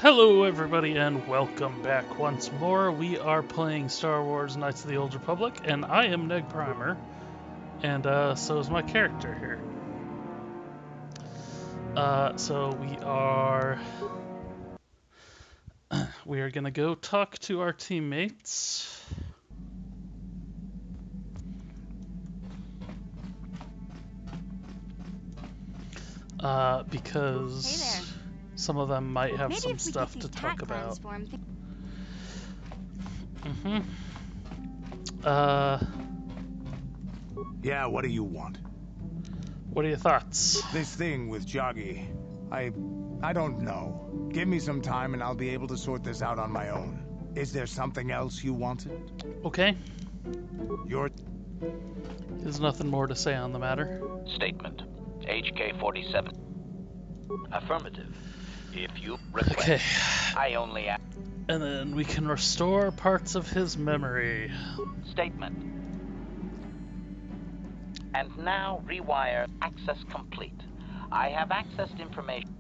Hello everybody and welcome back once more. We are playing Star Wars Knights of the Old Republic and I am NegPrimer and so is my character here. So we are gonna go talk to our teammates. Because some of them might have some stuff to talk about. Yeah, what do you want? What are your thoughts? This thing with Joggy. I don't know. Give me some time and I'll be able to sort this out on my own. Is there something else you wanted? Okay. You're... There's nothing more to say on the matter. Statement. HK-47. Affirmative. If you request, okay. I only ask. And then we can restore parts of his memory. Statement. And now rewire access complete. I have accessed information.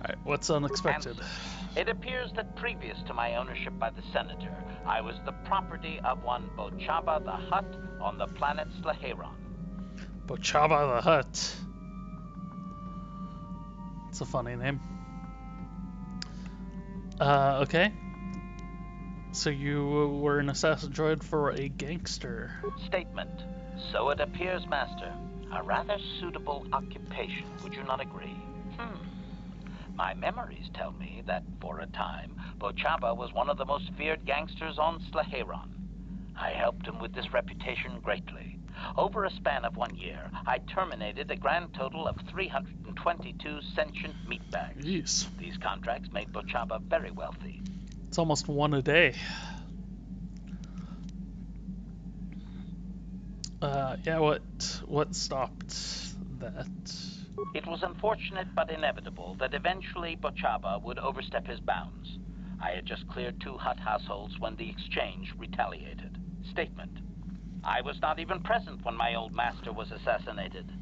Alright, what's unexpected? Answer. It appears that previous to my ownership by the Senator, I was the property of one Bochaba the Hutt on the planet Slaheron. Bochaba the Hutt. It's a funny name. Okay. So you were an assassin droid for a gangster. Statement. So it appears, Master. A rather suitable occupation, would you not agree? My memories tell me that, for a time, Bochaba was one of the most feared gangsters on Slaheron. I helped him with this reputation greatly. Over a span of 1 year, I terminated a grand total of 322 sentient meatbags. Jeez. These contracts made Bochaba very wealthy. It's almost one a day. Yeah, what stopped that? It was unfortunate but inevitable that eventually Bochaba would overstep his bounds. I had just cleared 2 Hutt households when the exchange retaliated. Statement. I was not even present when my old master was assassinated.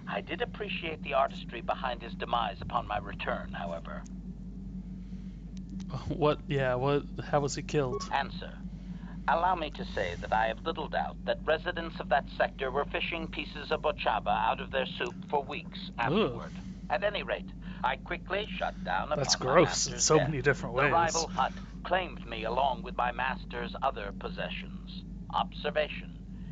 I did appreciate the artistry behind his demise upon my return, however. How was he killed? Answer. Allow me to say that I have little doubt that residents of that sector were fishing pieces of Bochaba out of their soup for weeks afterward. Ugh. At any rate, I quickly shut down That's upon my gross master's in so death. many different ways. The rival Hutt claimed me along with my master's other possessions. Observation.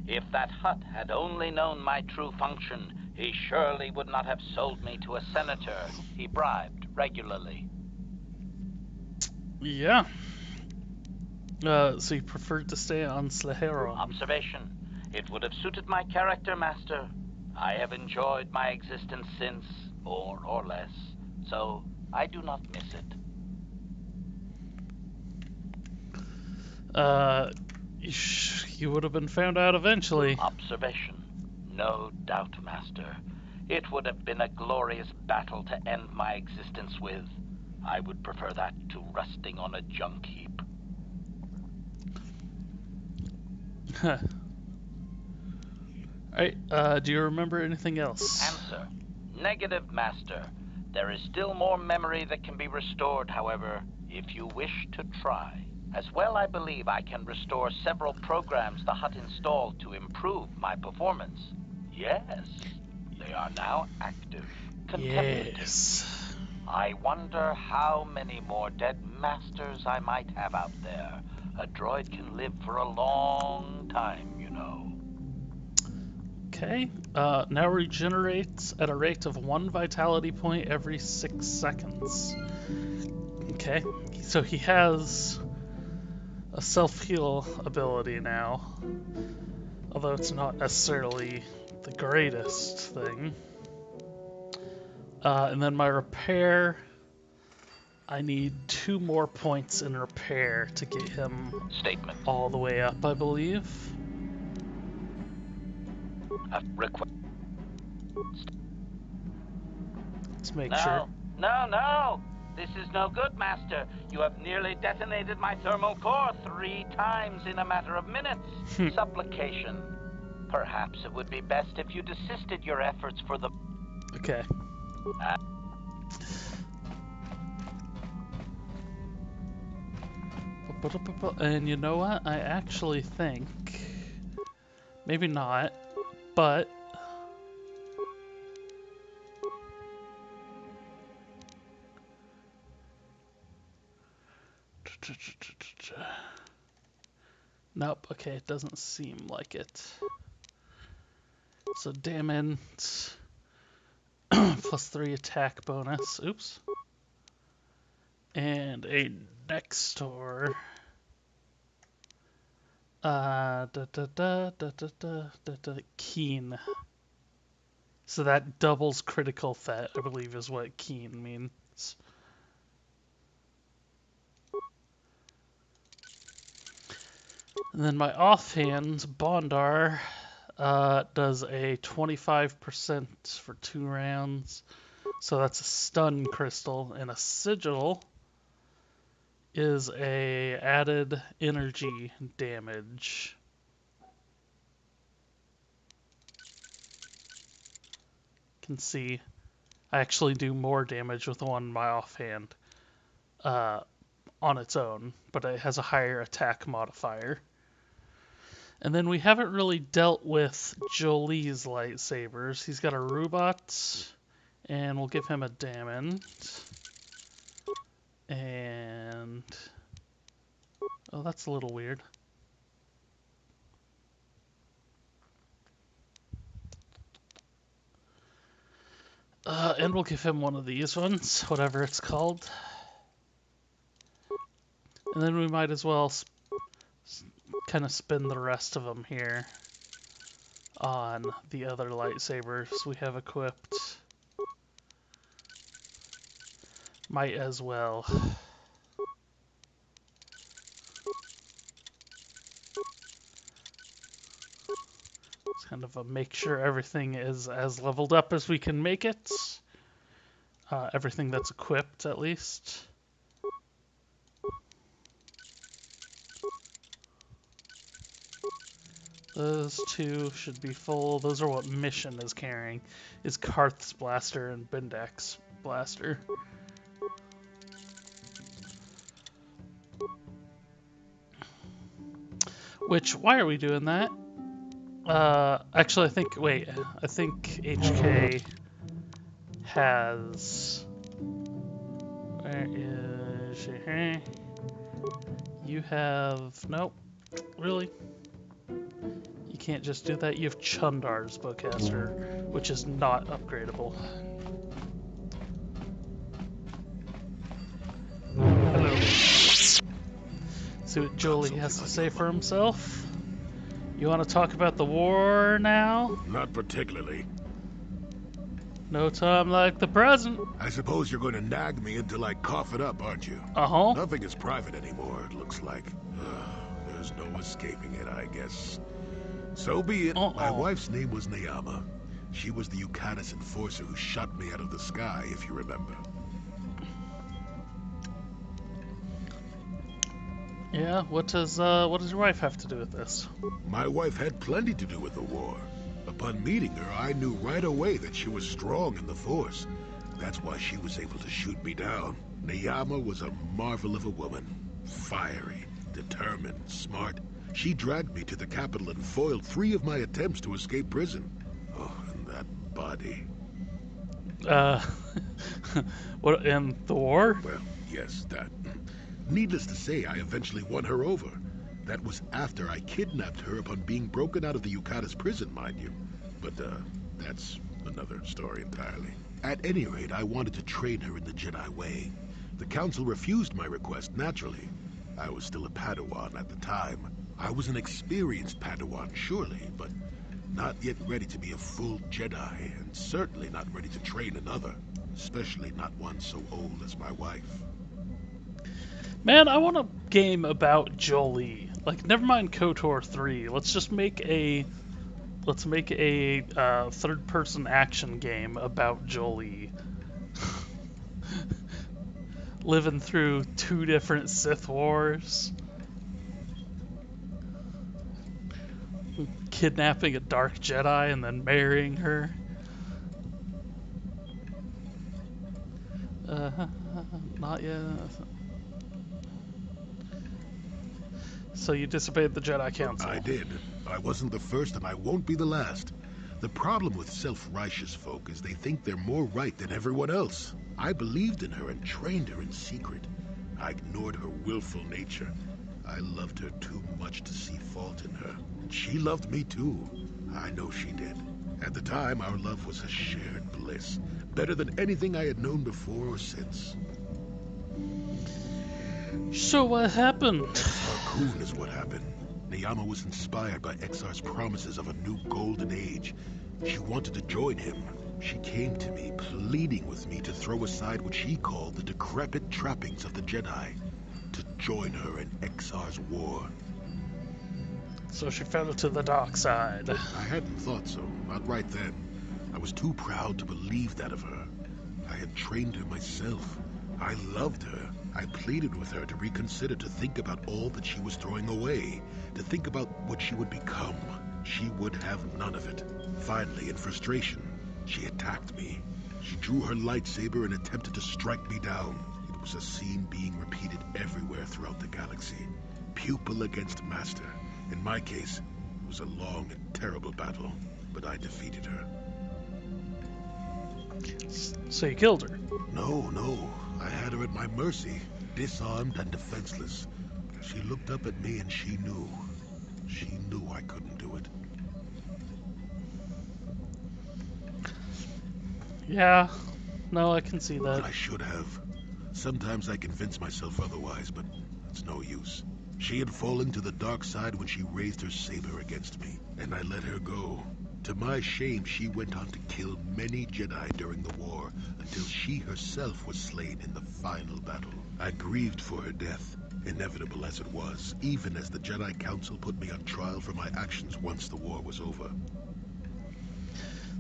If that Hutt had only known my true function, he surely would not have sold me to a senator he bribed regularly. Yeah. So you preferred to stay on Slaheron. Observation. It would have suited my character, Master. I have enjoyed my existence since, more or less, so I do not miss it. You would have been found out eventually. Observation. No doubt, Master. It would have been a glorious battle to end my existence with. I would prefer that to rusting on a junk heap. Alright, do you remember anything else? Answer. Negative, Master. There is still more memory that can be restored, however, if you wish to try. As well, I believe I can restore several programs the Hutt installed to improve my performance. Yes, they are now active. Contemplative. Yes. I wonder how many more dead masters I might have out there. A droid can live for a long time, you know. Okay, now regenerates at a rate of 1 vitality point every 6 seconds. Okay, so he has a self-heal ability now, although it's not necessarily the greatest thing. And then my repair, I need 2 more points in repair to get him Statement. all the way up, I believe. Let's make sure. No! This is no good, Master. You have nearly detonated my thermal core 3 times in a matter of minutes. Supplication. Perhaps it would be best if you desisted your efforts for the... Okay. And you know what? I actually think... Maybe not, but... Nope, okay, it doesn't seem like it. So damage... +3 attack bonus. Oops. And a NegPrimer. Keen. So that doubles critical threat, I believe is what keen means. And then my offhand, Bondar, does a 25% for 2 rounds. So that's a stun crystal, and a sigil is a added energy damage. Can see I actually do more damage with one in my offhand on its own, but it has a higher attack modifier. And then we haven't really dealt with Jolie's lightsabers. He's got a robot, and we'll give him a damage. And... oh, that's a little weird. And we'll give him one of these ones, whatever it's called. And then we might as well kind of spin the rest of them here on the other lightsabers we have equipped. Might as well. It's kind of a make sure everything is as leveled up as we can make it. Everything that's equipped, at least. Those two should be full. Those are what Mission is carrying, is Karth's blaster and Bendak's blaster. Which, why are we doing that? Actually, I think HK has... where is she? You have... nope. Really? You can't just do that. You have Chundar's bowcaster, which is not upgradable. Hello. See what Jolie has to say for himself. You want to talk about the war now? Not particularly. No time like the present. I suppose you're going to nag me until I cough it up, aren't you? Uh-huh. Nothing is private anymore, it looks like. There's no escaping it, I guess. So be it. My wife's name was Neyama. She was the Yukanis enforcer who shot me out of the sky, if you remember. Yeah, what does your wife have to do with this? My wife had plenty to do with the war. Upon meeting her, I knew right away that she was strong in the Force. That's why she was able to shoot me down. Neyama was a marvel of a woman. Fiery, determined, smart. She dragged me to the capital and foiled 3 of my attempts to escape prison. Oh, and that body. What, in the war? Well, yes, that. Needless to say, I eventually won her over. That was after I kidnapped her upon being broken out of the Yukatas prison, mind you. But, that's another story entirely. At any rate, I wanted to train her in the Jedi way. The Council refused my request, naturally. I was still a Padawan at the time. I was an experienced Padawan, surely, but not yet ready to be a full Jedi, and certainly not ready to train another, especially not one so old as my wife. Man, I want a game about Jolie. Like, never mind KOTOR 3. Let's just make a third-person action game about Jolie. Living through 2 different Sith wars. Kidnapping a Dark Jedi and then marrying her. Not yet. So you disobeyed the Jedi Council. I did. I wasn't the first and I won't be the last. The problem with self-righteous folk is they think they're more right than everyone else. I believed in her and trained her in secret. I ignored her willful nature. I loved her too much to see fault in her. She loved me too. I know she did. At the time, our love was a shared bliss. Better than anything I had known before or since. So what happened? Coon is what happened. Neyama was inspired by Exar's promises of a new golden age. She wanted to join him. She came to me, pleading with me to throw aside what she called the decrepit trappings of the Jedi, to join her in Exar's war. So she fell to the dark side. I hadn't thought so, not right then. I was too proud to believe that of her. I had trained her myself. I loved her. I pleaded with her to reconsider, to think about all that she was throwing away, to think about what she would become. She would have none of it. Finally, in frustration, she attacked me. She drew her lightsaber and attempted to strike me down. It was a scene being repeated everywhere throughout the galaxy. Pupil against master. In my case, it was a long and terrible battle, but I defeated her. So you killed her? No. I had her at my mercy, disarmed and defenseless. She looked up at me and she knew. She knew I couldn't do it. Yeah. No, I can see that. But I should have. Sometimes I convince myself otherwise, but it's no use. She had fallen to the dark side when she raised her saber against me, and I let her go. To my shame, she went on to kill many Jedi during the war, until she herself was slain in the final battle. I grieved for her death, inevitable as it was, even as the Jedi Council put me on trial for my actions once the war was over.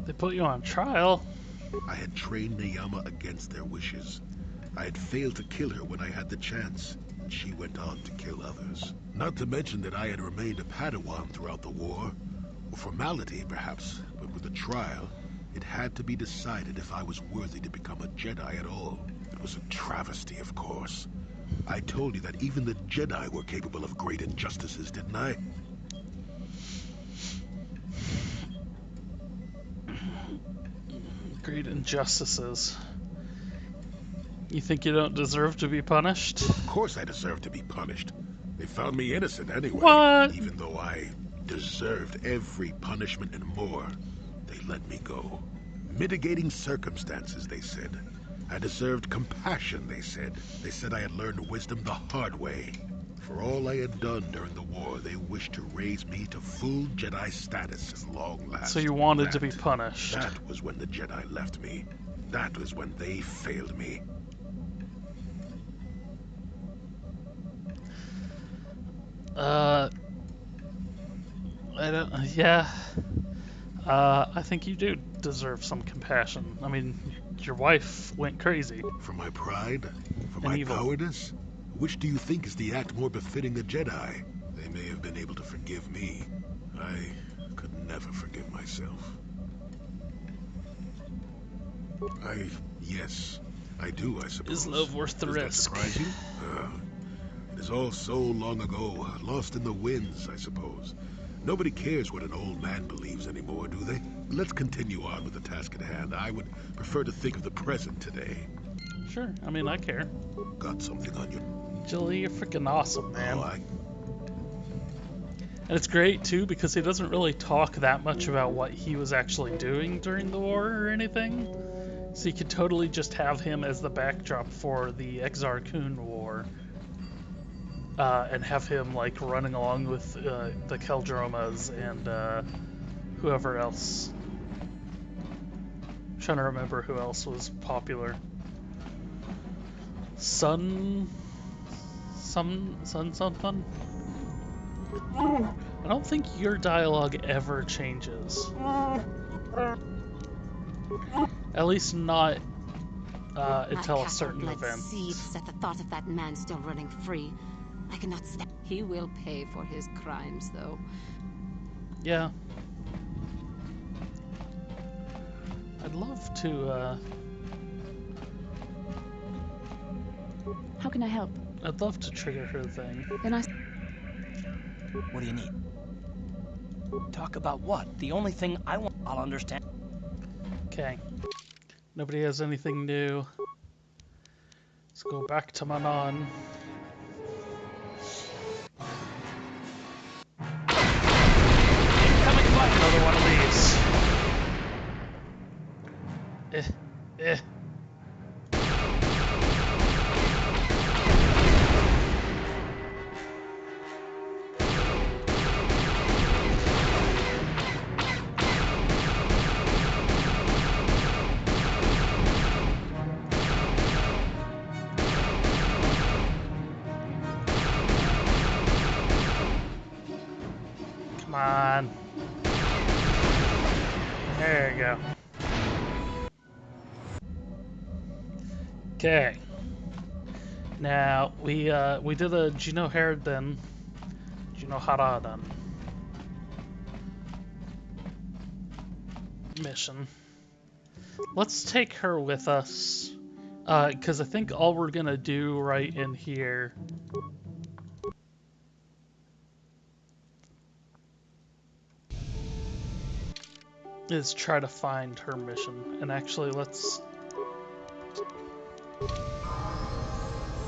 They put you on trial? I had trained Neyama against their wishes. I had failed to kill her when I had the chance, and she went on to kill others. Not to mention that I had remained a Padawan throughout the war. A formality, perhaps, but with a trial, it had to be decided if I was worthy to become a Jedi at all. It was a travesty, of course. I told you that even the Jedi were capable of great injustices, didn't I? Great injustices. You think you don't deserve to be punished? Of course I deserve to be punished. They found me innocent anyway. What? Even though I deserved every punishment and more, they let me go. Mitigating circumstances, they said. I deserved compassion, they said. They said I had learned wisdom the hard way. For all I had done during the war, they wished to raise me to full Jedi status at long last. So you wanted to be punished. That was when the Jedi left me. That was when they failed me. I think you do deserve some compassion. I mean, your wife went crazy. For my pride? For And my evil. cowardice? Which do you think is the act more befitting a Jedi? They may have been able to forgive me. I could never forgive myself. Yes, I do, I suppose. Is love worth the Does risk? that surprise you? It is all so long ago, lost in the winds, I suppose. Nobody cares what an old man believes anymore, do they? Let's continue on with the task at hand. I would prefer to think of the present today. Sure, I mean, I care. Got something on you? Jilly, you're freaking awesome, man. Oh, And it's great, too, because he doesn't really talk that much about what he was actually doing during the war or anything. So you could totally just have him as the backdrop for the Exar Kun War. And have him, like, running along with the Keldromas and whoever else. I'm trying to remember who else was popular. Sun something? I don't think your dialogue ever changes. At least not until a certain event. Seethes at the thought of that man still running free. I cannot stand. He will pay for his crimes, though. Yeah. I'd love to, How can I help? I'd love to trigger her thing. Then I. What do you need? Talk about what? The only thing I want... I'll understand. Okay. Nobody has anything new. Let's go back to Manon. Incoming fire! Another one of these. Eh. Come on. There you go. Okay. Now we did a Gino Haradan mission. Let's take her with us, because I think all we're gonna do right in here is try to find her mission. And actually, let's...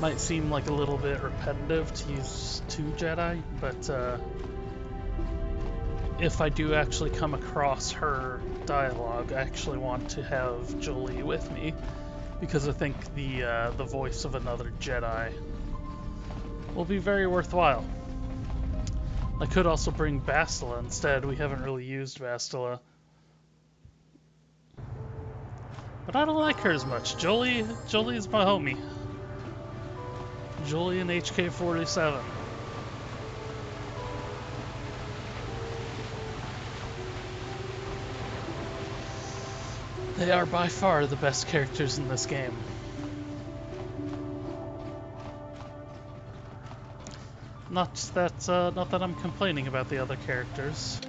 Might seem like a little bit repetitive to use 2 Jedi, but if I do actually come across her dialogue, I actually want to have Jolie with me, because I think the voice of another Jedi will be very worthwhile. I could also bring Bastila instead. We haven't really used Bastila. But I don't like her as much. Jolie is my homie. Jolie and HK-47. They are by far the best characters in this game. Not that I'm complaining about the other characters.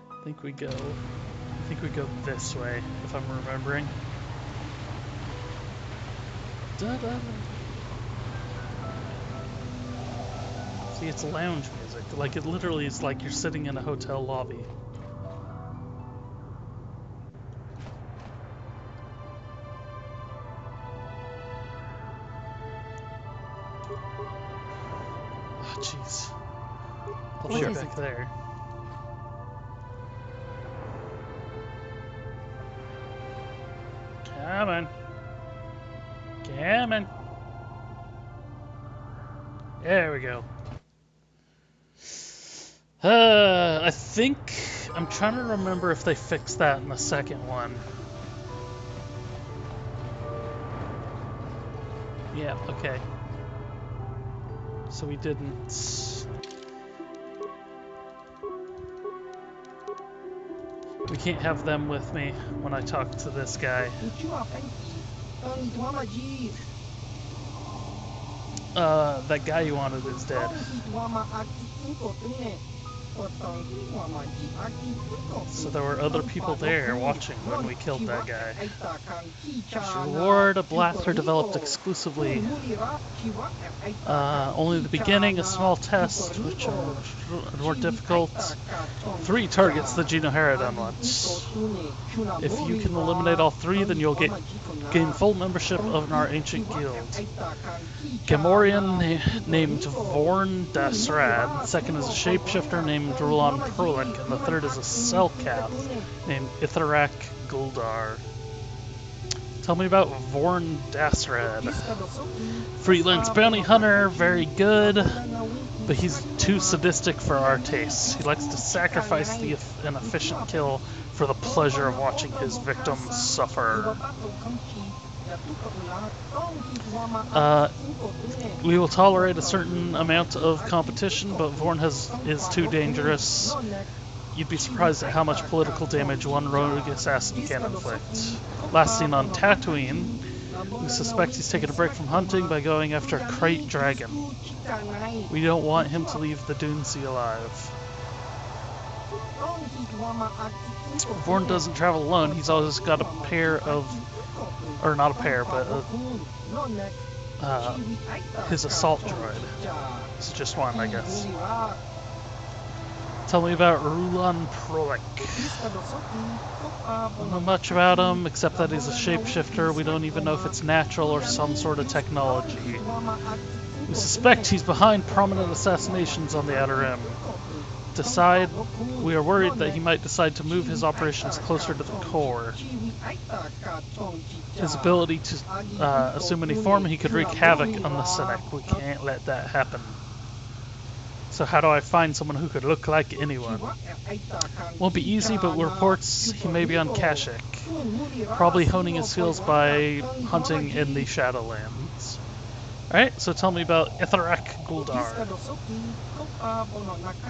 I think we go this way, if I'm remembering. Da-da. See, it's lounge music. Like, it literally is like you're sitting in a hotel lobby. Oh, jeez. I'll be right back there. Come on. Come on. There we go. I think... I'm trying to remember if they fixed that in the second one. Yeah, okay. So we didn't... We can't have them with me when I talk to this guy. That guy you wanted is dead. So there were other people there watching when we killed that guy. Reward, a blaster developed exclusively. Only the beginning, a small test, which are more difficult. 3 targets the Gino Haradan wants. If you can eliminate all 3, then you'll gain full membership of our ancient guild. Gamorrean named Vorn Dasrad. Second is a shapeshifter named Rulon Perlik, and the third is a cellcath named Itharak Guldar. Tell me about Vorn Dasrad. Freelance bounty hunter, very good, but he's too sadistic for our tastes. He likes to sacrifice an efficient kill for the pleasure of watching his victims suffer. We will tolerate a certain amount of competition, but Vorn is too dangerous. You'd be surprised at how much political damage one rogue assassin can inflict. Last seen on Tatooine, we suspect he's taken a break from hunting by going after a crate dragon. We don't want him to leave the Dune Sea alive. Vorn doesn't travel alone. He's always got a pair of... Or not a pair, but his assault droid. It's just one, I guess. Tell me about Rulan Prolik. Don't know much about him, except that he's a shapeshifter. We don't even know if it's natural or some sort of technology. We suspect he's behind prominent assassinations on the Outer Rim. We are worried that he might decide to move his operations closer to the core. His ability to assume any form, he could wreak havoc on the Cynic. We can't let that happen. So how do I find someone who could look like anyone? Won't be easy, but reports he may be on Kashyyyk. Probably honing his skills by hunting in the Shadowlands. Alright, so tell me about Ithrak Guldar.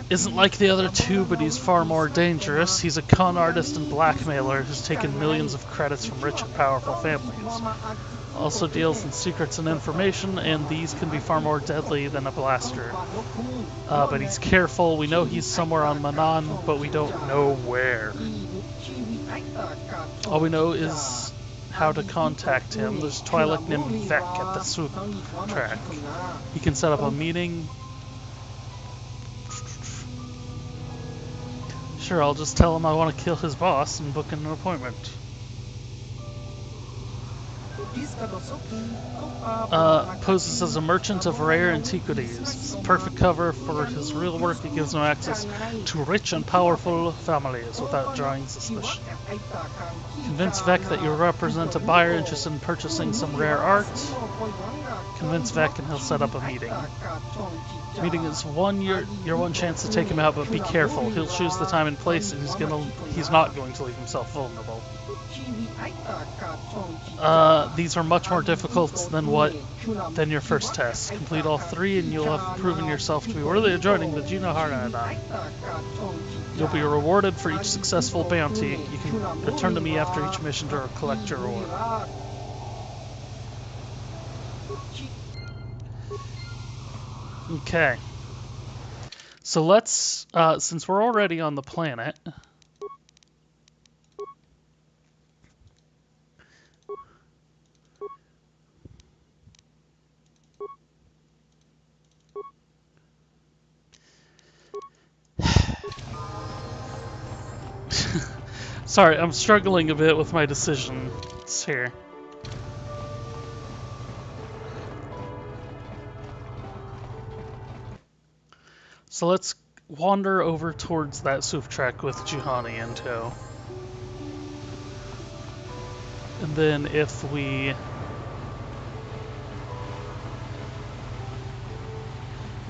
Isn't like the other two, but he's far more dangerous. He's a con artist and blackmailer who's taken millions of credits from rich and powerful families. Also deals in secrets and information, and these can be far more deadly than a blaster. But he's careful. We know he's somewhere on Manan, but we don't know where. All we know is how to contact him. There's a Twi'lek named Vec at the swoop track. He can set up a meeting. Sure, I'll just tell him I want to kill his boss and book an appointment. Poses as a merchant of rare antiquities. Perfect cover for his real work. It gives him access to rich and powerful families without drawing suspicion. Convince Vec that you represent a buyer interested in purchasing some rare art. Convince Vec and he'll set up a meeting. Meeting is your one chance to take him out, but be careful. He'll choose the time and place, and he's not going to leave himself vulnerable. These are much more difficult than your first test. Complete all three, and you'll have proven yourself to be worthy of joining the Juno Harnadan. You'll be rewarded for each successful bounty. You can return to me after each mission to collect your reward. Okay. So let's, since we're already on the planet, sorry, I'm struggling a bit with my decisions here. So let's wander over towards that swoop track with Juhani in tow. And then if we...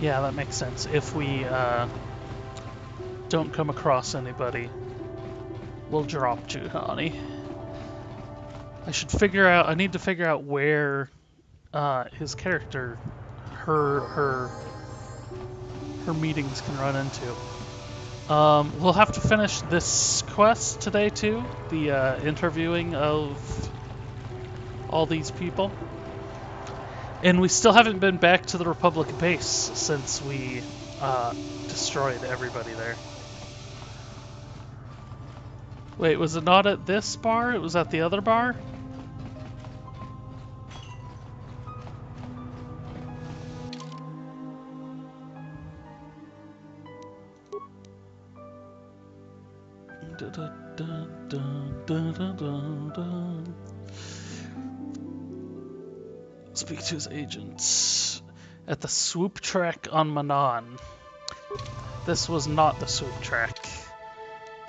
Yeah, that makes sense. If we don't come across anybody, we'll drop Juhani. I need to figure out where his character, her meetings can run into. We'll have to finish this quest today too, the interviewing of all these people. And we still haven't been back to the Republic base since we destroyed everybody there. Wait, was it not at this bar? It was at the other bar? Speak to his agents. At the swoop track on Manan. This was not the swoop track.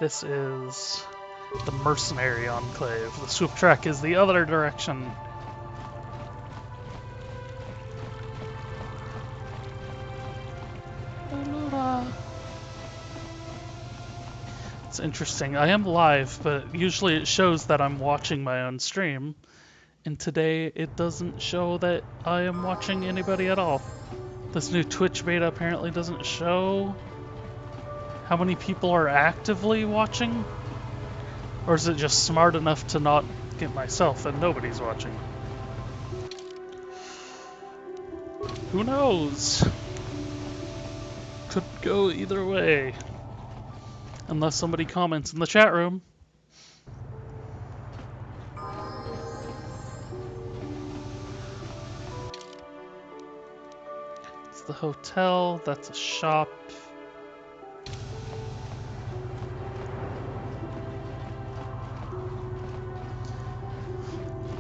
This is the mercenary enclave. The swoop track is the other direction. It's interesting. I am live, but usually it shows that I'm watching my own stream. And today it doesn't show that I am watching anybody at all. This new Twitch beta apparently doesn't show how many people are actively watching. Or is it just smart enough to not get myself and nobody's watching? Who knows? Could go either way. Unless somebody comments in the chat room. That's the hotel. That's a shop.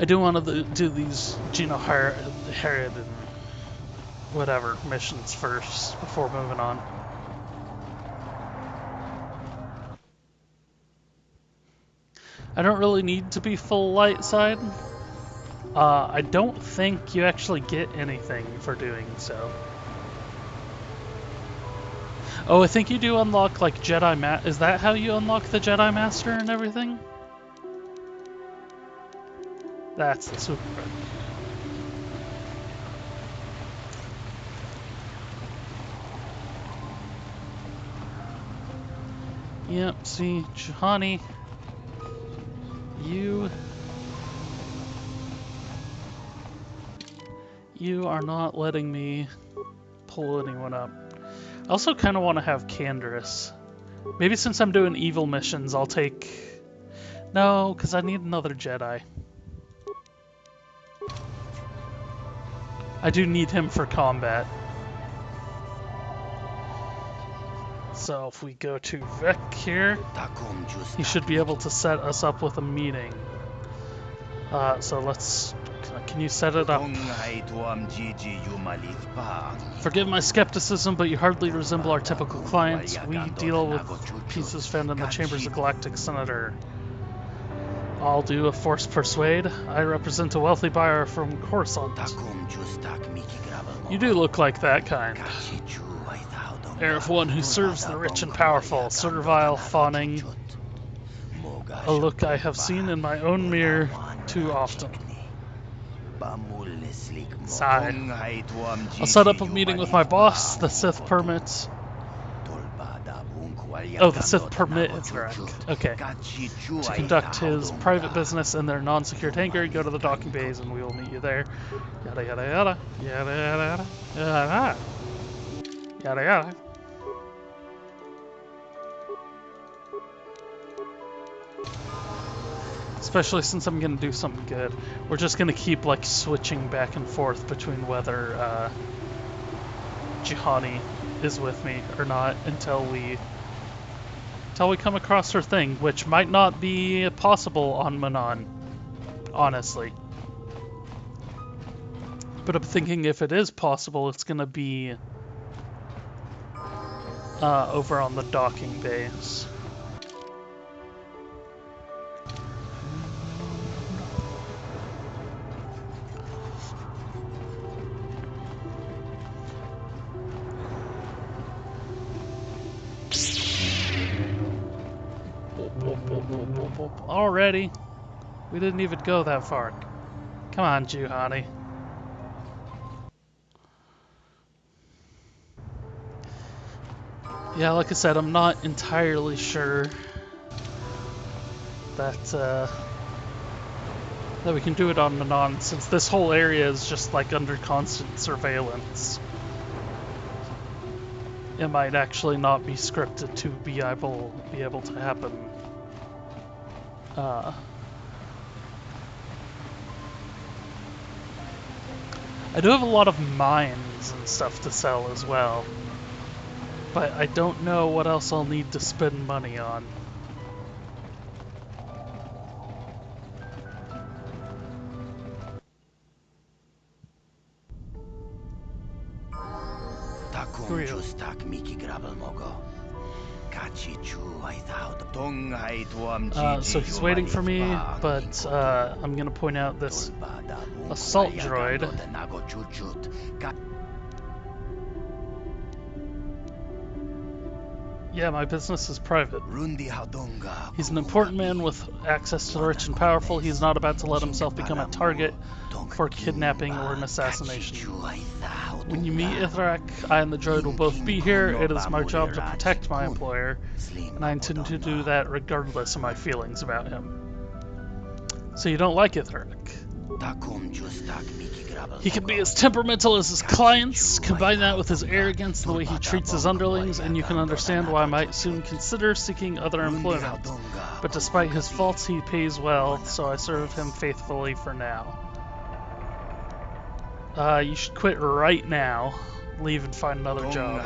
I do want to do these Gino Herod and whatever missions first before moving on. I don't really need to be full light side. I don't think you actually get anything for doing so. Oh, I think you do unlock like Jedi Is that how you unlock the Jedi Master and everything? That's the super. Yep, see, Juhani, you are not letting me pull anyone up. I also kind of want to have Canderous. Maybe since I'm doing evil missions, I'll take... No, because I need another Jedi. I do need him for combat. So if we go to Vec here, he should be able to set us up with a meeting. So let's... Can you set it up? Forgive my skepticism, but you hardly resemble our typical clients. We deal with pieces found in the chambers of Galactic Senator. I'll do a forced persuade. I represent a wealthy buyer from Coruscant. You do look like that kind. Air of one who serves the rich and powerful, servile, fawning. A look I have seen in my own mirror too often. Sigh. I'll set up a meeting with my boss, the Sith permits. Oh, the Sith permit Ithrak. Okay. To conduct his private business in their non-secured hangar, go to the docking bays and we will meet you there. Yada yada yada. Yada yada yada. Yada yada. Especially since I'm gonna do something good. We're just gonna keep like switching back and forth between whether Juhani is with me or not until we come across her thing, which might not be possible on Manon, honestly. But I'm thinking if it is possible, it's gonna be over on the docking bays. Already? We didn't even go that far. Come on, Juhani. Yeah, like I said, I'm not entirely sure that we can do it on Manon, since this whole area is just like under constant surveillance. It might actually not be scripted to be able to happen. I do have a lot of mines and stuff to sell as well, but I don't know what else I'll need to spend money on. So he's waiting for me, but I'm gonna point out this assault droid. Yeah, my business is private. He's an important man with access to the rich and powerful. He's not about to let himself become a target for kidnapping or an assassination. When you meet Ithrak, I and the droid will both be here. It is my job to protect my employer, and I intend to do that regardless of my feelings about him. So you don't like Ithrak? He can be as temperamental as his clients. Combine that with his arrogance, the way he treats his underlings, and you can understand why I might soon consider seeking other employment. But despite his faults, he pays well, so I serve him faithfully for now. You should quit right now. leave and find another job.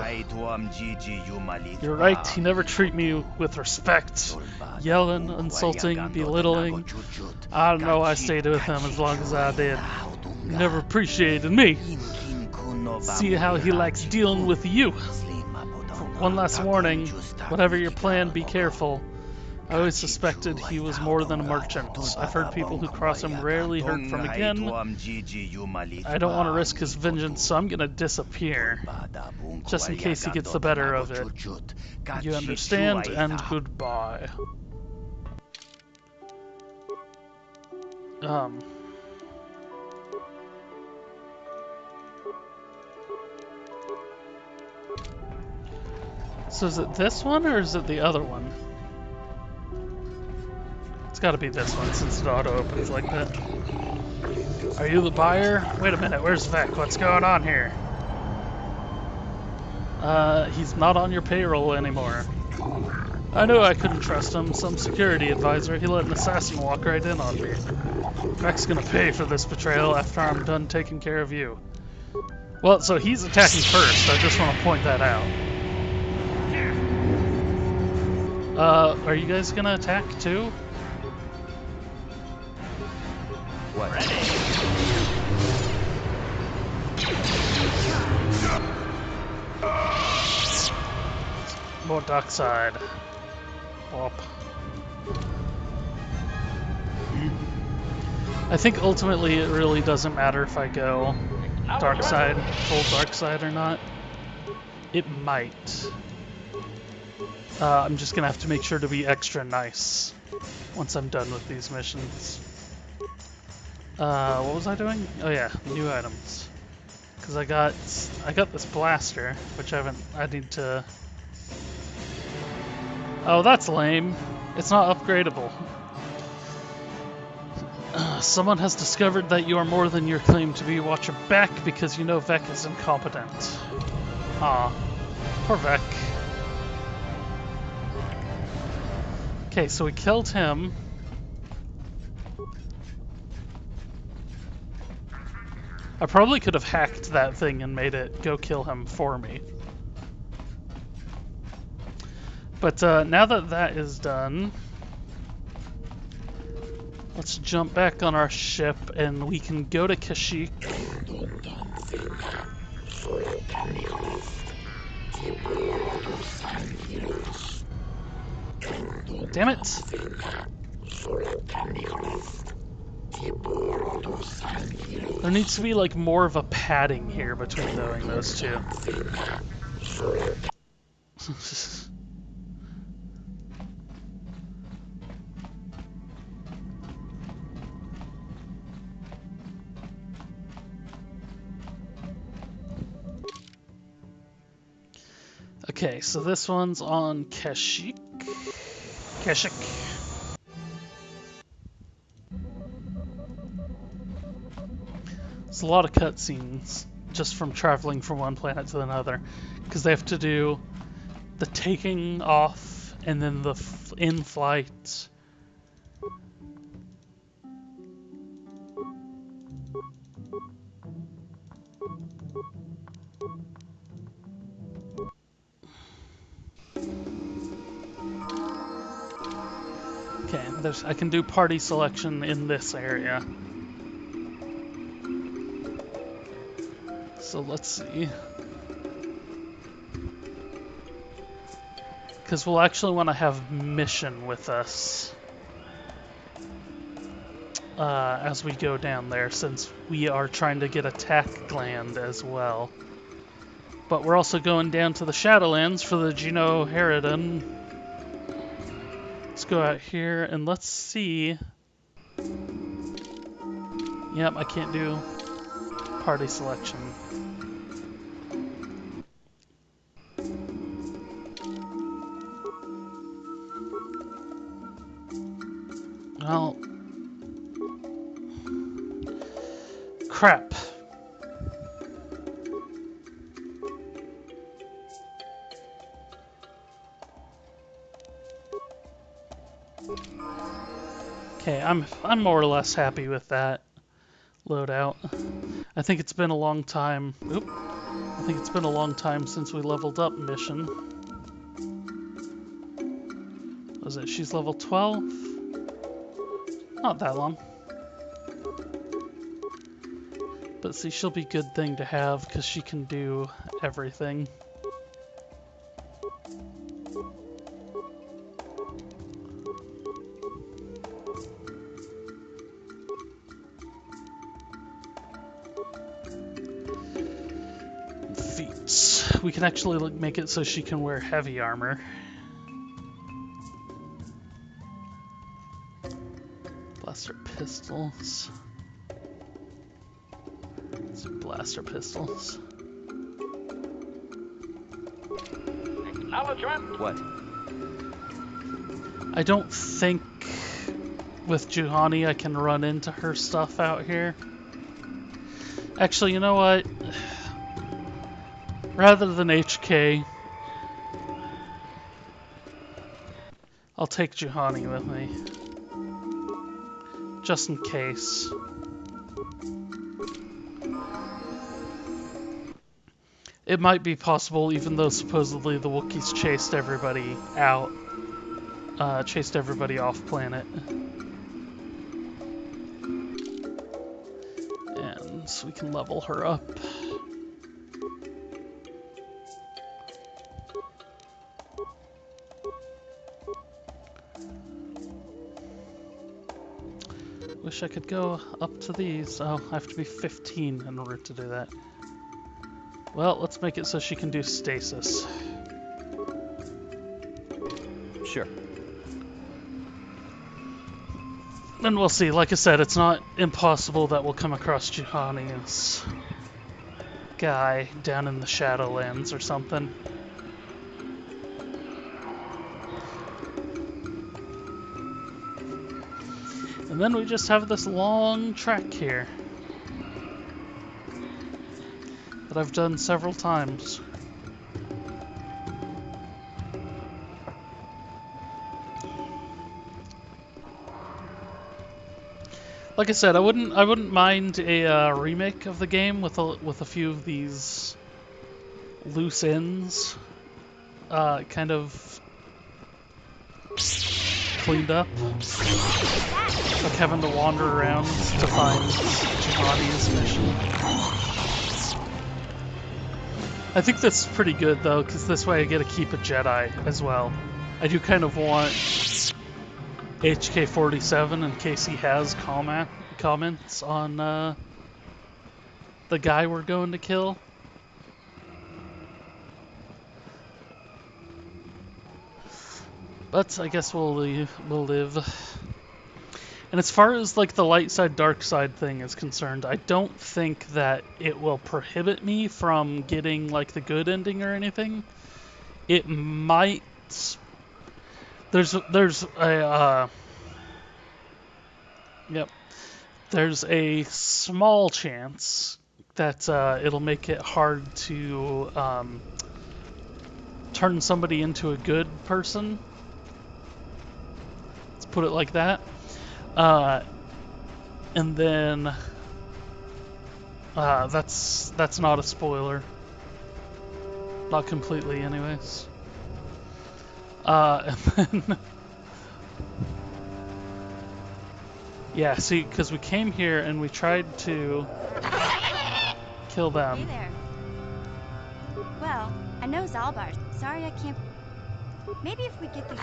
You're right, he never treated me with respect. Yelling, insulting, belittling. I don't know why I stayed with him as long as I did. He never appreciated me. See how he likes dealing with you. One last warning, whatever your plan, be careful. I always suspected he was more than a merchant. I've heard people who cross him rarely heard from again. I don't want to risk his vengeance, so I'm gonna disappear. Just in case he gets the better of it. You understand, and goodbye. So is it this one, or is it the other one? It's gotta be this one, since it auto-opens like that. Are you the buyer? Wait a minute, where's Vec? What's going on here? He's not on your payroll anymore. I knew I couldn't trust him. Some security advisor, he let an assassin walk right in on me. Vec's gonna pay for this betrayal after I'm done taking care of you. Well, so he's attacking first, I just want to point that out. Are you guys gonna attack too? What? More dark side. Wop. I think ultimately it really doesn't matter if I go dark side, full dark side or not. It might. I'm just gonna have to make sure to be extra nice once I'm done with these missions. What was I doing? Oh yeah, new items. Because I got this blaster, which I need to... Oh, that's lame. It's not upgradable. Someone has discovered that you are more than your claim to be. Watch your back because you know Vec is incompetent. Aw, poor Vec. Okay, so we killed him. I probably could have hacked that thing and made it go kill him for me. But now that that is done, let's jump back on our ship and we can go to Kashyyyk. Damn it! There needs to be like more of a padding here between doing those two. Okay, so this one's on Kashyyyk. There's a lot of cutscenes just from traveling from one planet to another, because they have to do the taking off and then the in-flight. Okay, I can do party selection in this area. So let's see. Because we'll actually want to have mission with us as we go down there, since we are trying to get attack gland as well. But we're also going down to the Shadowlands for the Geno Herodin. Let's go out here and let's see. Yep, I can't do party selection. Well, crap. Okay, I'm more or less happy with that loadout. I think it's been a long time. Oop. I think it's been a long time since we leveled up mission. Was it? She's level 12? Not that long. But see, she'll be a good thing to have because she can do everything. Feats. We can actually make it so she can wear heavy armor. Blaster pistols. Blaster pistols. Acknowledgement. What? I don't think with Juhani I can run into her stuff out here. Actually, you know what? Rather than HK, I'll take Juhani with me. Just in case. It might be possible, even though supposedly the Wookiees chased everybody out. Chased everybody off planet. And so we can level her up. Wish I could go up to these. Oh, I have to be 15 in order to do that. Well, let's make it so she can do stasis. Sure. And we'll see. Like I said, it's not impossible that we'll come across Juhani's guy down in the Shadowlands or something. And then we just have this long track here that I've done several times. Like I said, I wouldn't mind a remake of the game with a few of these loose ends, kind of cleaned up. Like having to wander around to find Juhani's mission. I think that's pretty good though, because this way I get to keep a Jedi as well. I do kind of want HK-47 in case he has comments on the guy we're going to kill. But I guess we'll live. And as far as like the light side, dark side thing is concerned, I don't think that it will prohibit me from getting like the good ending or anything. It might. There's a yep. There's a small chance that it'll make it hard to turn somebody into a good person. Let's put it like that. And then that's not a spoiler. Not completely, anyways. And then yeah, see, because we came here and we tried to kill them. Hey there. Well, I know Zalbar. Sorry I can't. Maybe if we get these.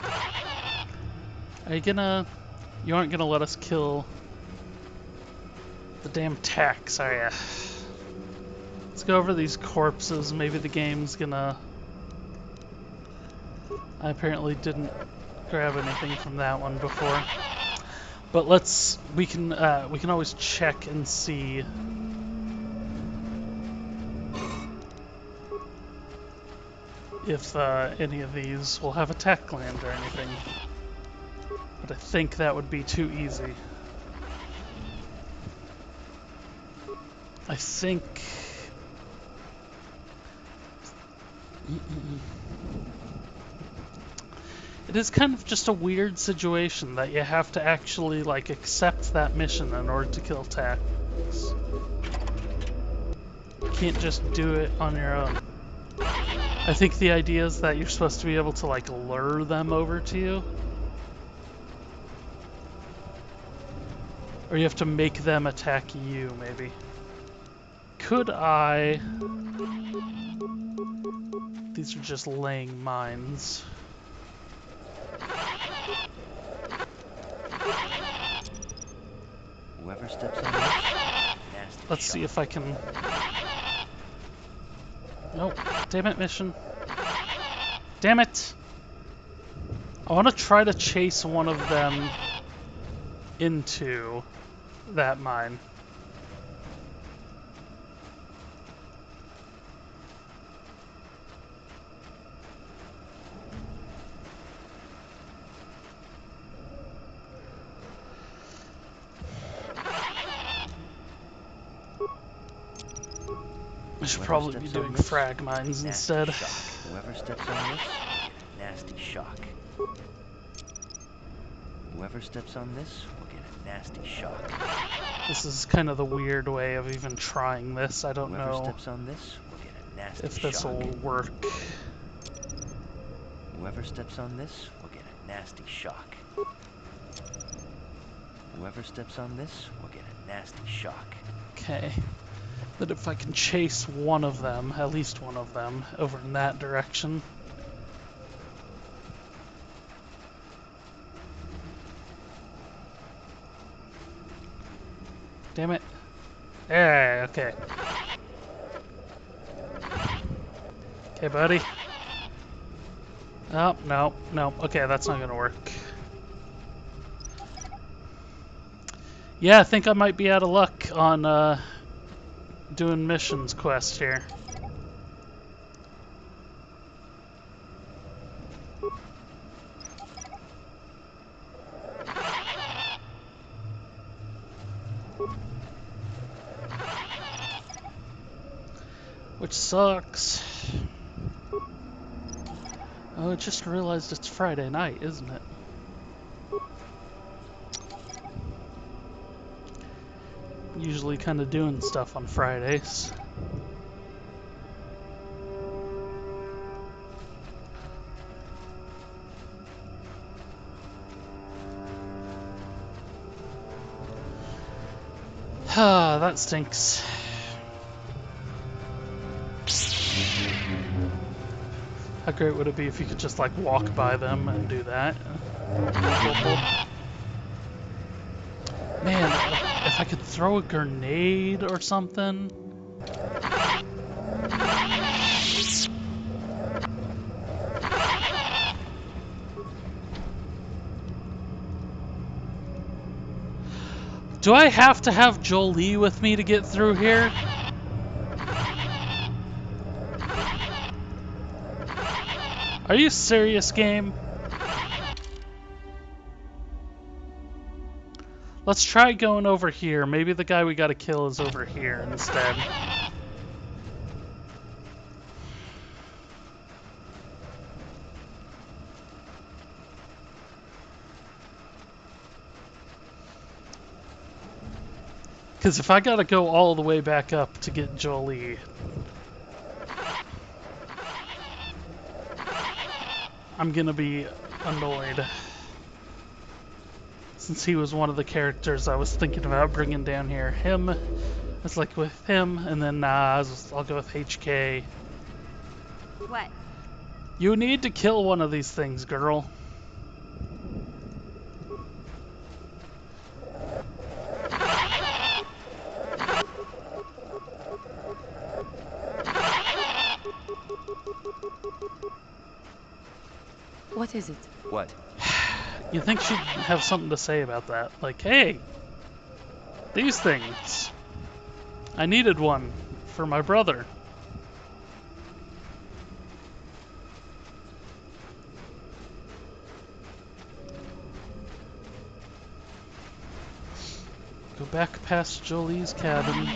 Are you gonna? You aren't gonna let us kill the damn tax, are ya? Let's go over these corpses. Maybe the game's gonna. I apparently didn't grab anything from that one before, but we can always check and see if any of these will have a tech gland or anything. But I think that would be too easy. I think. It is kind of just a weird situation that you have to actually like accept that mission in order to kill Tax. can't just do it on your own. I think the idea is that you're supposed to be able to, like, lure them over to you. Or you have to make them attack you, maybe. Could I... These are just laying mines. Whoever steps on this, nasty Let's see if I can... Nope. Damn it, mission. Damn it! I want to try to chase one of them into that mine. I should probably be doing frag mines instead. Whoever steps on this will get a nasty shock. Whoever steps on this will get a nasty shock. This is kind of the weird way of even trying this. I don't know steps on this will get a nasty if this will work. Whoever steps on this will get a nasty shock. Whoever steps on this will get a nasty shock. Okay. That if I can chase one of them, at least one of them, over in that direction. Damn it. Yeah, okay. Okay, buddy. Oh, no, no. Okay, that's not gonna work. Yeah, I think I might be out of luck on, doing missions quest here. Which sucks. Oh, I just realized it's Friday night, isn't it? Usually kind of doing stuff on Fridays. Ah, that stinks. How great would it be if you could just like walk by them and do that? Man, if I could throw a grenade or something. Do I have to have Jolie with me to get through here? Are you serious, game? Let's try going over here. Maybe the guy we gotta kill is over here instead. Because if I gotta go all the way back up to get Jolie, I'm gonna be annoyed. Since he was one of the characters I was thinking about bringing down here. Him, it's like with him, and then I'll go with HK. What? You need to kill one of these things, girl. What is it? What? You think she'd have something to say about that? Like, hey, these things. I needed one for my brother. Go back past Jolie's cabin.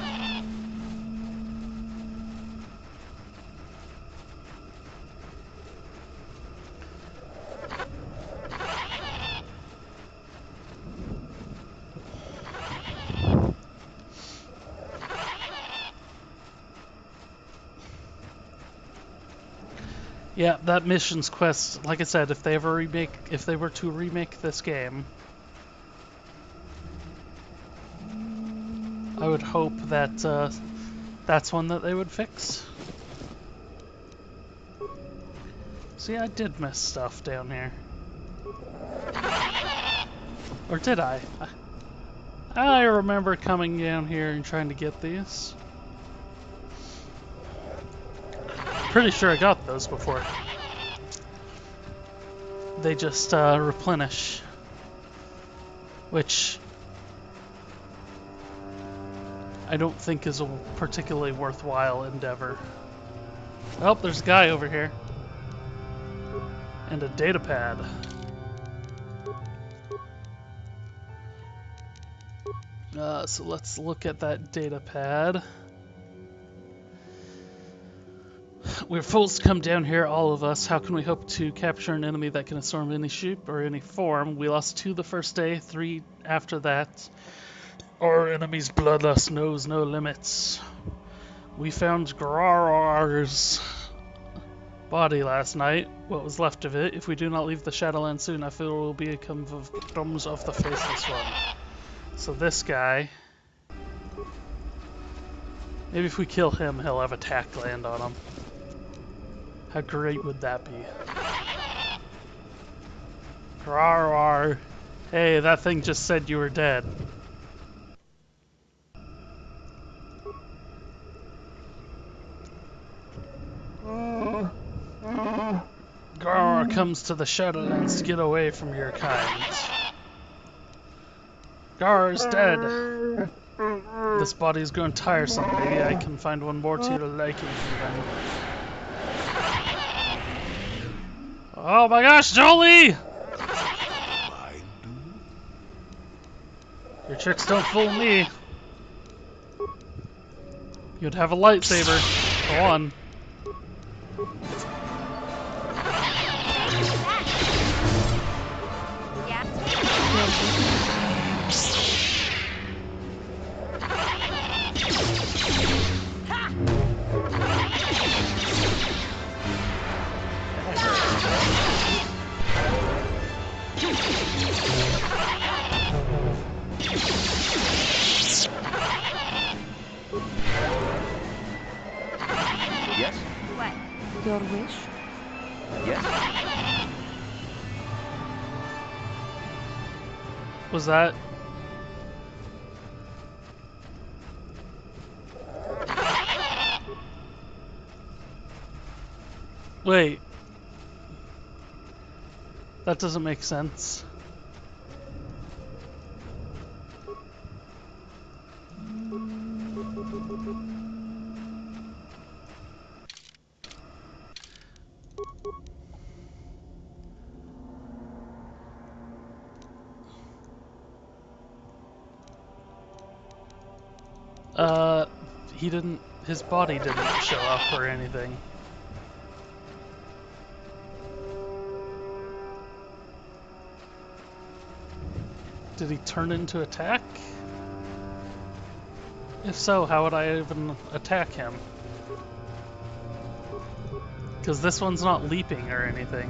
Yeah, that missions quest, like I said, if they were to remake this game, I would hope that that's one that they would fix. See, I did miss stuff down here. Or did I? I remember coming down here and trying to get these. Pretty sure I got those before. They just replenish. Which I don't think is a particularly worthwhile endeavor. Oh, there's a guy over here. And a data pad. So let's look at that data pad. We're forced to come down here, all of us. How can we hope to capture an enemy that can assume any shape or any form? We lost 2 the first day, 3 after that. Our enemy's bloodlust knows no limits. We found Grarar's body last night, what was left of it. If we do not leave the Shadowland soon, I feel it will become victims of the Faceless One. So this guy, maybe if we kill him, he'll have attack land on him. How great would that be? Grarar. Hey, that thing just said you were dead. Grarar comes to the Shadowlands to get away from your kind. Gar's dead. This body is growing tiresome. Maybe I can find one more to your liking even. Oh my gosh, Jolie! Your tricks don't fool me. You'd have a lightsaber. Go on. Yes? What? Your wish? Yes? Was that? Wait. That doesn't make sense. He didn't, his body didn't show up or anything. Did he turn into attack? If so, how would I even attack him? Because this one's not leaping or anything.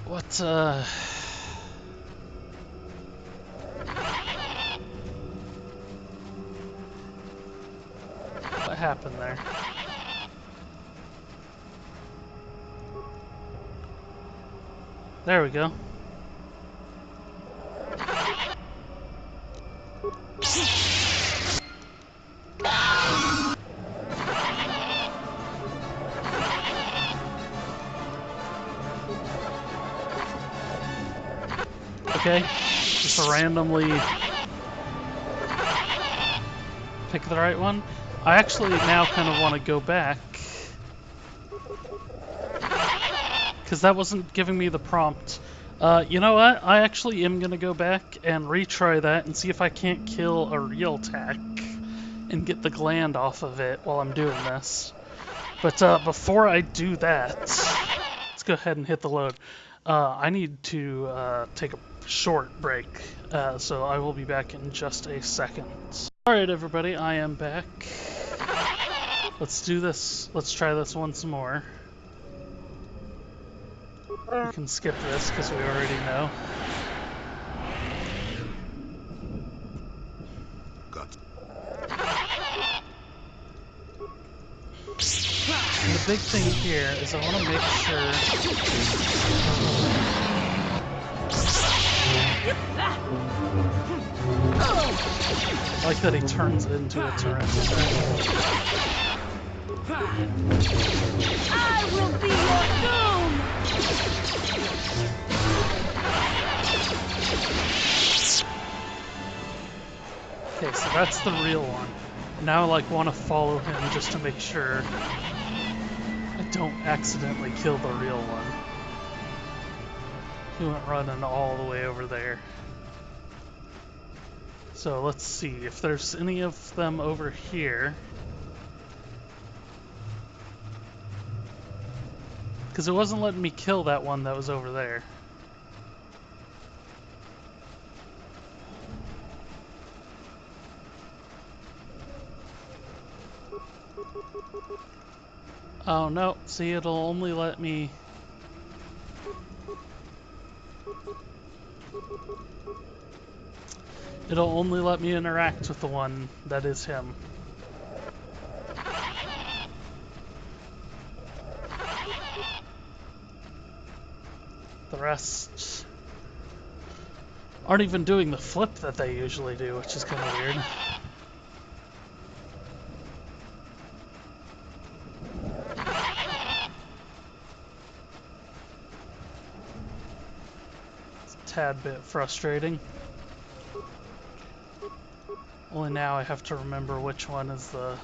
What happened there? There we go. Okay, just randomly pick the right one. I actually now kind of want to go back because that wasn't giving me the prompt. You know what? I actually am going to go back and retry that and see if I can't kill a real tack and get the gland off of it while I'm doing this. But before I do that, let's go ahead and hit the load. I need to take a short break, so I will be back in just a second. Alright everybody, I am back. Let's do this. Let's try this once more. We can skip this because we already know. And the big thing here is I want to make sure... I like that he turns into a Tyrannosaurus. I will be your doom! Okay, so that's the real one. Now I like want to follow him just to make sure I don't accidentally kill the real one. He went running all the way over there. So let's see if there's any of them over here. Because it wasn't letting me kill that one that was over there. Oh no, see, it'll only let me... It'll only let me interact with the one that is him. The rest aren't even doing the flip that they usually do, which is kind of weird. It's a tad bit frustrating. Only now I have to remember which one is the...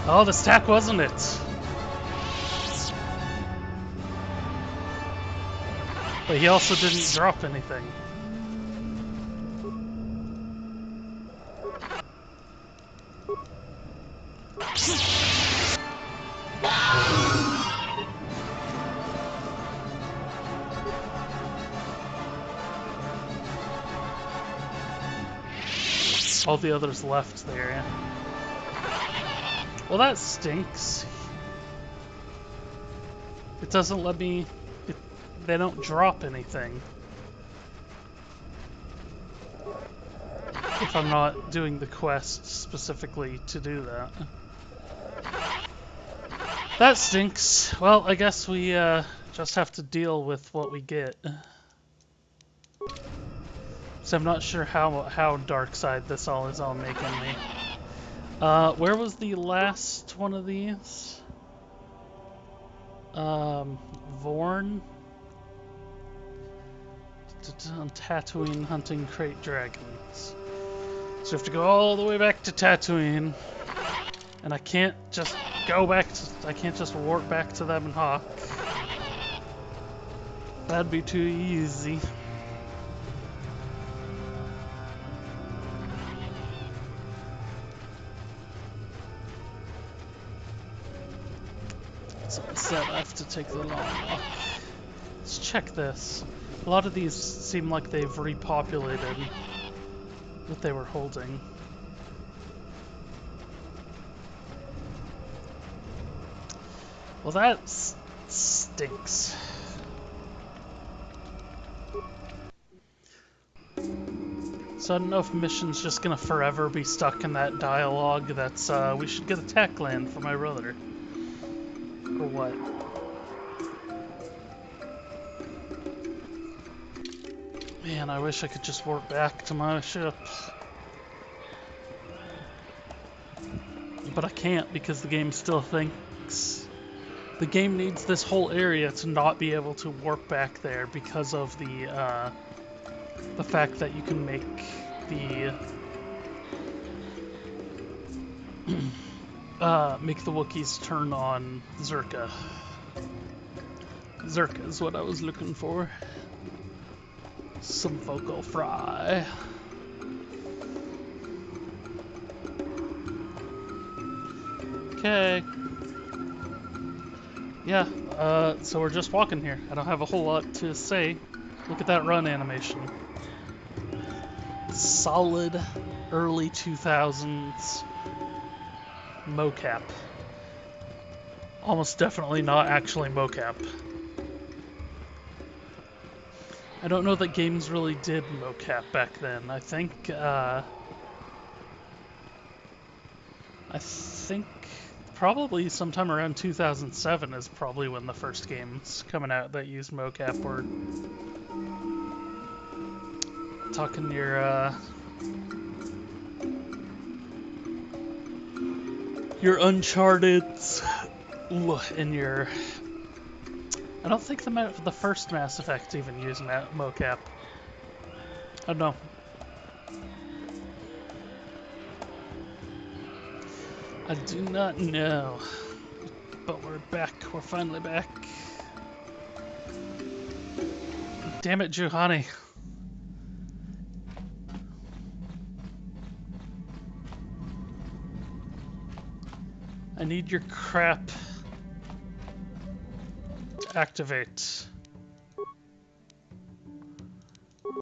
Oh, the stack wasn't it? But he also didn't drop anything. All the others left the area. Well, that stinks. It doesn't let me... they don't drop anything. If I'm not doing the quest specifically to do that. That stinks. Well, I guess we just have to deal with what we get. So I'm not sure how dark side this all is all making me. Where was the last one of these? Vorn? On Tatooine hunting crate dragons. So we have to go all the way back to Tatooine. And I can't just go back to... I can't just warp back to them and Hawk. That'd be too easy. So instead I have to take the long walk. Let's check this. A lot of these seem like they've repopulated what they were holding. Well, that stinks. So I don't know if mission's just gonna forever be stuck in that dialogue that's, we should get a tech land for my brother. Or what? Man, I wish I could just warp back to my ship. But I can't because the game still thinks... The game needs this whole area to not be able to warp back there because of the fact that you can make the... make the Wookiees turn on Zerka. Zerka is what I was looking for. Some vocal fry. Okay. Yeah, so we're just walking here. I don't have a whole lot to say. Look at that run animation. Solid early 2000s mocap. Almost definitely not actually mocap. I don't know that games really did mocap back then. I think probably sometime around 2007 is probably when the first games coming out that used mocap were. Talking your Uncharted's and your. I don't think the first Mass Effect even used mocap. I don't know. I do not know. But we're back. We're finally back. Damn it, Juhani. I need your crap to activate. Go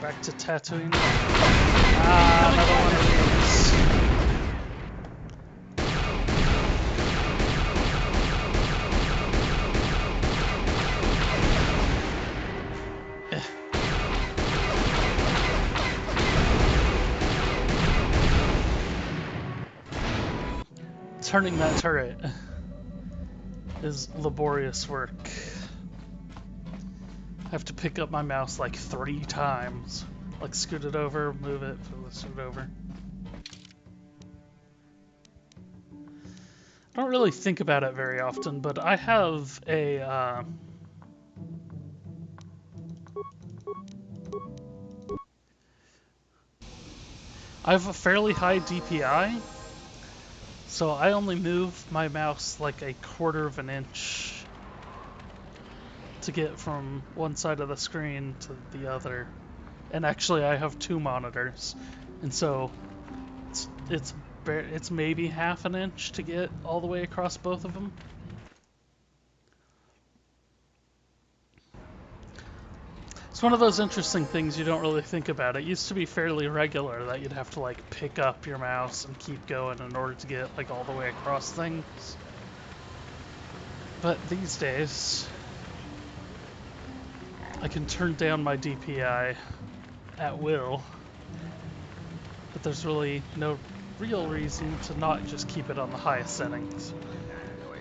back to Tatooine. Ah, another one of these. Turning that turret is laborious work. I have to pick up my mouse like 3 times. Like scoot it over, move it, scoot it over. I don't really think about it very often, but I have a I have a fairly high DPI, so I only move my mouse like a 1/4 of an inch to get from one side of the screen to the other. And actually I have 2 monitors, and so it's maybe 1/2 an inch to get all the way across both of them. It's one of those interesting things you don't really think about. It used to be fairly regular that you'd have to like pick up your mouse and keep going in order to get like all the way across things. But these days, I can turn down my DPI at will. But there's really no real reason to not just keep it on the highest settings.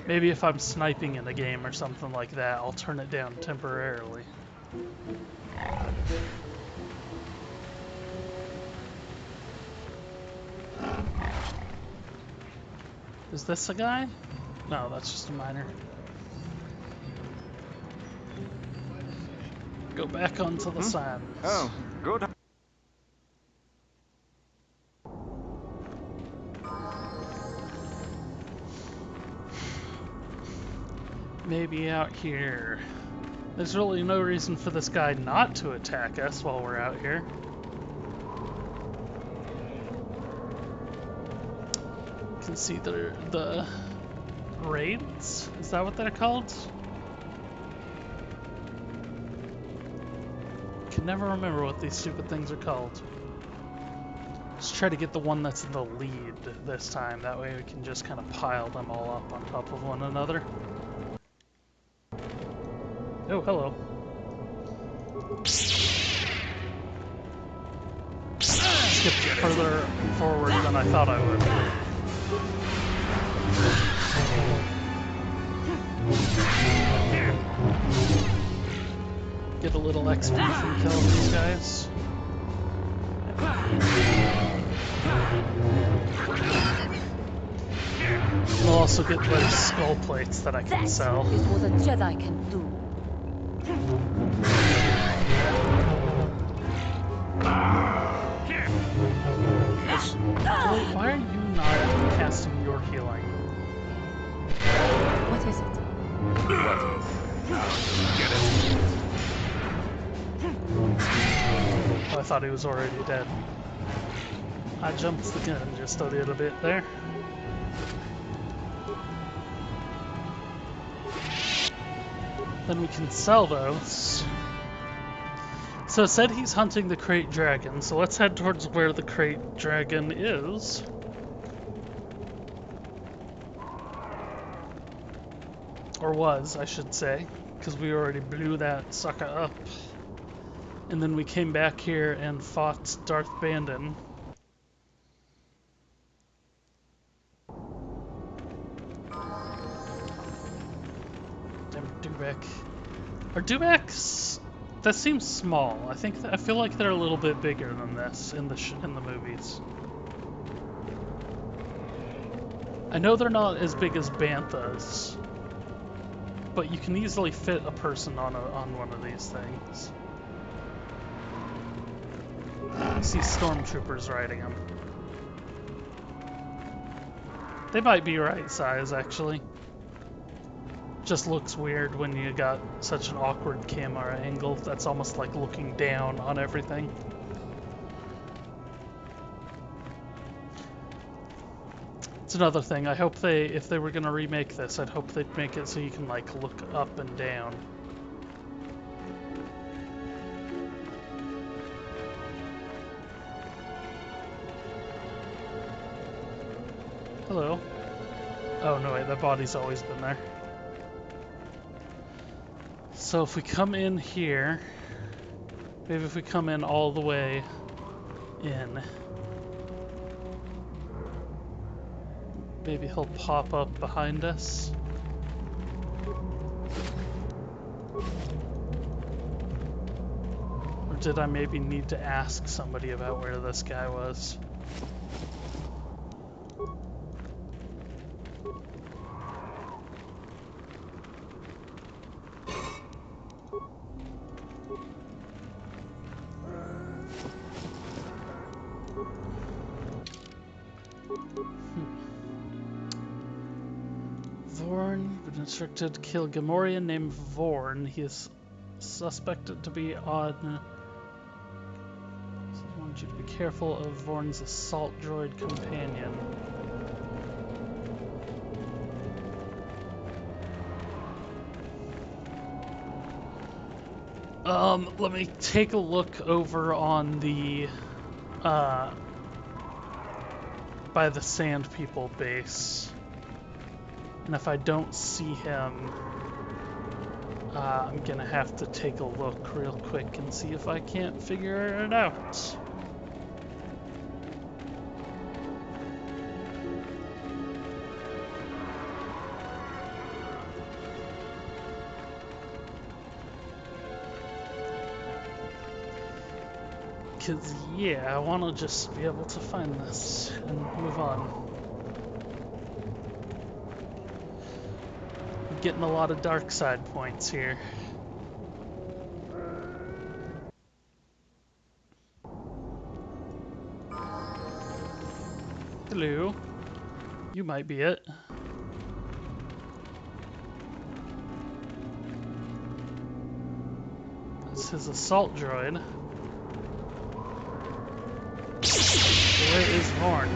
Maybe if I'm sniping in a game or something like that, I'll turn it down temporarily. Is this a guy? No, that's just a miner. Go back onto the sands. Oh, good. Maybe out here. There's really no reason for this guy not to attack us while we're out here. You can see the raids? Is that what they're called? I can never remember what these stupid things are called. Let's try to get the one that's in the lead this time. That way we can just kind of pile them all up on top of one another. Oh, hello. Skipped further forward than I thought I would. Get a little XP from killing these guys. I'll also get their skull plates that I can sell. Is what a Jedi can do. Wait, why are you not casting your healing? What is it? Get it. Oh, I thought he was already dead. I jumped the gun just a little bit there. Then we can sell those. So it said he's hunting the crate dragon, so let's head towards where the crate dragon is. Or was, I should say, because we already blew that sucker up. And then we came back here and fought Darth Bandon. Damn it, Dubek. Are Dubeks... That seems small. I feel like they're a little bit bigger than this in the movies. I know they're not as big as banthas, but you can easily fit a person on one of these things. I see stormtroopers riding them. They might be right size, actually. Just looks weird when you got such an awkward camera angle. That's almost like looking down on everything. It's another thing. I hope if they were gonna remake this, I'd hope they'd make it so you can like look up and down. Hello. Oh no, wait, that body's always been there. So if we come in here, maybe if we come in all the way in, maybe he'll pop up behind us. Or did I maybe need to ask somebody about where this guy was? Instructed to kill Gamorrean named Vorn. He is suspected to be on... I want you to be careful of Vorn's assault droid companion. Let me take a look over on the, by the Sand People base. And if I don't see him, I'm gonna have to take a look real quick and see if I can't figure it out. Cause yeah, I wanna just be able to find this and move on. Getting a lot of dark side points here. Hello. You might be it. That's his assault droid. Where is Vorn?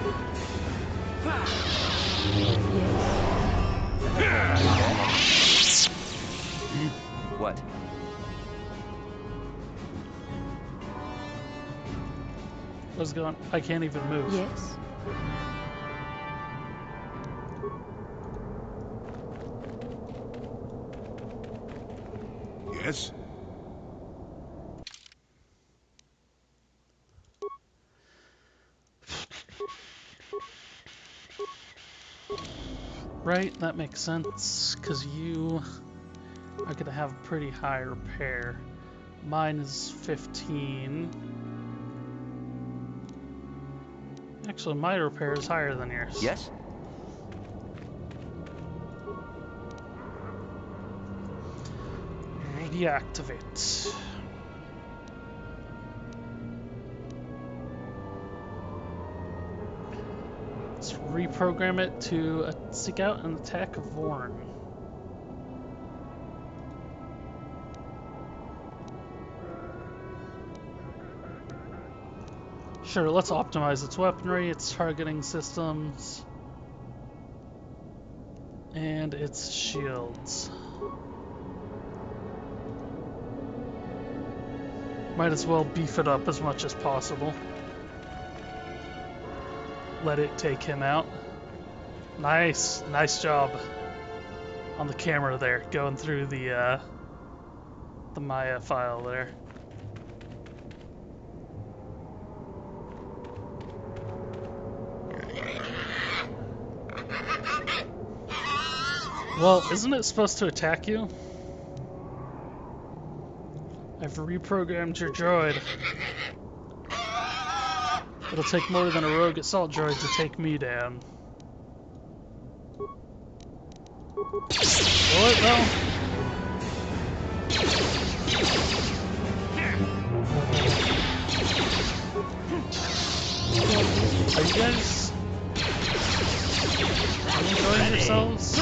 What? What's going on? I can't even move. Yes. Yes? Right, that makes sense, because you are going to have pretty high repair. Mine is 15. Actually, my repair is higher than yours. Yes? Deactivate. Let's reprogram it to seek out and attack Vorn. Sure, let's optimize its weaponry, its targeting systems, and its shields. Might as well beef it up as much as possible. Let it take him out. Nice job on the camera there, going through the Maya file there. Well, isn't it supposed to attack you? I've reprogrammed your droid. It'll take more than a rogue assault droid to take me down. Will it though? Are you guys enjoying yourselves?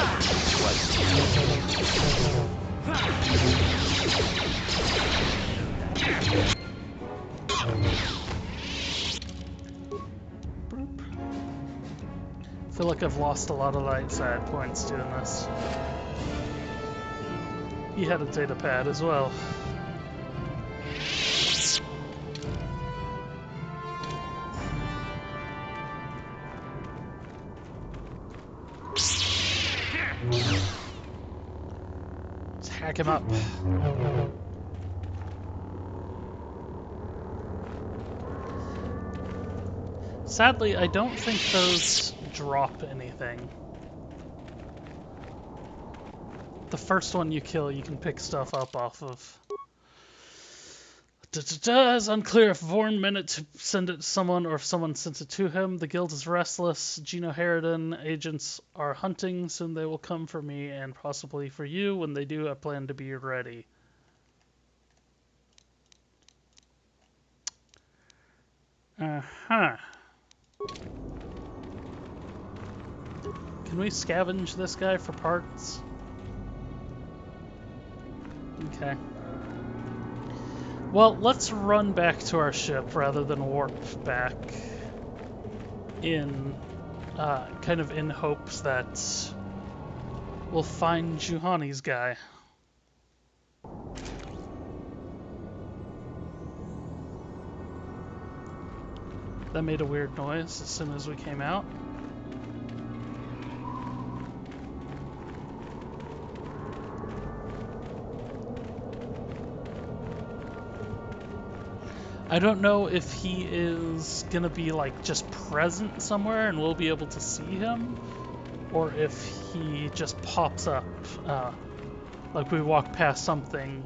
I feel like I've lost a lot of light side points doing this. He had a data pad as well. Let's hack him up. Sadly, I don't think those drop anything. The first one you kill, you can pick stuff up off of. It's unclear if Vorn meant it to send it to someone or if someone sent it to him. The guild is restless. Geno Harridan agents are hunting. Soon they will come for me and possibly for you. When they do, I plan to be ready. Uh-huh. Can we scavenge this guy for parts? Okay. Well, let's run back to our ship rather than warp back in, kind of in hopes that we'll find Juhani's guy. That made a weird noise as soon as we came out. I don't know if he is gonna be like just present somewhere and we'll be able to see him, or if he just pops up, like we walk past something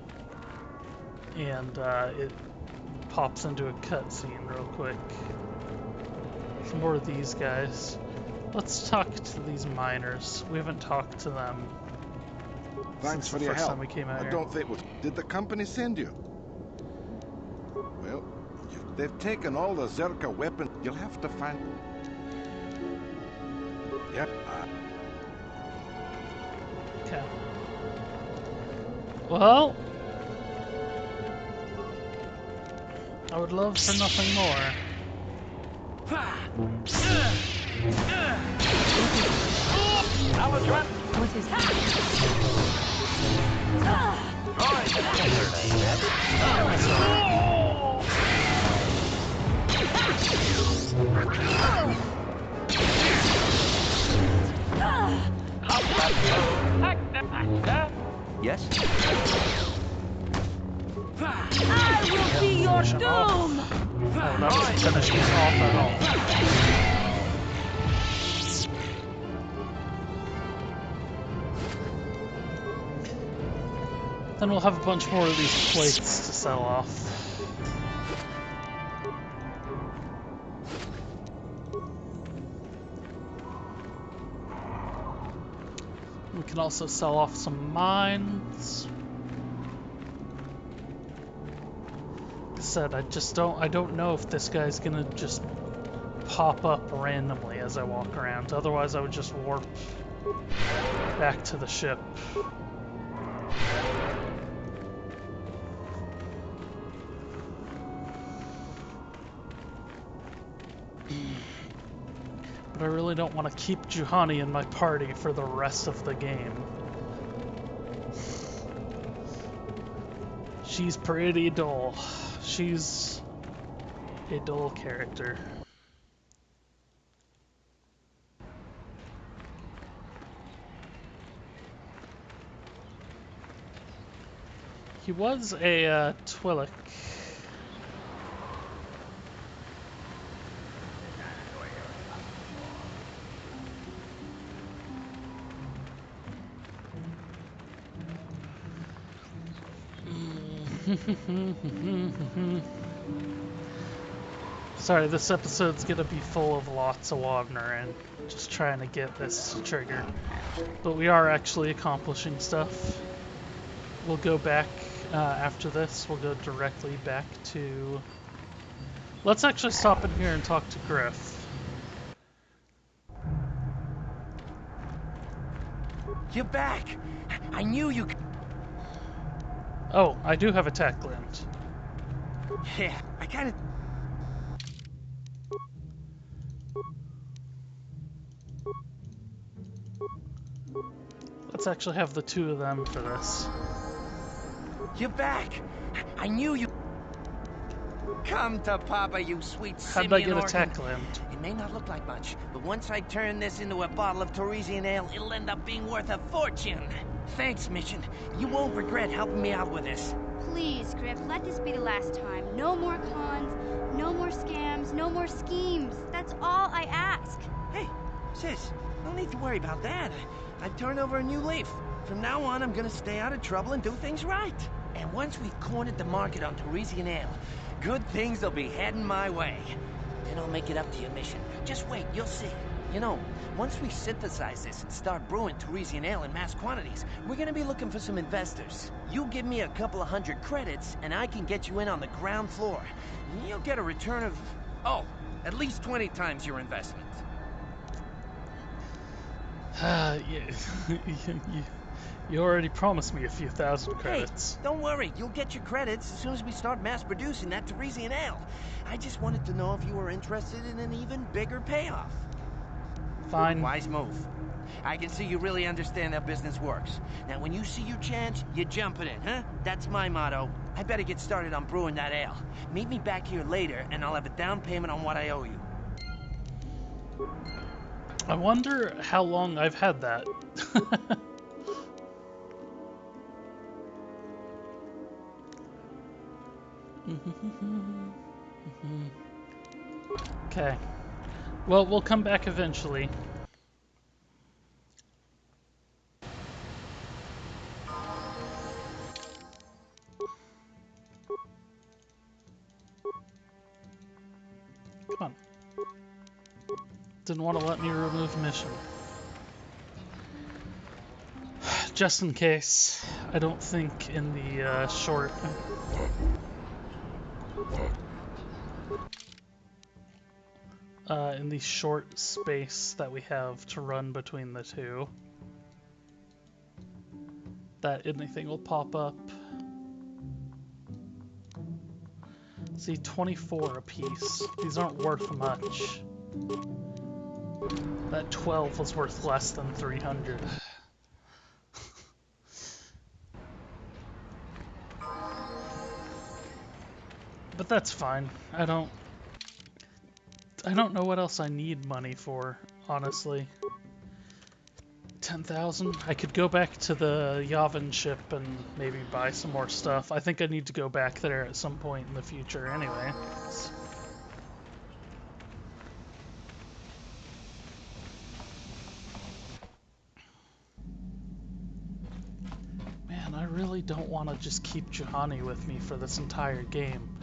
and it pops into a cutscene real quick. Some more of these guys. Let's talk to these miners. We haven't talked to them Thanks since for the your first help. time we came out I here. don't think did the company send you? Well, they've taken all the Zerka weapons. You'll have to find. Yep. Okay. Well, I would love for nothing more. What is that? Yes? I will be your doom! Oh, that doesn't finish me off at all. Then we'll have a bunch more of these plates to sell off. We can also sell off some mines. Like I said, I don't know if this guy's gonna just pop up randomly as I walk around. Otherwise I would just warp back to the ship. But I really don't want to keep Juhani in my party for the rest of the game. She's pretty dull. she's a dull character. He was a Twi'lek. Sorry, this episode's gonna be full of lots of wandering, just trying to get this trigger. But we are actually accomplishing stuff. We'll go back after this. We'll go directly back to... Let's actually stop in here and talk to Griff. You're back! I knew you... Oh, I do have a tech glint. Yeah, I kinda... Let's actually have the two of them for this. You're back! I knew you... Come to Papa, you sweet How'd simian I get a organ. tech glint? It may not look like much, but once I turn this into a bottle of Torresian ale, it'll end up being worth a fortune. Thanks, Mission. You won't regret helping me out with this. Please, Griff, let this be the last time. No more cons, no more scams, no more schemes. That's all I ask. Hey, sis, no need to worry about that. I've turned over a new leaf. From now on, I'm gonna stay out of trouble and do things right. And once we've cornered the market on Torresian ale, good things will be heading my way. Then I'll make it up to you, Mission. Just wait, you'll see. You know, once we synthesize this and start brewing Torresian ale in mass quantities, we're gonna be looking for some investors. You give me a couple of 100 credits, and I can get you in on the ground floor. You'll get a return of, oh, at least 20 times your investment. You already promised me a few thousand credits. Hey, don't worry. You'll get your credits as soon as we start mass producing that Torresian ale. I just wanted to know if you were interested in an even bigger payoff. Fine. Wise move. I can see you really understand how business works. Now, when you see your chance, you jump it in, huh? That's my motto. I better get started on brewing that ale. Meet me back here later, and I'll have a down payment on what I owe you. I wonder how long I've had that. Okay. Well, we'll come back eventually. Come on. Didn't want to let me remove mission. Just in case. I don't think in the short... in the short space that we have to run between the two, that anything will pop up. See, 24 apiece. These aren't worth much. That 12 was worth less than 300. But that's fine. I don't know what else I need money for, honestly. 10,000? I could go back to the Yavin ship and maybe buy some more stuff. I think I need to go back there at some point in the future anyway. Man, I really don't want to just keep Juhani with me for this entire game.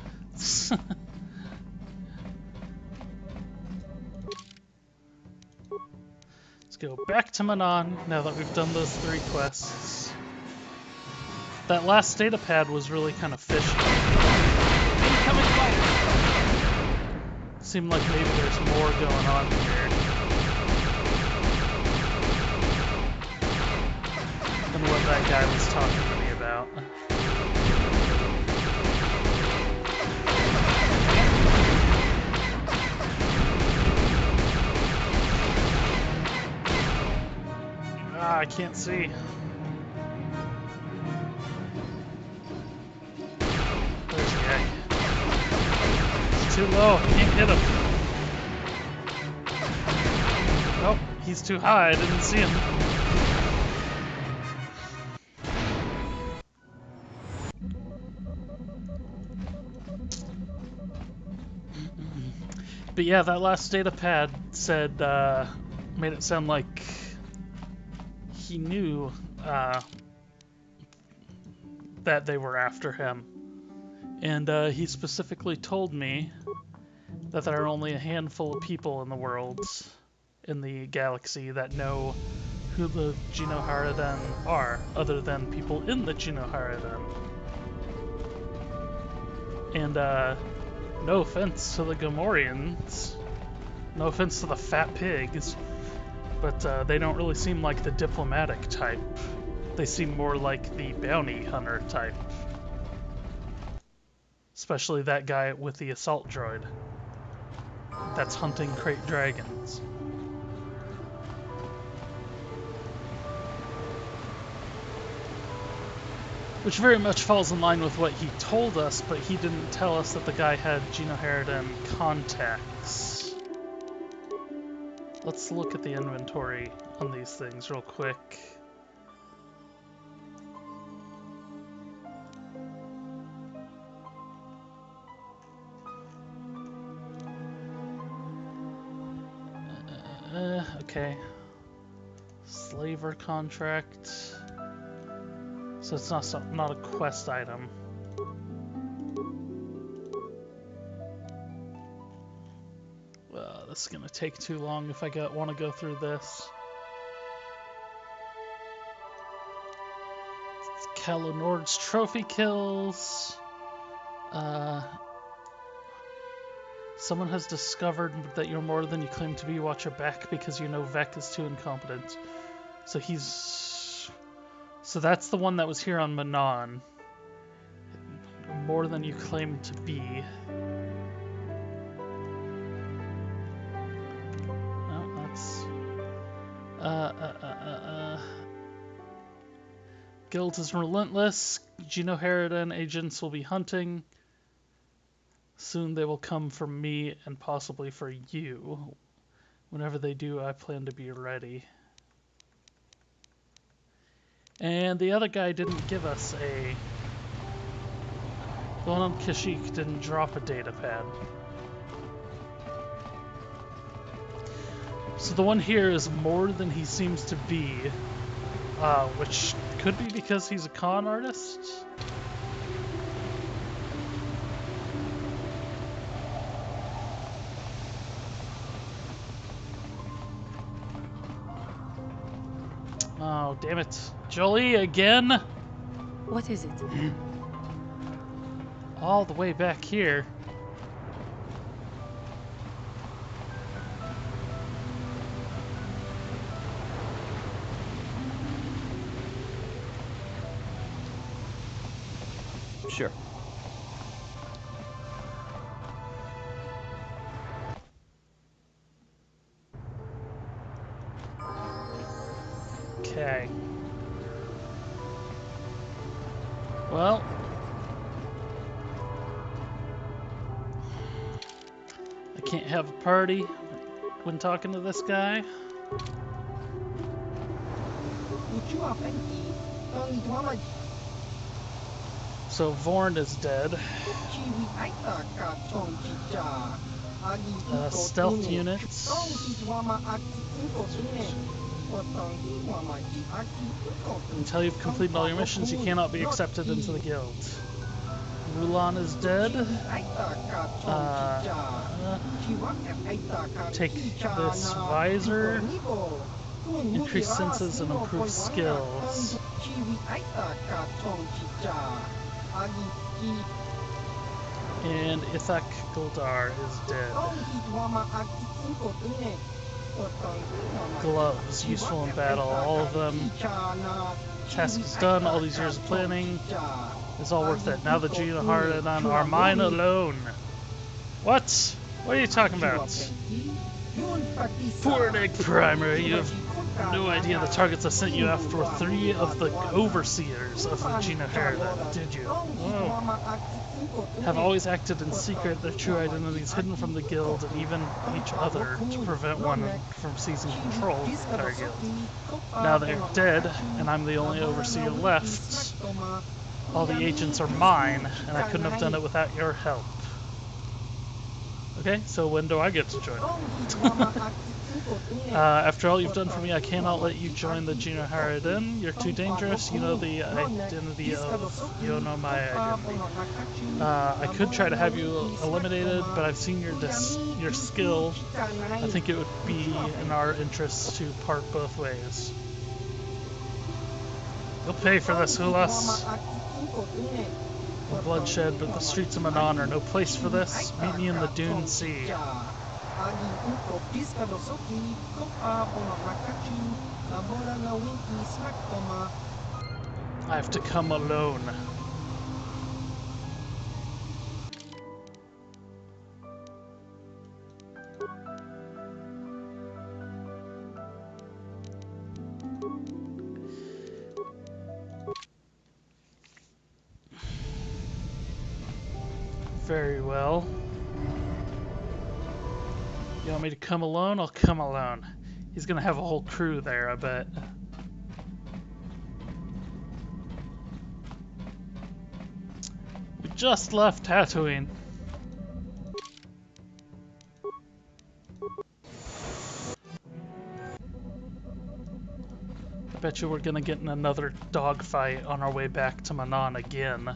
Go back to Manon now that we've done those 3 quests. That last data pad was really kind of fishy. Incoming fire! Seemed like maybe there's more going on here than what that guy was talking to me about. I can't see. There's the egg. too low. Can't hit him. Oh, he's too high. I didn't see him. But yeah, that last data pad said, made it sound like he knew that they were after him. And he specifically told me that there are only a handful of people in the world, in the galaxy, that know who the Genoharadan are, other than people in the Genoharadan. And, no offense to the Gamorreans, no offense to the fat pigs, but they don't really seem like the diplomatic type. They seem more like the bounty hunter type. Especially that guy with the assault droid that's hunting crate dragons. Which very much falls in line with what he told us, but he didn't tell us that the guy had Genoharadan contacts. Let's look at the inventory on these things real quick. Okay. Slaver contract. So it's not a quest item. This is gonna take too long if I want to go through this. Kalinord's trophy kills. Someone has discovered that you're more than you claim to be. Watch your back because you know Vec is too incompetent. So that's the one that was here on Manon. More than you claim to be. Oh, that's... Guild is relentless. Genoharadan agents will be hunting. Soon they will come for me and possibly for you. Whenever they do, I plan to be ready. And the other guy didn't give us a... The one on Kashyyyk didn't drop a data pad. So the one here is more than he seems to be, which could be because he's a con artist? Oh, damn it. Jolie, again? What is it? All the way back here. Sure. Okay. Well. I can't have a party when talking to this guy. So Vorn is dead. Stealth units. Until you've completed all your missions, you cannot be accepted into the guild. Mulan is dead. Take this visor. Increase senses and improve skills. And Ithak Goldar is dead. Gloves, useful in battle. All of them. Task is done. All these years of planning is all worth it. Now the Genoharadan are mine alone. What? What are you talking about? Poor NegPrimer, you have No idea the targets I sent you after were 3 of the overseers of the Gino Harridan, did you? Whoa. Have always acted in secret, their true identities hidden from the guild and even each other to prevent one from seizing control of the entire guild. Now they're dead, and I'm the only overseer left. All the agents are mine, and I couldn't have done it without your help. Okay, so when do I get to join? After all you've done for me, I cannot let you join the Gino Harridan. You're too dangerous. You know the identity of... You know my identity. I could try to have you eliminated, but I've seen your skill. I think it would be in our interests to part both ways. You'll pay for this, Hulas. Bloodshed, but the streets of Manon are no place for this. Meet me in the Dune Sea. I have to come alone. Very well. You want me to come alone? I'll come alone. He's gonna have a whole crew there, I bet. We just left Tatooine. I bet you we're gonna get in another dogfight on our way back to Manon again.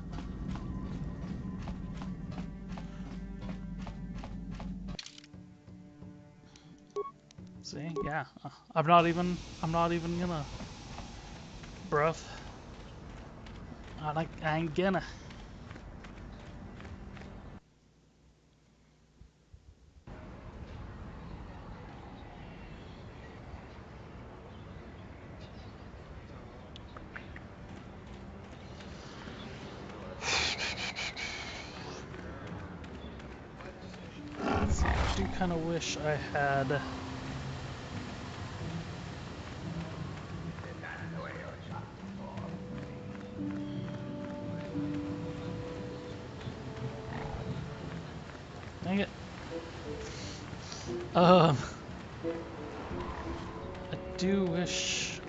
See, yeah, I'm not even gonna, bruv. I ain't gonna. So I do kind of wish I had. Dang it. I do wish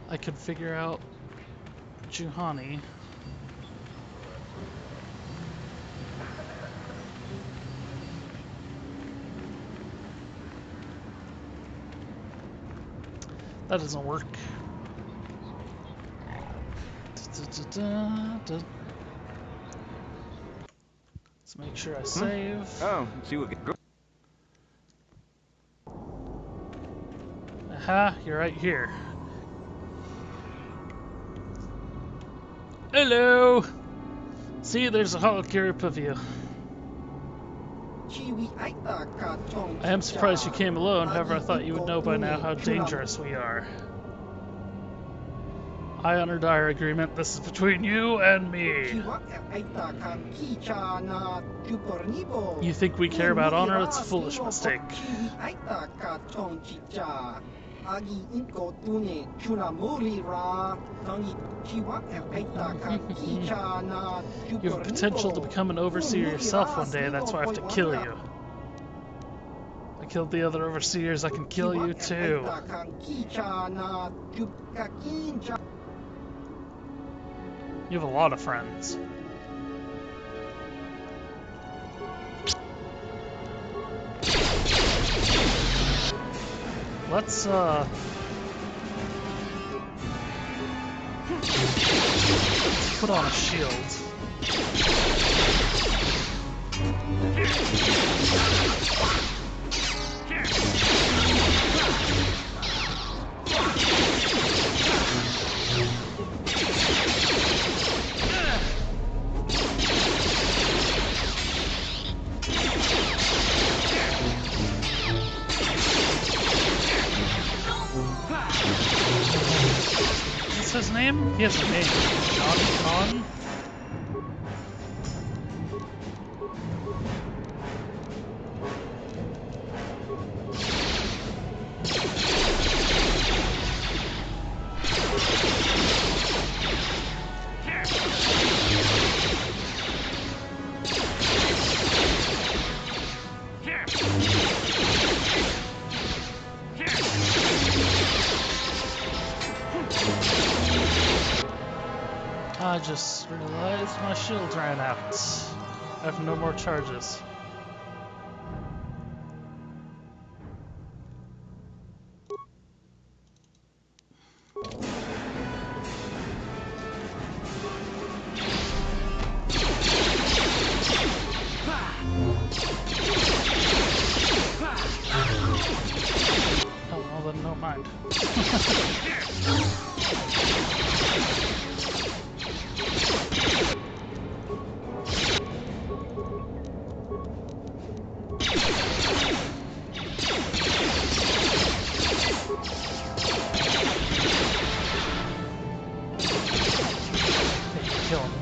I could figure out Juhani. That doesn't work. Let's make sure I save. Oh, see what. Aha, you're right here. Hello! See, there's a whole group of you. I am surprised you came alone, however I thought you would know by now how dangerous we are. I honored our agreement. This is between you and me. You think we care about honor? That's a foolish mistake. You have potential to become an overseer yourself one day, that's why I have to kill you. I killed the other overseers, I can kill you too. You have a lot of friends. Let's put on a shield. What's his name? He has a name. Johnny Khan? I just realized my shield ran out. I have no more charges. Oh, well then, no mind. Kill him.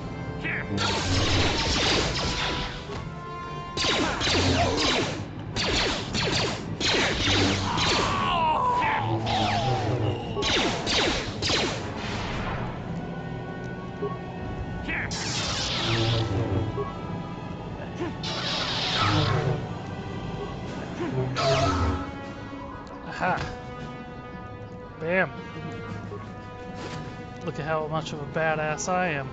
Aha! Bam! Look at how much of a badass I am.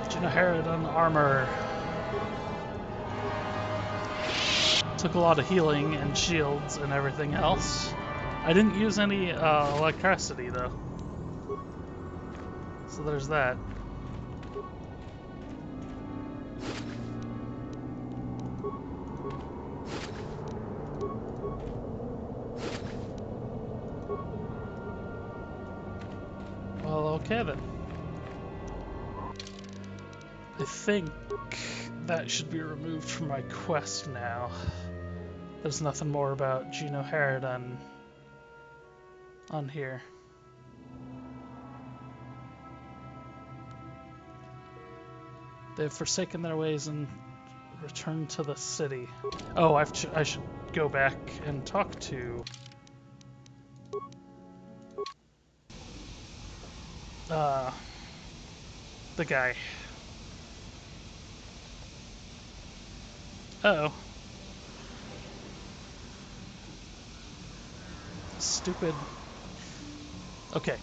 Genoherodon armor. Took a lot of healing and shields and everything else. I didn't use any electricity though. So there's that. Well, okay then. I think that should be removed from my quest now. There's nothing more about Genoherodon on here. They've forsaken their ways and returned to the city. Oh, I should go back and talk to the guy. Uh-oh. Stupid. Okay.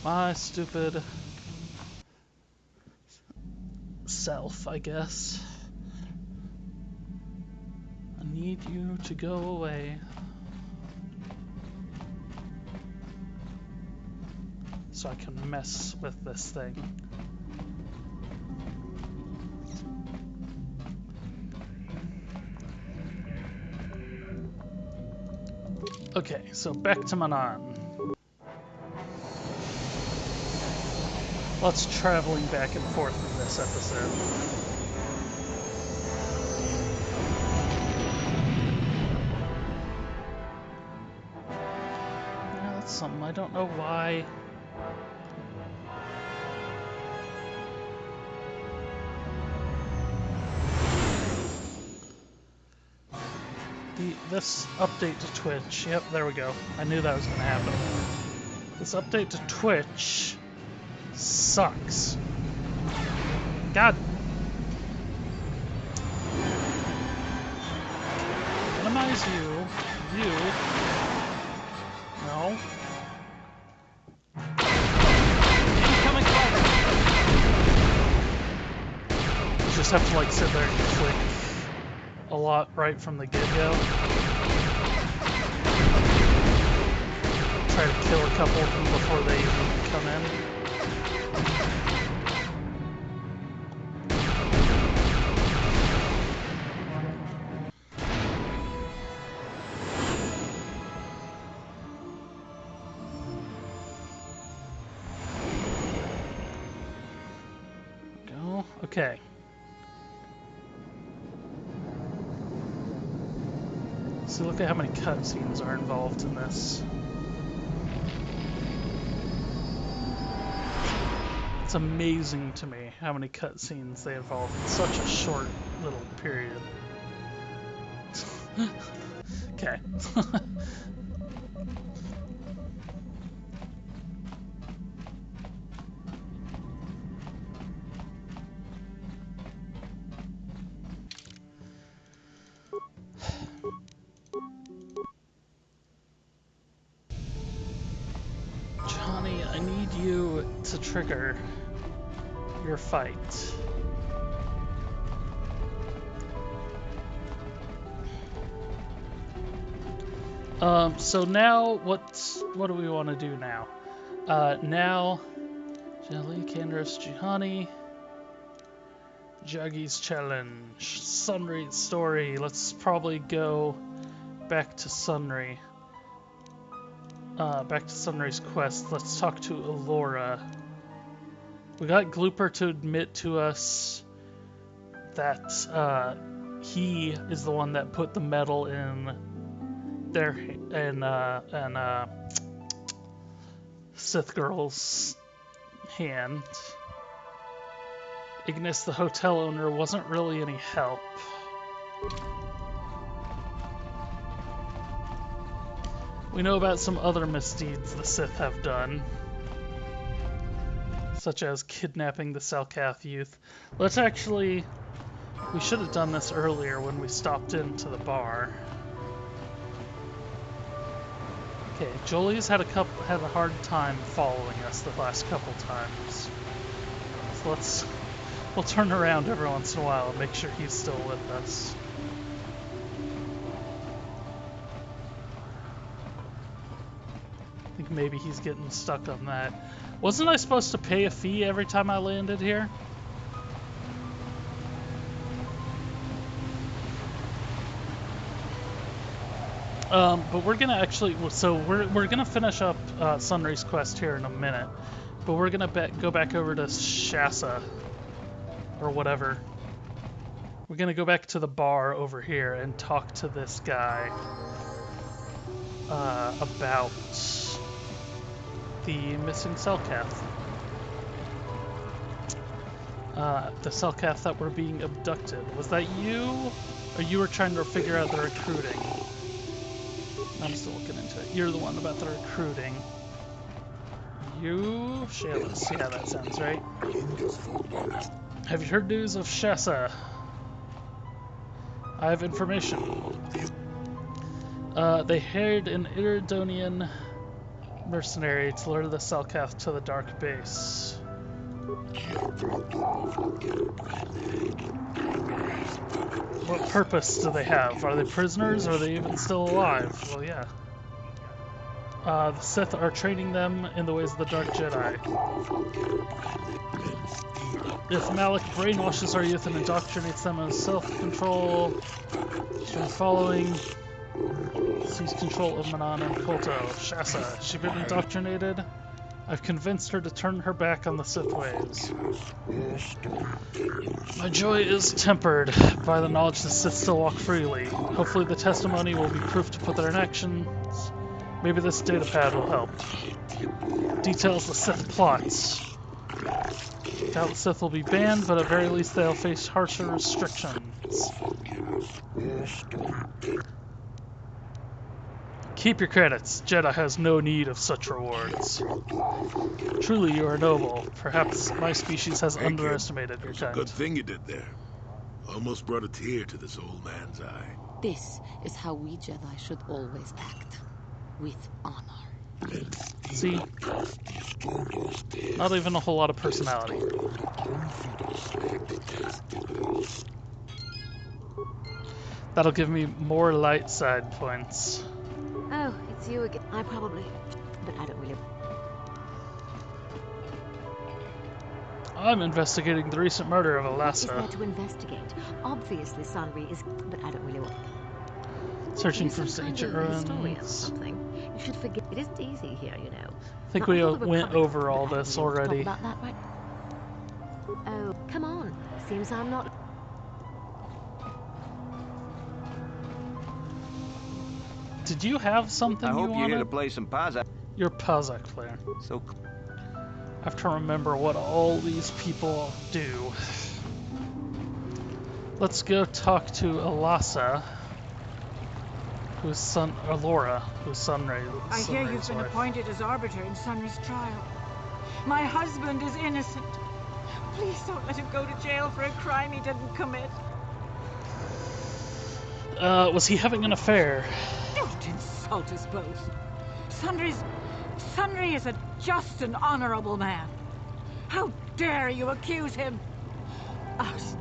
My stupid self, I guess. I need you to go away. So I can mess with this thing. Okay, so back to Manan. Lots of traveling back and forth in this episode. Yeah, that's something. I don't know why. This update to Twitch, yep, there we go. I knew that was going to happen. This update to Twitch sucks. God. Minimize you. You. No. Incoming fire. You just have to like sit there and click a lot right from the get-go. Try to kill a couple of them before they even come in. Go. Okay. So look at how many cutscenes are involved in this. It's amazing to me how many cutscenes they involve in such a short little period. Okay. to trigger your fight. So now what do we want to do now? Now, Jelly, Candace, Juhani, Jaggy's challenge, Sunry's story. Let's probably go back to Sunry. Back to Sunry's quest. Let's talk to Alora. We got Glooper to admit to us that he is the one that put the metal in their Sith girl's hand. Ignis, the hotel owner, wasn't really any help. We know about some other misdeeds the Sith have done, such as kidnapping the Selkath youth. Let's actually... We should have done this earlier when we stopped into the bar. Okay, Jolie's had a hard time following us the last couple times. So we'll turn around every once in a while and make sure he's still with us. I think maybe he's getting stuck on that. Wasn't I supposed to pay a fee every time I landed here? But we're gonna actually, so we're gonna finish up Sunry's quest here in a minute, but we're gonna go back over to Shasa, or whatever. We're gonna go back to the bar over here and talk to this guy about the missing Selkath. The Selkath that were being abducted. Was that you? Or you were trying to figure out the recruiting? I'm still looking into it. You're the one about the recruiting. You... Shayless. Yeah, that sounds right. Have you heard news of Shasa? I have information. They hired an Iridonian mercenary to lure the Selkath to the Dark Base. What purpose do they have? Are they prisoners or are they even still alive? Well, yeah. The Sith are training them in the ways of the Dark Jedi. If Malik brainwashes our youth and indoctrinates them in self-control, strong following, seize control of Manan and KOTOR. Shasa, has she been indoctrinated? I've convinced her to turn her back on the Sith ways. My joy is tempered by the knowledge the Sith still walk freely. Hopefully the testimony will be proof to put their in action. Maybe this datapad will help. Details the Sith plots. Doubt the Sith will be banned, but at very least they'll face harsher restrictions. Keep your credits. Jedi has no need of such rewards. Truly you are noble. Perhaps my species has underestimated your kind. Good thing you did there. Almost brought a tear to this old man's eye. This is how we Jedi should always act. With honor. See? Not even a whole lot of personality. That'll give me more light side points. Oh, it's you again. I probably... But I don't really... I'm investigating the recent murder of What is Alasa. there to investigate? Obviously, Sunry is... But I don't really want... Searching for Some kind ancient of historian or ruins. something. You should forget... It isn't easy here, you know. I think Not we all the went Republic, over all but I this don't really already. want to talk about that, right? Oh, come on. Seems I'm not... Did you have something I you hope wanted? you're here to play some Pazak. You're a Pazak player. So, I have to remember what all these people do. Let's go talk to Alasa, who's Alora, who's Sunray. I hear you've been wife. appointed as arbiter in Sunry's trial. My husband is innocent. Please don't let him go to jail for a crime he didn't commit. Was he having an affair? Don't insult us both. Sunry is a just and honorable man. How dare you accuse him? Us.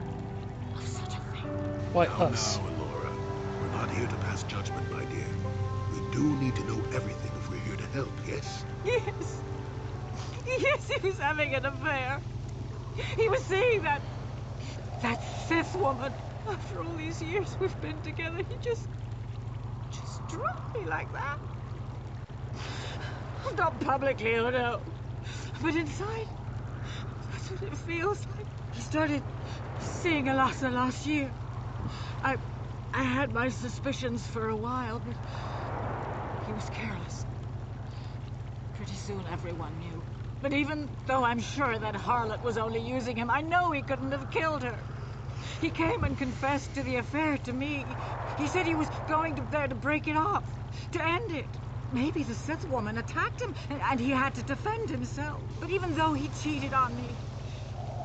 Of such a thing. Why Now, us? Elora. We're not here to pass judgment, my dear. We do need to know everything if we're here to help, yes? Yes. Yes, he was having an affair. He was seeing that Sith woman. After all these years we've been together, he just dropped me like that. Not publicly, oh no. But inside, that's what it feels like. He started seeing Alasa last year. I had my suspicions for a while, but he was careless. Pretty soon everyone knew. But even though I'm sure that harlot was only using him, I know he couldn't have killed her. He came and confessed to the affair to me. He said he was going there to break it off, to end it. Maybe the Sith woman attacked him, and he had to defend himself. But even though he cheated on me,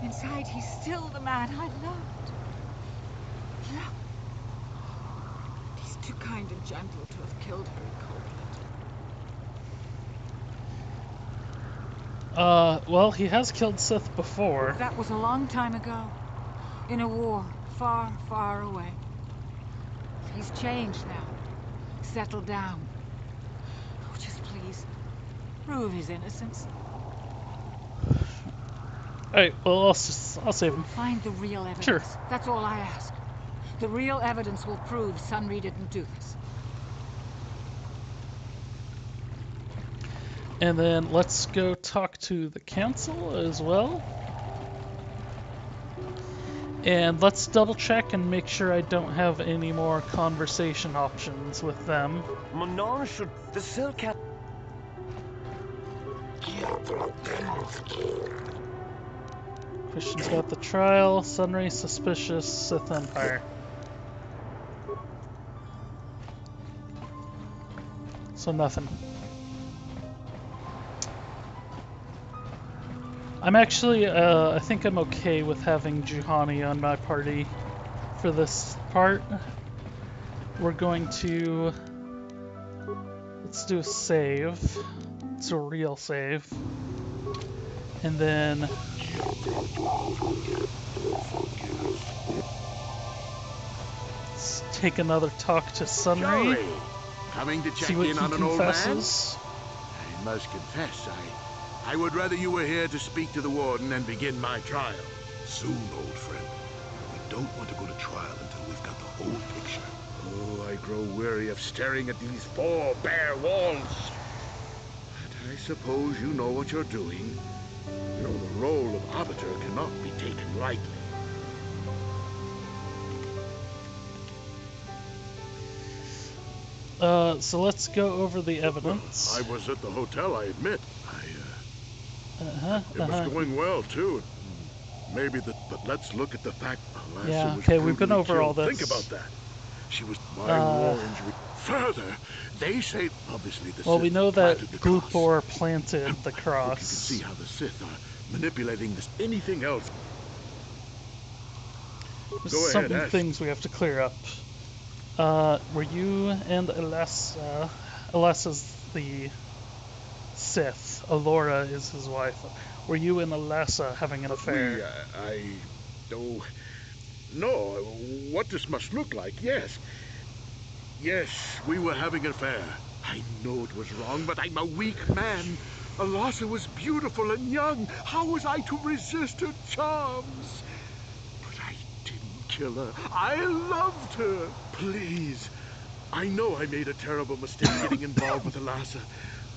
inside he's still the man I loved. Look. He's too kind and gentle to have killed her in cold blood. Well, he has killed Sith before. That was a long time ago. In a war, far, far away. He's changed now. Settled down. Oh, just please, prove his innocence. Alright, well, I'll save him. Find the real evidence. Sure. That's all I ask. The real evidence will prove Sunry didn't do this. And then let's go talk to the council as well. And let's double check and make sure I don't have any more conversation options with them. Manon should... The Cell Cat... Questions about the trial, Sunray suspicious, Sith Empire. So nothing. I'm actually, I think I'm okay with having Juhani on my party for this part. We're going to... Let's do a save. It's a real save. And then... Let's take another talk to Sunray. Charlie, coming to check See what in he on an old man? confesses. I must confess, I would rather you were here to speak to the warden and begin my trial. Soon, old friend. We don't want to go to trial until we've got the whole picture. Oh, I grow weary of staring at these four bare walls. But I suppose you know what you're doing. You know, the role of arbiter cannot be taken lightly. So let's go over the evidence. I was at the hotel, I admit. It was going well, too. Maybe but let's look at the fact Alasa Yeah, was okay, we've been brutally over all killed. this. Think about that. She was my war injury. Further, they say obviously the Well, Sith we know that planted the cross. Glupor planted the Hope you can cross. see how the Sith are manipulating this. Anything else? There's Go some ahead, ask. things we have to clear up. Were you and Alasa... Alasa's the Sith. Elora is his wife. Were you and Alasa having an affair? No, what this must look like, yes. Yes, we were having an affair. I know it was wrong, but I'm a weak man. Alasa was beautiful and young. How was I to resist her charms? But I didn't kill her. I loved her. Please. I know I made a terrible mistake getting involved with Alasa,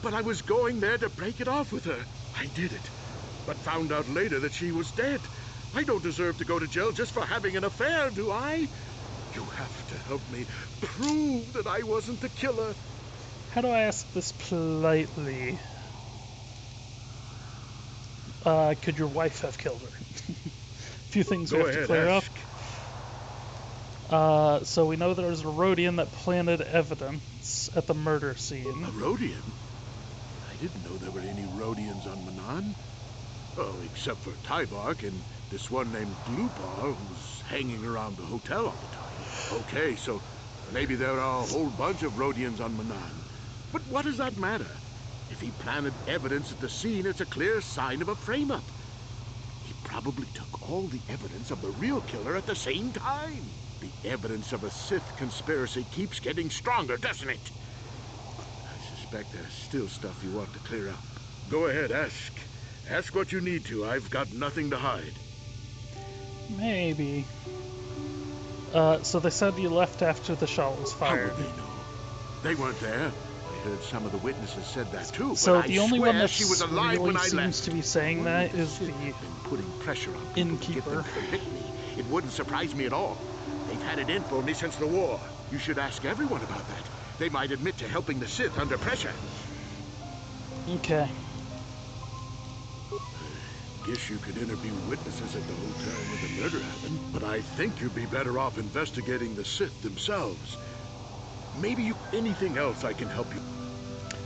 but I was going there to break it off with her. I did it, but found out later that she was dead. I don't deserve to go to jail just for having an affair, do I? You have to help me prove that I wasn't the killer. How do I ask this politely? Could your wife have killed her? A few things we Go have to ahead, clear ask. up. So we know there's a Rodian that planted evidence at the murder scene. A Rodian? I didn't know there were any Rodians on Manan. Oh, except for Tybark and this one named Glupar who's hanging around the hotel all the time. Okay, so maybe there are a whole bunch of Rodians on Manan. But what does that matter? If he planted evidence at the scene, it's a clear sign of a frame-up. probably took all the evidence of the real killer at the same time. The evidence of a Sith conspiracy keeps getting stronger, doesn't it? I suspect there's still stuff you ought to clear up. Go ahead, ask. Ask what you need to. I've got nothing to hide. Maybe. So they said you left after the shot was How fired. would they know? They weren't there. I heard some of the witnesses said that too. So but the I only swear one that she was alive really when I seems left. to be saying that The is Sith the have been putting pressure on people to get them innkeeper. to commit me. It wouldn't surprise me at all. They've had it in for me since the war. You should ask everyone about that. They might admit to helping the Sith under pressure. Okay. Guess you could interview witnesses at the hotel where the murder happened, but I think you'd be better off investigating the Sith themselves. Maybe anything else I can help you.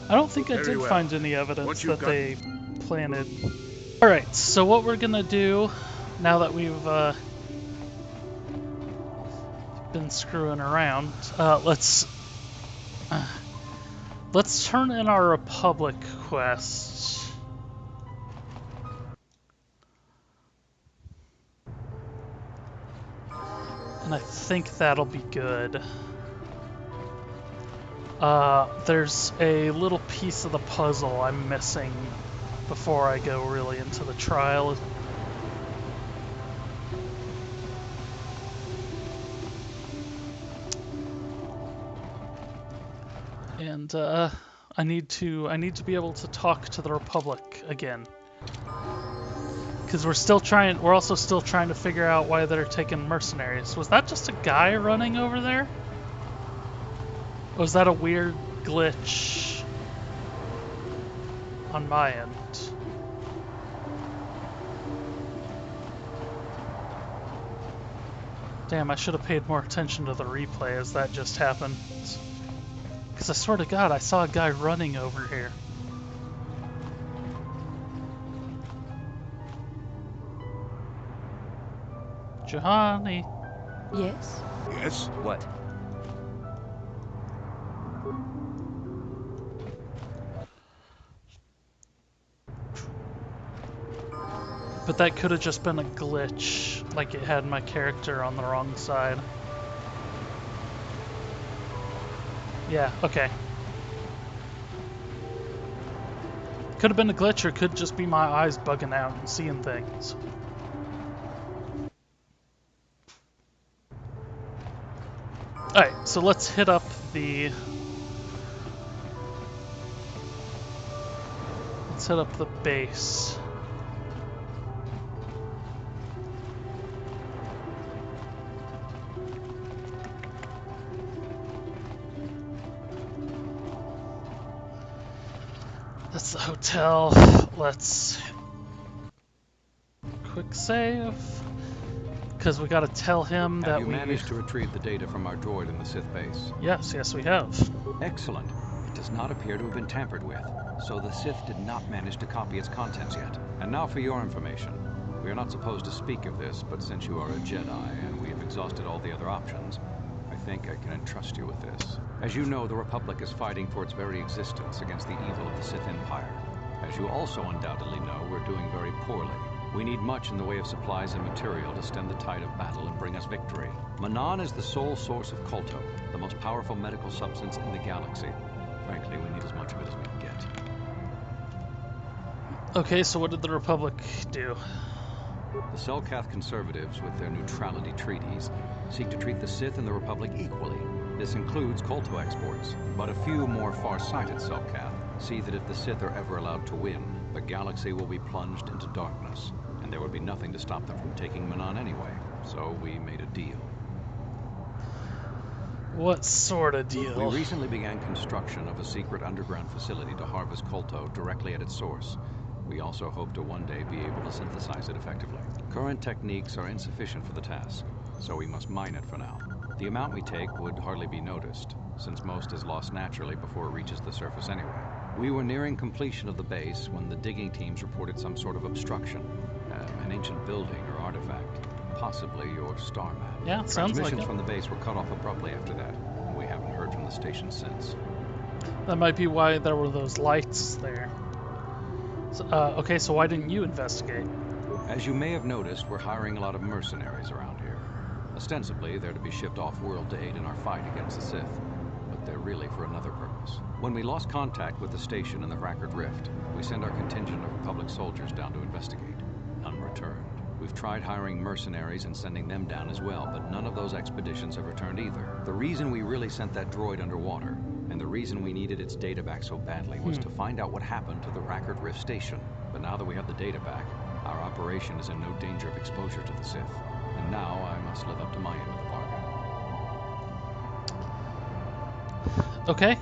I don't think I Very did well. find any evidence Once that you've got- they planted. Alright, so what we're gonna do, now that we've been screwing around, let's turn in our Republic quest. And I think that'll be good. There's a little piece of the puzzle I'm missing before I go really into the trial. And I need to be able to talk to the Republic again. Because we're also still trying to figure out why they're taking mercenaries. Was that just a guy running over there? Or was that a weird glitch on my end? Damn, I should have paid more attention to the replay as that just happened. Because I swear to God, I saw a guy running over here. Johanny. Yes? Yes? What? But that could have just been a glitch, like it had my character on the wrong side. Yeah, okay. Could have been a glitch, or could just be my eyes bugging out and seeing things. Alright, so let's hit up the... Let's hit up the base. That's the hotel. Let's quick save, because we got to tell him that Have you managed to retrieve the data from our droid in the Sith base? Yes, we have. Excellent. It does not appear to have been tampered with, so the Sith did not manage to copy its contents yet. And now for your information. We are not supposed to speak of this, but since you are a Jedi and we have exhausted all the other options, I think I can entrust you with this. As you know, the Republic is fighting for its very existence against the evil of the Sith Empire. As you also undoubtedly know, we're doing very poorly. We need much in the way of supplies and material to stem the tide of battle and bring us victory. Manan is the sole source of KOTOR, the most powerful medical substance in the galaxy. Frankly, we need as much of it as we can get. Okay, so what did the Republic do? The Selkath conservatives, with their neutrality treaties, seek to treat the Sith and the Republic equally. This includes KOTOR exports, but a few more far-sighted Selkath see that if the Sith are ever allowed to win, the galaxy will be plunged into darkness, and there would be nothing to stop them from taking Manan anyway. So we made a deal. What sort of deal? We recently began construction of a secret underground facility to harvest kolto directly at its source. We also hope to one day be able to synthesize it effectively. Current techniques are insufficient for the task, so we must mine it for now. The amount we take would hardly be noticed, since most is lost naturally before it reaches the surface anyway. We were nearing completion of the base when the digging teams reported some sort of obstruction. An ancient building or artifact, possibly your star map. Yeah, it sounds like Transmissions it. from the base were cut off abruptly after that, and we haven't heard from the station since. That might be why there were those lights there. So, okay, so why didn't you investigate? As you may have noticed, we're hiring a lot of mercenaries around here. Ostensibly, they're to be shipped off-world to aid in our fight against the Sith, but they're really for another purpose. When we lost contact with the station in the Rackard Rift, we sent our contingent of Republic soldiers down to investigate. None returned. We've tried hiring mercenaries and sending them down as well, but none of those expeditions have returned either. The reason we really sent that droid underwater, and the reason we needed its data back so badly, was to find out what happened to the Rackard Rift station. But now that we have the data back, our operation is in no danger of exposure to the Sith. And now I must live up to my end of the bargain. Okay.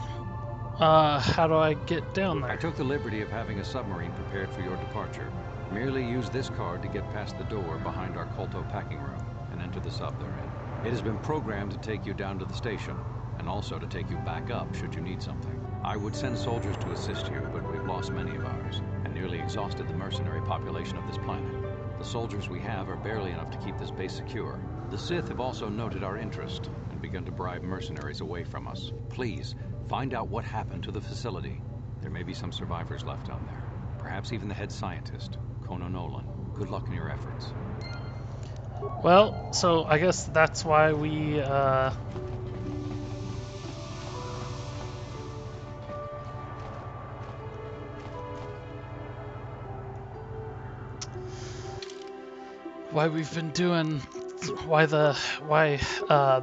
How do I get down there? I took the liberty of having a submarine prepared for your departure. Merely use this card to get past the door behind our KOTOR packing room and enter the sub therein. It has been programmed to take you down to the station, and also to take you back up should you need something. I would send soldiers to assist you, but we've lost many of ours, and nearly exhausted the mercenary population of this planet. The soldiers we have are barely enough to keep this base secure. The Sith have also noted our interest and begun to bribe mercenaries away from us. Please, find out what happened to the facility. There may be some survivors left down there. Perhaps even the head scientist, Kono Nolan. Good luck in your efforts. Well, so I guess that's why we, why we've been doing, why the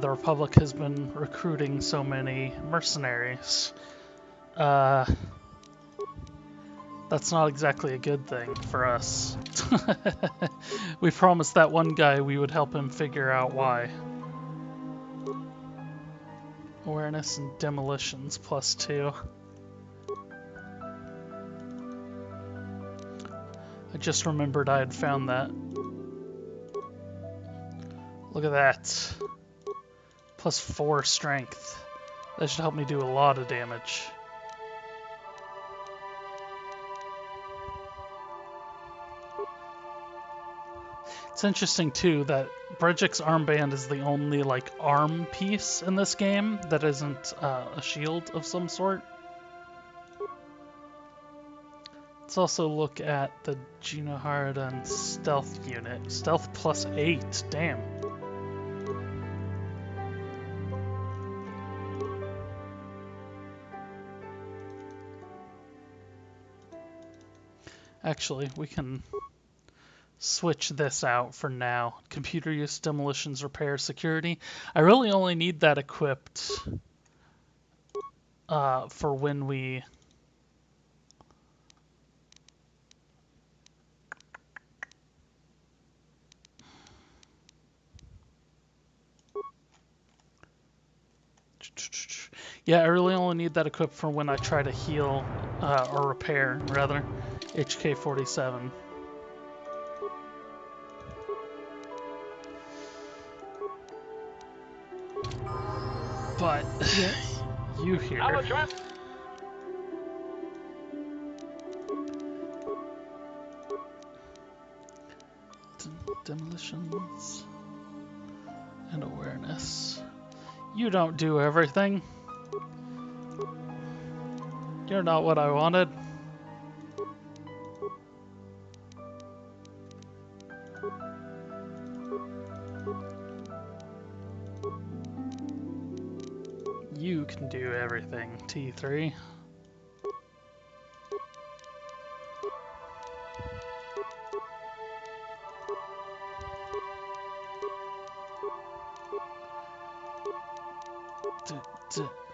Republic has been recruiting so many mercenaries. That's not exactly a good thing for us. We promised that one guy we would help him figure out why. Awareness and demolitions +2. I just remembered I had found that. Look at that. +4 strength. That should help me do a lot of damage. It's interesting too that Brejik's armband is the only like arm piece in this game that isn't a shield of some sort. Let's also look at the Gina Haradan stealth unit. Stealth +8, damn. Actually, we can switch this out for now. Computer use, demolitions, repair, security. I really only need that equipped for when we... Yeah, I really only need that equipped for when I try to heal, or repair, rather, HK-47. But yes. You here. Demolitions and awareness. You don't do everything. You're not what I wanted. You can do everything, T3.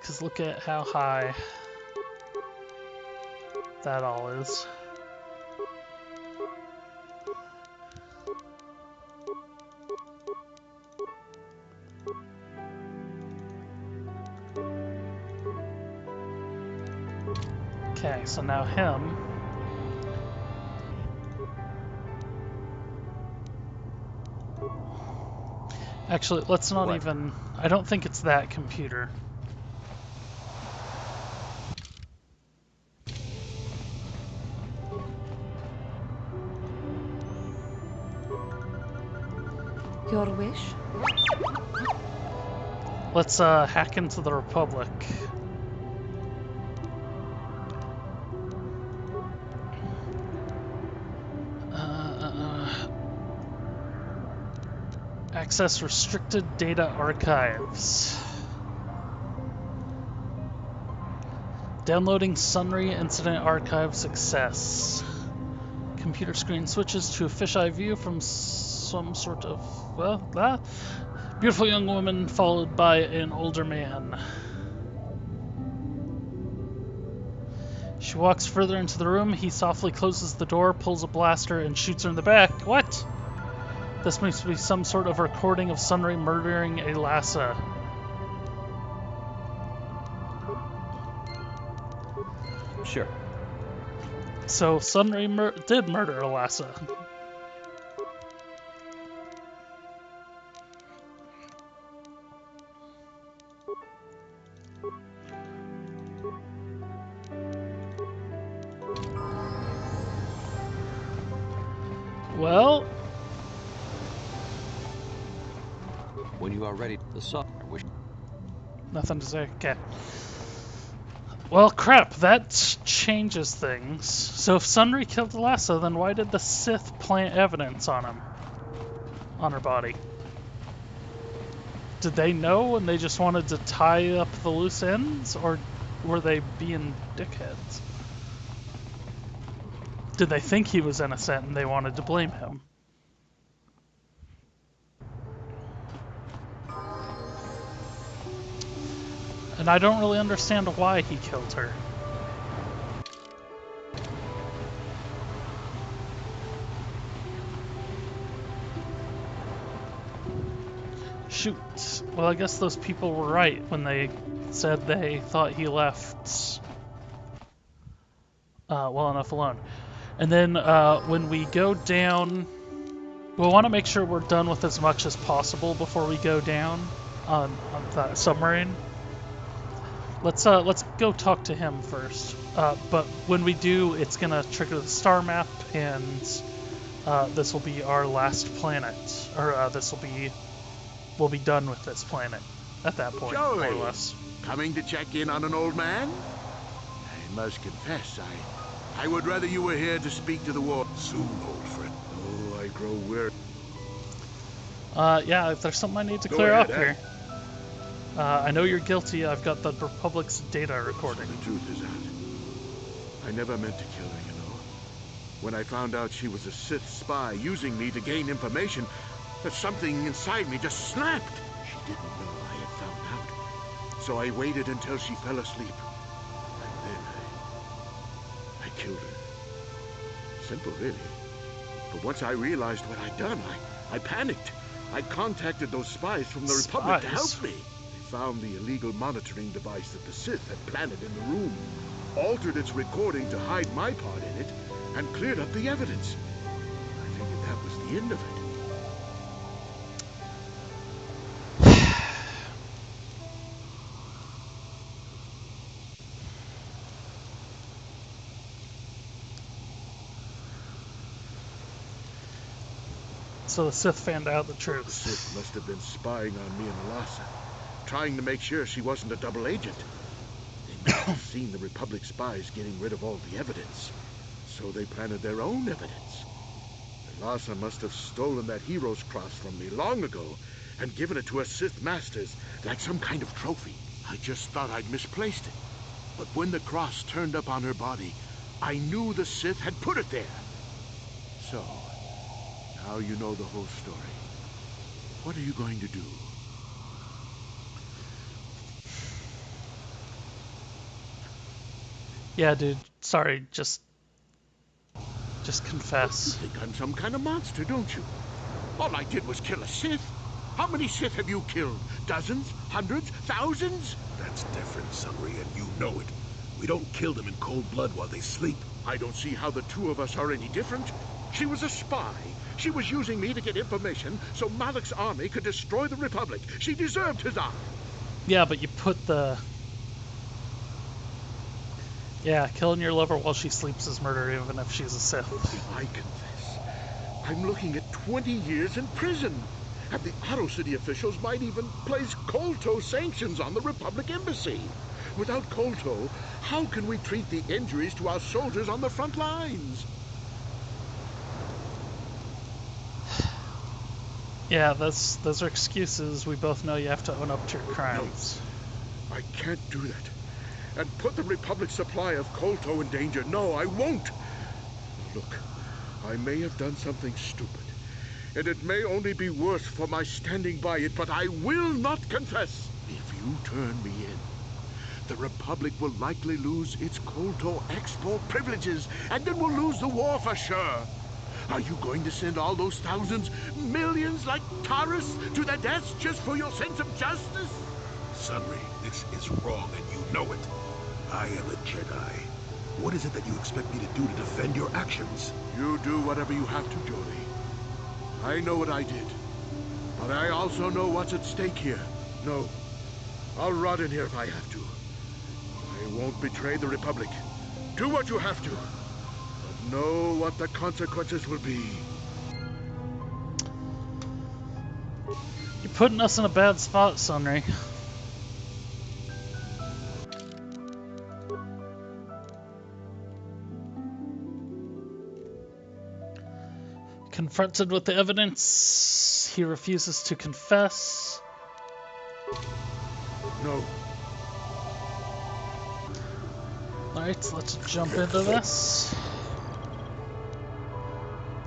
Because look at how high that all is. Okay, so now him. Actually, let's not even... I don't think it's that computer. Your wish? Let's hack into the Republic. Access restricted data archives. Downloading Sunry Incident Archive success. Computer screen switches to a fisheye view from some sort of, well, beautiful young woman followed by an older man. She walks further into the room. He softly closes the door, pulls a blaster, and shoots her in the back. What? This must be some sort of recording of Sunry murdering a Lhasa. Sure. So Sunry did murder a Lhasa. Well, when you are ready, the sun. Nothing to say. Okay. Well, crap. That changes things. So if Sunry killed Lhasa, then why did the Sith plant evidence on him? On her body? Did they know and they just wanted to tie up the loose ends? Or were they being dickheads? Did they think he was innocent and they wanted to blame him? And I don't really understand why he killed her. Shoot. Well, I guess those people were right when they said they thought he left well enough alone. And then when we go down, we'll want to make sure we're done with as much as possible before we go down on that submarine. Let's go talk to him first. But when we do, it's gonna trigger the star map, and this will be our last planet, or we'll be done with this planet at that point, Joey, more or less. Coming to check in on an old man? I must confess, I would rather you were here to speak to the war. Soon, old friend. Oh, I grow weary. Yeah, if there's something I need to clear up here. I know you're guilty. I've got the Republic's data recording. So the truth is out. I never meant to kill her, you know. When I found out she was a Sith spy using me to gain information, that something inside me just snapped. She didn't know I had found out. So I waited until she fell asleep. And then I killed her. Simple, really. But once I realized what I'd done, I panicked. I contacted those spies from the Republic to help me. They found the illegal monitoring device that the Sith had planted in the room, altered its recording to hide my part in it, and cleared up the evidence. I figured that was the end of it. So the Sith found out the truth. The Sith must have been spying on me and Lhasa, trying to make sure she wasn't a double agent. They must have seen the Republic spies getting rid of all the evidence, so they planted their own evidence. And Lhasa must have stolen that hero's cross from me long ago and given it to her Sith masters like some kind of trophy. I just thought I'd misplaced it. But when the cross turned up on her body, I knew the Sith had put it there. So, now you know the whole story. What are you going to do? Yeah, dude. Sorry, just confess. You think I'm some kind of monster, don't you? All I did was kill a Sith. How many Sith have you killed? Dozens? Hundreds? Thousands? That's different, Sunry, and you know it. We don't kill them in cold blood while they sleep. I don't see how the two of us are any different. She was a spy. She was using me to get information so Malak's army could destroy the Republic. She deserved his honor. Yeah, but you put the... Yeah, killing your lover while she sleeps is murder, even if she's a Sith. I confess, I'm looking at 20 years in prison. And the Otto City officials might even place KOTOR sanctions on the Republic Embassy. Without KOTOR, how can we treat the injuries to our soldiers on the front lines? Yeah, those are excuses. We both know you have to own up to your crimes. No, I can't do that. And put the Republic's supply of Kolto in danger. No, I won't. Look, I may have done something stupid, and it may only be worse for my standing by it, but I will not confess. If you turn me in, the Republic will likely lose its Kolto export privileges, and then we'll lose the war for sure. Are you going to send all those thousands, millions like Taurus to their deaths just for your sense of justice? Sunry, this is wrong and you know it. I am a Jedi. What is it that you expect me to do to defend your actions? You do whatever you have to, Jolie. I know what I did, but I also know what's at stake here. No, I'll rot in here if I have to. I won't betray the Republic. Do what you have to. Know what the consequences will be. You're putting us in a bad spot, Sunry. Confronted with the evidence, he refuses to confess. No. Alright, let's jump into this.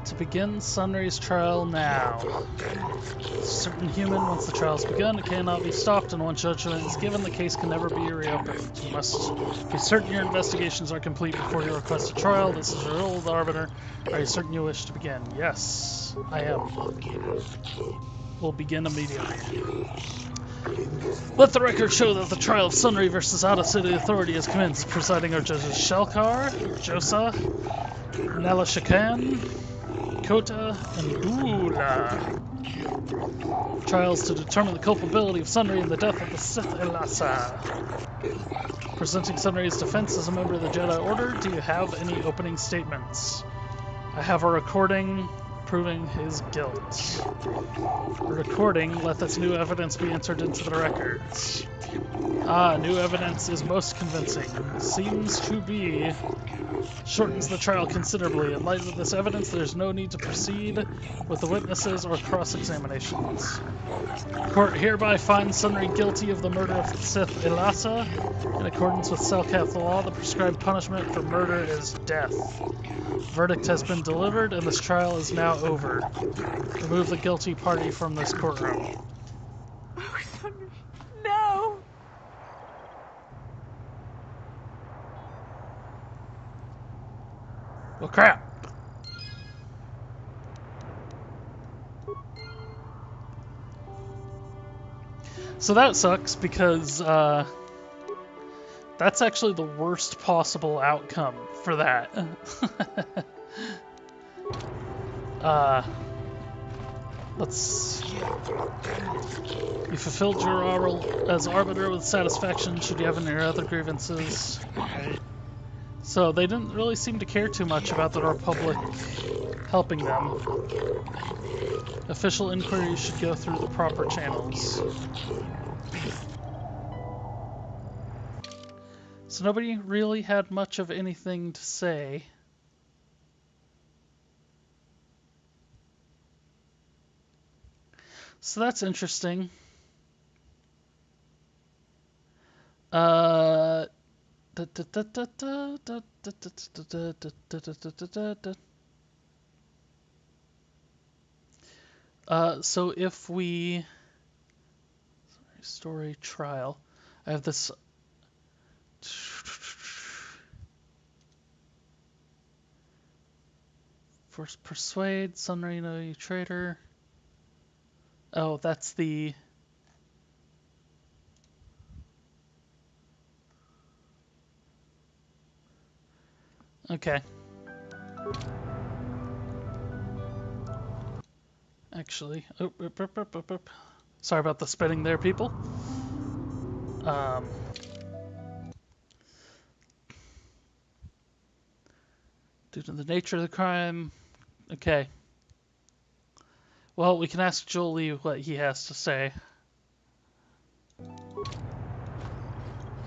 To begin Sunry's trial now. A certain human, once the trial has begun, it cannot be stopped, and once judgment is given, the case can never be reopened. You must be certain your investigations are complete before you request a trial. This is the rule of the Arbiter. Are you certain you wish to begin? Yes, I am. We'll begin immediately. Let the record show that the trial of Sunry versus Outer City Authority has commenced. Presiding are Judges Shelkar, Josa, Nalashakan, KOTOR, and Bula. Trials to determine the culpability of Sunry in the death of the Sith Elasa. Presenting Sunry's defense as a member of the Jedi Order, do you have any opening statements? I have a recording proving his guilt. A recording, let this new evidence be entered into the records. Ah, new evidence is most convincing. Seems to be. Shortens the trial considerably. In light of this evidence, there's no need to proceed with the witnesses or cross-examinations. Court hereby finds Sunry guilty of the murder of Sith Elasa. In accordance with Selkath law, the prescribed punishment for murder is death. Verdict has been delivered, and this trial is now over. Remove the guilty party from this courtroom. Oh, Sunry, no! Well, crap. So that sucks because that's actually the worst possible outcome for that. You fulfilled your role as Arbiter with satisfaction. Should you have any other grievances? So they didn't really seem to care too much about the Republic helping them. Official inquiries should go through the proper channels. So nobody really had much of anything to say. So that's interesting. So if we story trial, I have this first persuade Sunry, no, you traitor. Oh, that's the okay. Actually, sorry about the spinning there, people. Due to the nature of the crime, okay. Well, we can ask Jolie what he has to say.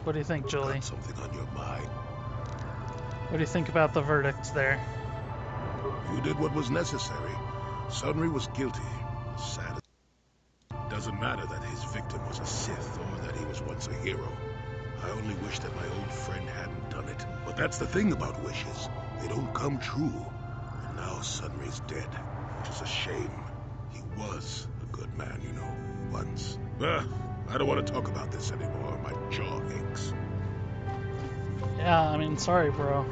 What do you think, Jolie? Got something on your mind? What do you think about the verdict there? You did what was necessary. Sunry was guilty. Sad. doesn't matter that his victim was a Sith or that he was once a hero. I only wish that my old friend hadn't done it. But that's the thing about wishes. They don't come true. And now Sunry's dead, which is a shame. He was a good man, you know, once. I don't want to talk about this anymore. My jaw aches. Yeah, I mean, sorry, bro.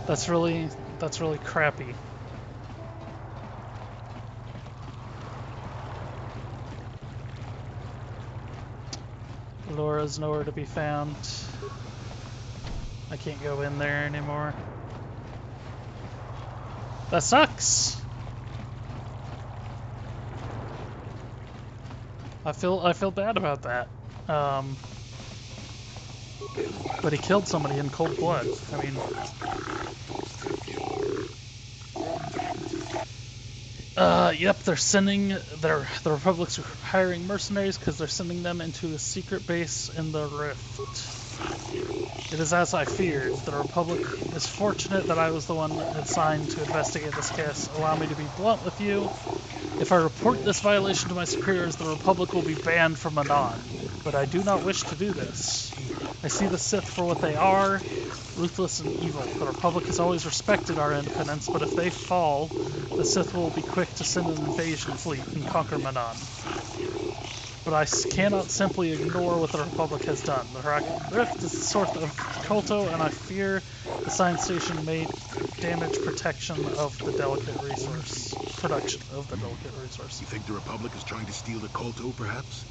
That's really crappy. Laura's nowhere to be found. I can't go in there anymore. That sucks. I feel bad about that. But he killed somebody in cold blood. I mean, yep, they're sending the Republic's hiring mercenaries because they're sending them into a secret base in the Rift. It is as I feared. The Republic is fortunate that I was the one assigned to investigate this case. Allow me to be blunt with you. If I report this violation to my superiors, the Republic will be banned from Anon. But I do not wish to do this. I see the Sith for what they are, ruthless and evil. The Republic has always respected our independence, but if they fall, the Sith will be quick to send an invasion fleet and conquer Manon. But I cannot simply ignore what the Republic has done. The Harakan Rift is the source of KOTOR, and I fear the science station may damage production of the delicate resource. You think the Republic is trying to steal the KOTOR, perhaps?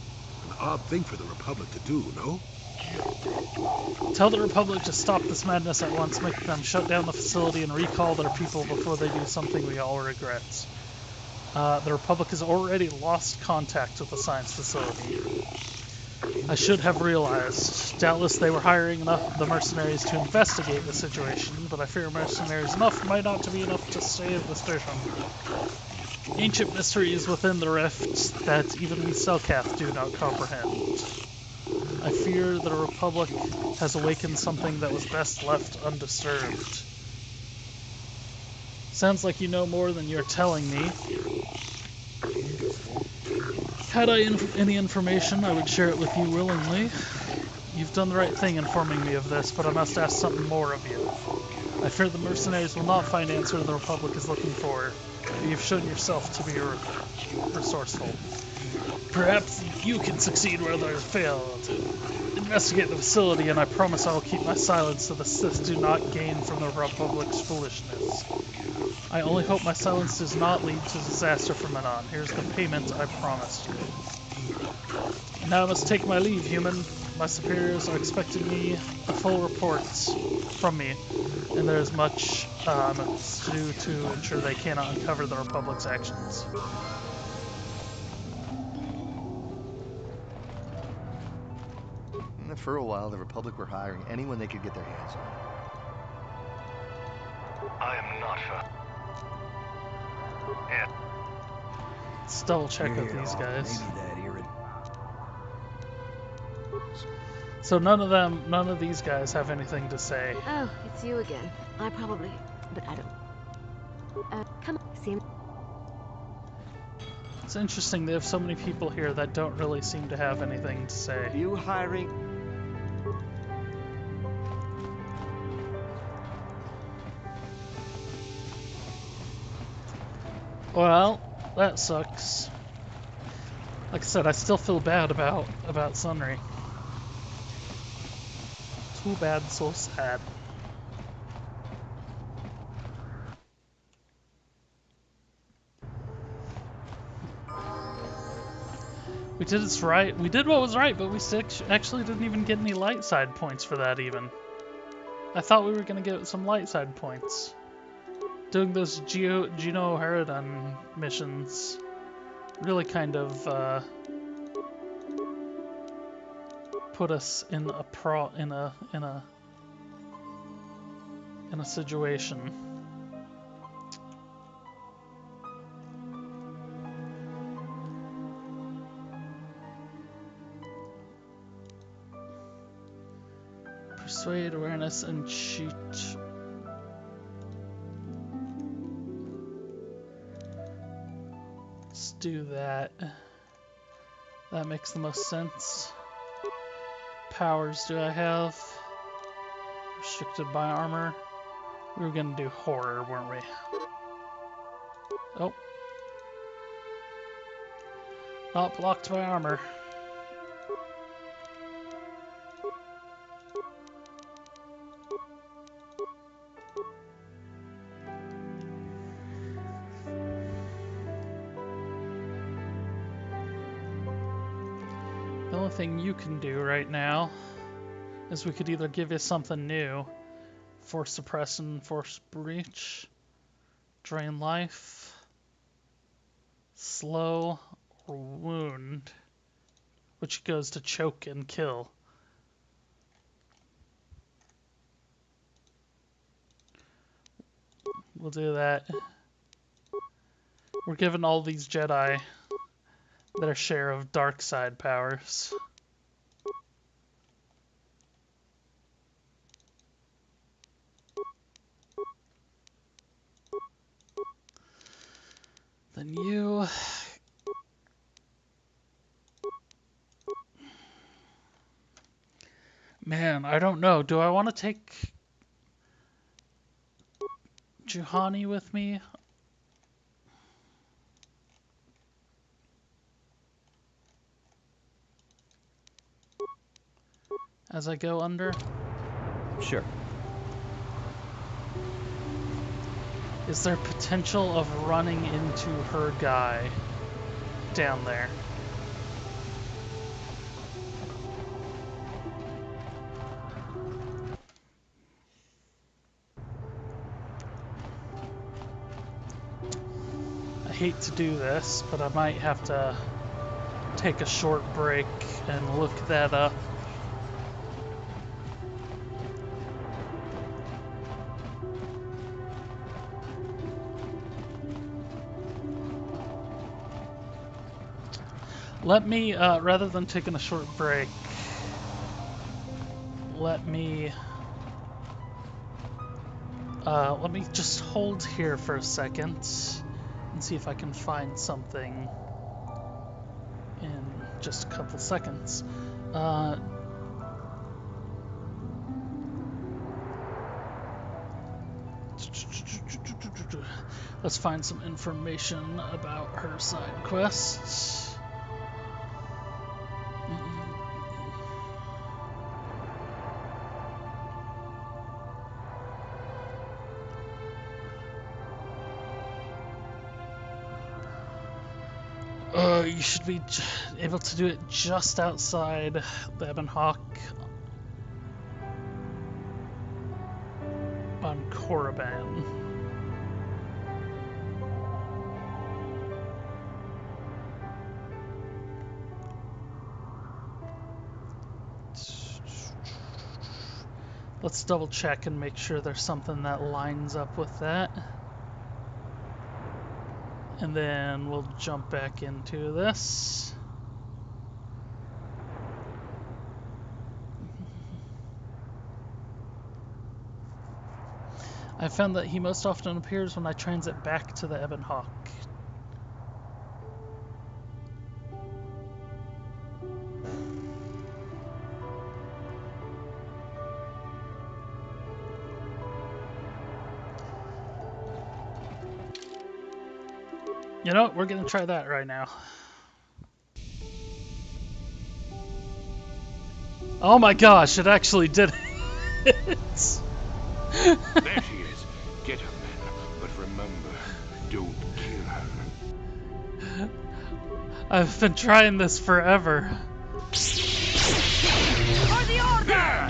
An odd thing for the Republic to do, no? Tell the Republic to stop this madness at once, make them shut down the facility and recall their people before they do something we all regret. The Republic has already lost contact with the science facility. I should have realized. Doubtless they were hiring the mercenaries to investigate the situation, but I fear mercenaries enough might not be enough to save the station. Ancient mysteries within the Rift that even we Selkath do not comprehend. I fear the Republic has awakened something that was best left undisturbed. Sounds like you know more than you're telling me. Had I any information, I would share it with you willingly. You've done the right thing informing me of this, but I must ask something more of you. I fear the mercenaries will not find answer the Republic is looking for. You've shown yourself to be resourceful. Perhaps you can succeed where others failed. Investigate the facility, and I promise I will keep my silence so the Sith do not gain from the Republic's foolishness. I only hope my silence does not lead to disaster from Manon. Here's the payment I promised you. And now I must take my leave, human. My superiors are expecting me a full report from me, and there is much I must do to ensure they cannot uncover the Republic's actions. For a while, the Republic were hiring anyone they could get their hands on. I am not for... Yeah. Let's double check with these guys. Maybe that irid. So none of these guys have anything to say. Oh, it's you again. I probably, but I don't. Come on, see him. It's interesting they have so many people here that don't really seem to have anything to say. You hiring? Well, that sucks. Like I said, I still feel bad about Sunry. Too bad, so sad. We did it right. We did what was right, but we actually didn't even get any light side points for that even. I thought we were gonna get some light side points. Doing those Gino Harridan missions really kind of put us in a situation. Persuade, awareness, and cheat. Let's do that. That makes the most sense. Powers do I have? Restricted by armor. We were gonna do horror, weren't we? Oh. Not blocked by armor. The only thing you can do right now is we could either give you something new, force suppression, force breach, drain life, slow, or wound, which goes to choke and kill. We'll do that. We're giving all these Jedi their share of dark side powers. Then you... Man, I don't know. Do I want to take Juhani with me? As I go under? Sure. Is there potential of running into her guy down there? I hate to do this, but I might have to take a short break and look that up. Let me, rather than taking a short break, let me just hold here for a second and see if I can find something in just a couple seconds. Let's find some information about her side quests. You should be able to do it just outside the Ebon Hawk on Korriban. Let's double check and make sure there's something that lines up with that. And then we'll jump back into this. I found that he most often appears when I transit back to the Ebon Hawk. You know what? We're gonna try that right now. Oh my gosh, it actually did it. There she is. Get her, men. But remember, don't kill her. I've been trying this forever. For the order!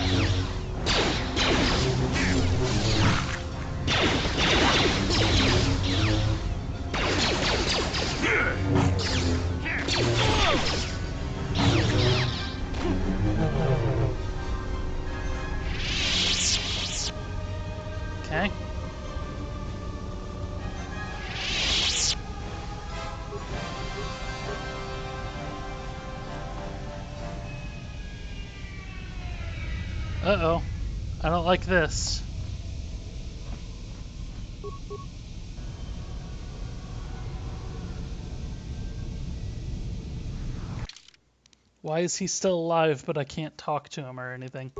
Okay. Uh-oh. I don't like this. Why is he still alive, but I can't talk to him or anything?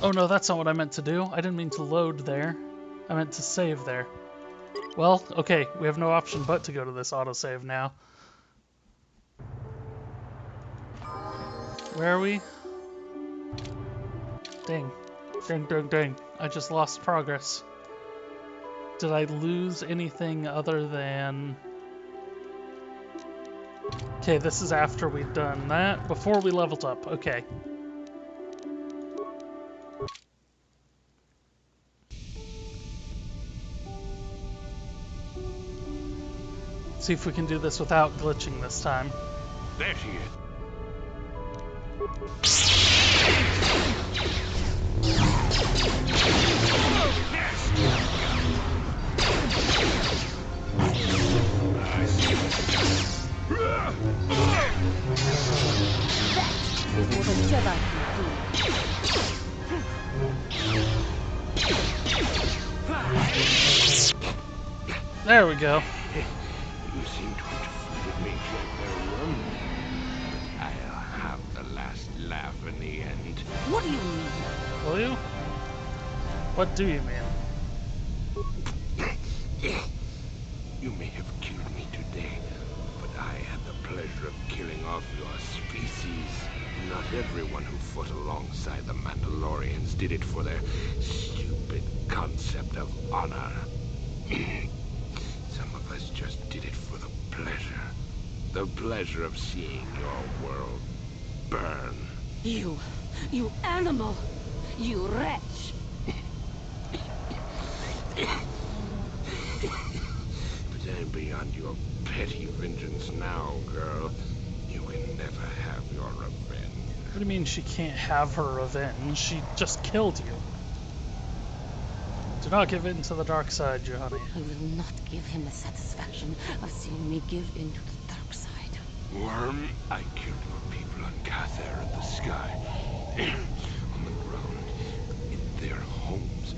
Oh no, that's not what I meant to do. I didn't mean to load there. I meant to save there. Well, okay, we have no option but to go to this autosave now. Where are we? Dang. Dang, dang, dang. I just lost progress. Did I lose anything other than... Okay, this is after we've done that. Before we leveled up. Okay. See if we can do this without glitching this time. There she is. Is what a Jedi can There we go. You seem to have defeated me, General. I'll have the last laugh in the end. What do you mean? Will you? What do you mean? You may have killed me today, but I had the pleasure of killing off your species. Not everyone who fought alongside the Mandalorians did it for their stupid concept of honor. Some of us just did it for the pleasure. The pleasure of seeing your world burn. You animal! You wretch! But I'm beyond your petty vengeance now, girl. You can never have your revenge. What do you mean she can't have her revenge? She just killed you. Do not give in to the dark side, Johanny. I will not give him the satisfaction of seeing me give in to the dark side. Worm, I killed your people on Kather in the sky. On the ground, in their homes.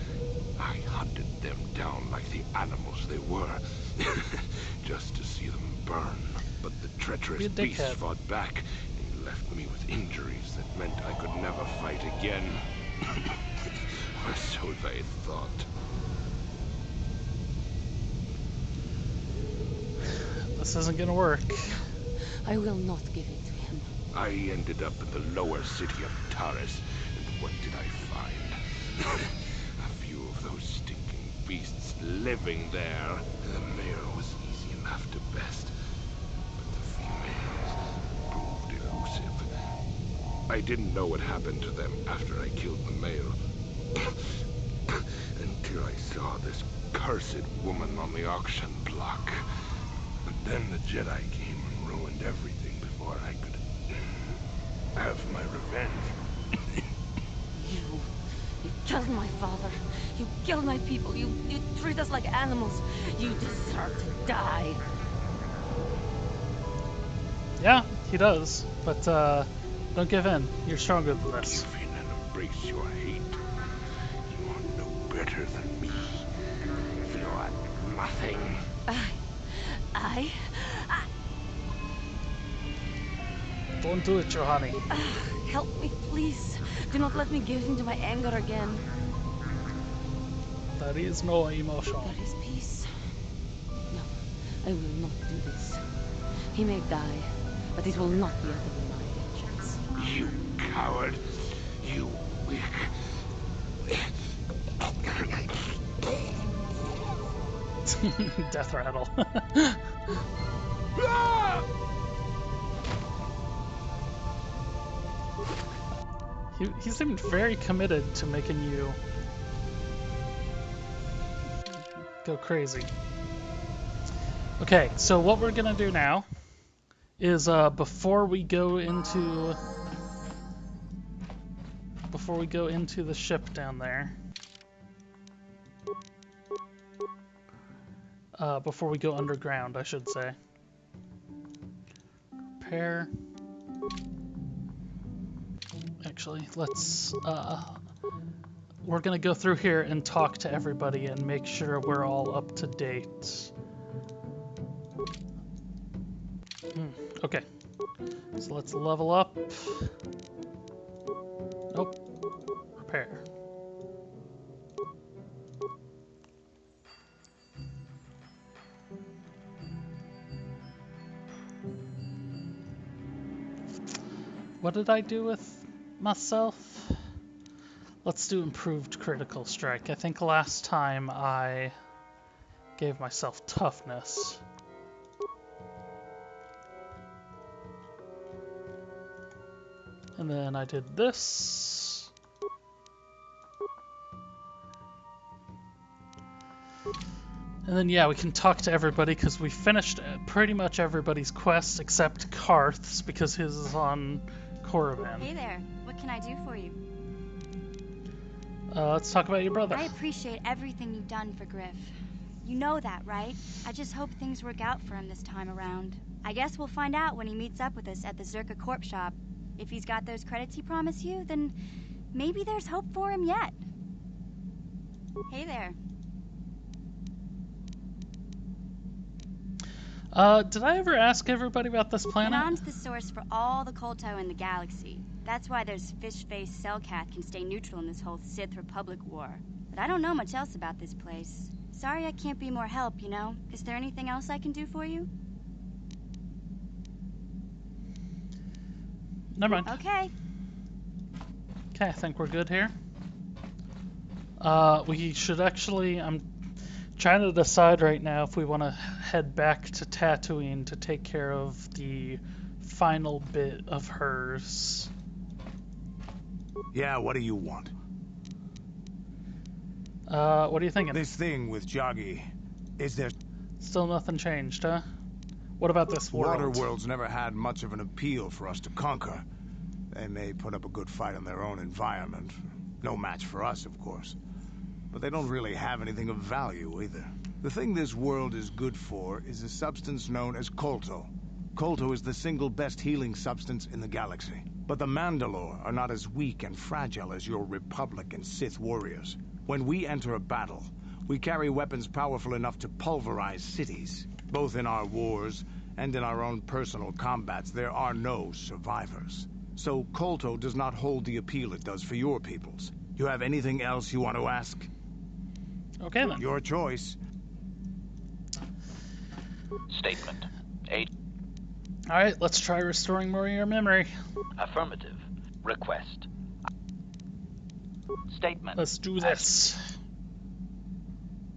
I hunted them down like the animals they were. Just to see them burn. But the treacherous beasts fought back and left me with injuries that meant I could never fight again. Or so they thought. This isn't gonna work. I will not give in to him. I ended up in the lower city of Taris, and what did I find? A few of those stinking beasts living there. The male was easy enough to best, but the females proved elusive. I didn't know what happened to them after I killed the male. Until I saw this cursed woman on the auction block. And then the Jedi came and ruined everything before I could have my revenge. You killed my father. You killed my people. You treat us like animals. You deserve to die. Yeah, he does. But, don't give in. You're stronger than this. Give in and embrace your hate. You are no better than me. You are nothing. I... Don't do it, Johanny. Help me, please. Do not let me give in to my anger again. There is no emotion. There is peace. No, I will not do this. He may die, but it will not be out of my vengeance. You coward. You weak. Death rattle. He seemed very committed to making you go crazy. Okay, so what we're gonna do now is before we go into before we go into the ship down there. Before we go underground, I should say. Repair. Actually, let's, we're gonna go through here and talk to everybody and make sure we're all up to date. Okay. So let's level up. Nope. Repair. What did I do with myself? Let's do improved critical strike. I think last time I gave myself toughness. And then I did this. And then, yeah, we can talk to everybody because we finished pretty much everybody's quest except Karth's because his is on Korriban. Hey there, what can I do for you? Let's talk about your brother. I appreciate everything you've done for Griff. You know that, right? I just hope things work out for him this time around. I guess we'll find out when he meets up with us at the Zerka Corp shop. If he's got those credits he promised you, then maybe there's hope for him yet. Hey there. Did I ever ask everybody about this planet? Manon's the source for all the Kolto in the galaxy. That's why those fish-faced Selkath can stay neutral in this whole Sith Republic war. But I don't know much else about this place. Sorry I can't be more help, you know? Is there anything else I can do for you? Never mind. Okay. Okay, I think we're good here. We should actually... I'm trying to decide right now if we want to head back to Tatooine to take care of the final bit of hers. Yeah, what do you want? What are you thinking? This thing with Joggy, is there... Still nothing changed, huh? What about this world? Waterworld's never had much of an appeal for us to conquer. They may put up a good fight in their own environment. No match for us, of course. But they don't really have anything of value, either. The thing this world is good for is a substance known as Kolto. Kolto is the single best healing substance in the galaxy. But the Mandalore are not as weak and fragile as your Republic and Sith warriors. When we enter a battle, we carry weapons powerful enough to pulverize cities. Both in our wars and in our own personal combats, there are no survivors. So Kolto does not hold the appeal it does for your peoples. You have anything else you want to ask? Okay, then. Your choice. Statement. Alright, let's try restoring more of your memory. Affirmative. Request. Statement. Let's do this.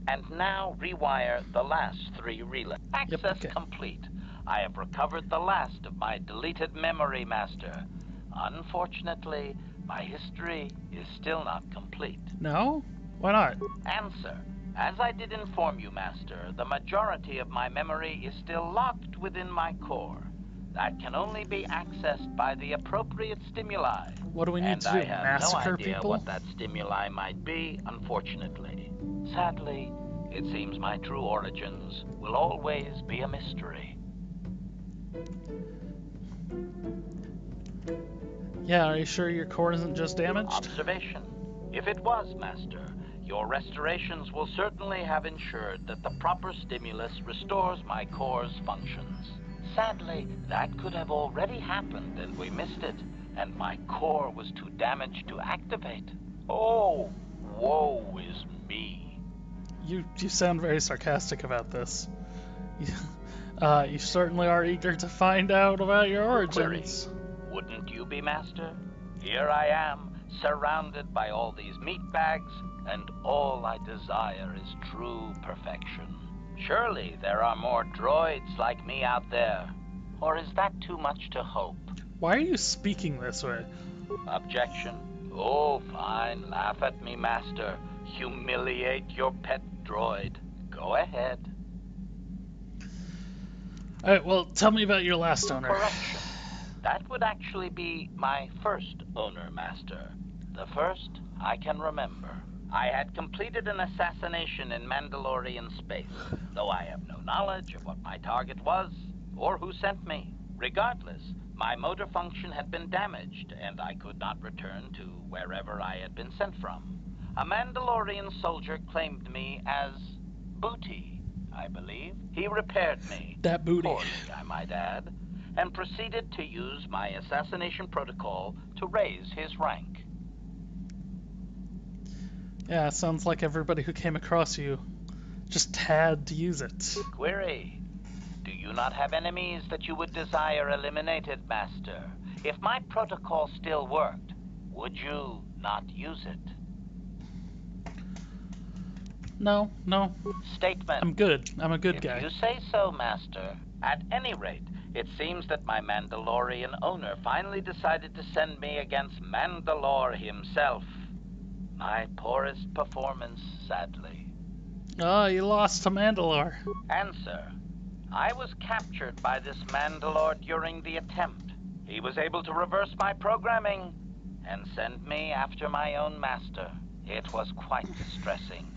And now rewire the last 3 relays. Access okay. complete. I have recovered the last of my deleted memory, Master. Unfortunately, my history is still not complete. No? Why not? Answer. As I did inform you, Master, the majority of my memory is still locked within my core. That can only be accessed by the appropriate stimuli. What do we need to do? I have Massacre no idea people? what that stimuli might be, unfortunately. Sadly, it seems my true origins will always be a mystery. Yeah, are you sure your core isn't just damaged? Observation. If it was, Master, your restorations will certainly have ensured that the proper stimulus restores my core's functions. Sadly, that could have already happened and we missed it, and my core was too damaged to activate. Oh, woe is me. You sound very sarcastic about this. You certainly are eager to find out about your origins. Query. Wouldn't you be, Master? Here I am, surrounded by all these meat bags, and all I desire is true perfection. Surely there are more droids like me out there. Or is that too much to hope? Why are you speaking this way? Objection. Oh, fine. Laugh at me, Master. Humiliate your pet droid. Go ahead. Alright, well, tell me about your last owner. Correction. That would actually be my first owner, Master. The first I can remember. I had completed an assassination in Mandalorian space, though I have no knowledge of what my target was or who sent me. Regardless, my motor function had been damaged, and I could not return to wherever I had been sent from. A Mandalorian soldier claimed me as booty, I believe. He repaired me. That booty. Poorly, I might add, and proceeded to use my assassination protocol to raise his rank. Yeah, sounds like everybody who came across you just had to use it. Query. Do you not have enemies that you would desire eliminated, Master? If my protocol still worked, would you not use it? No. Statement. I'm good. I'm a good guy. If you say so, Master. At any rate, it seems that my Mandalorian owner finally decided to send me against Mandalore himself. My poorest performance, sadly. Oh, you lost to Mandalore. Answer. I was captured by this Mandalore during the attempt. He was able to reverse my programming and send me after my own master. It was quite distressing.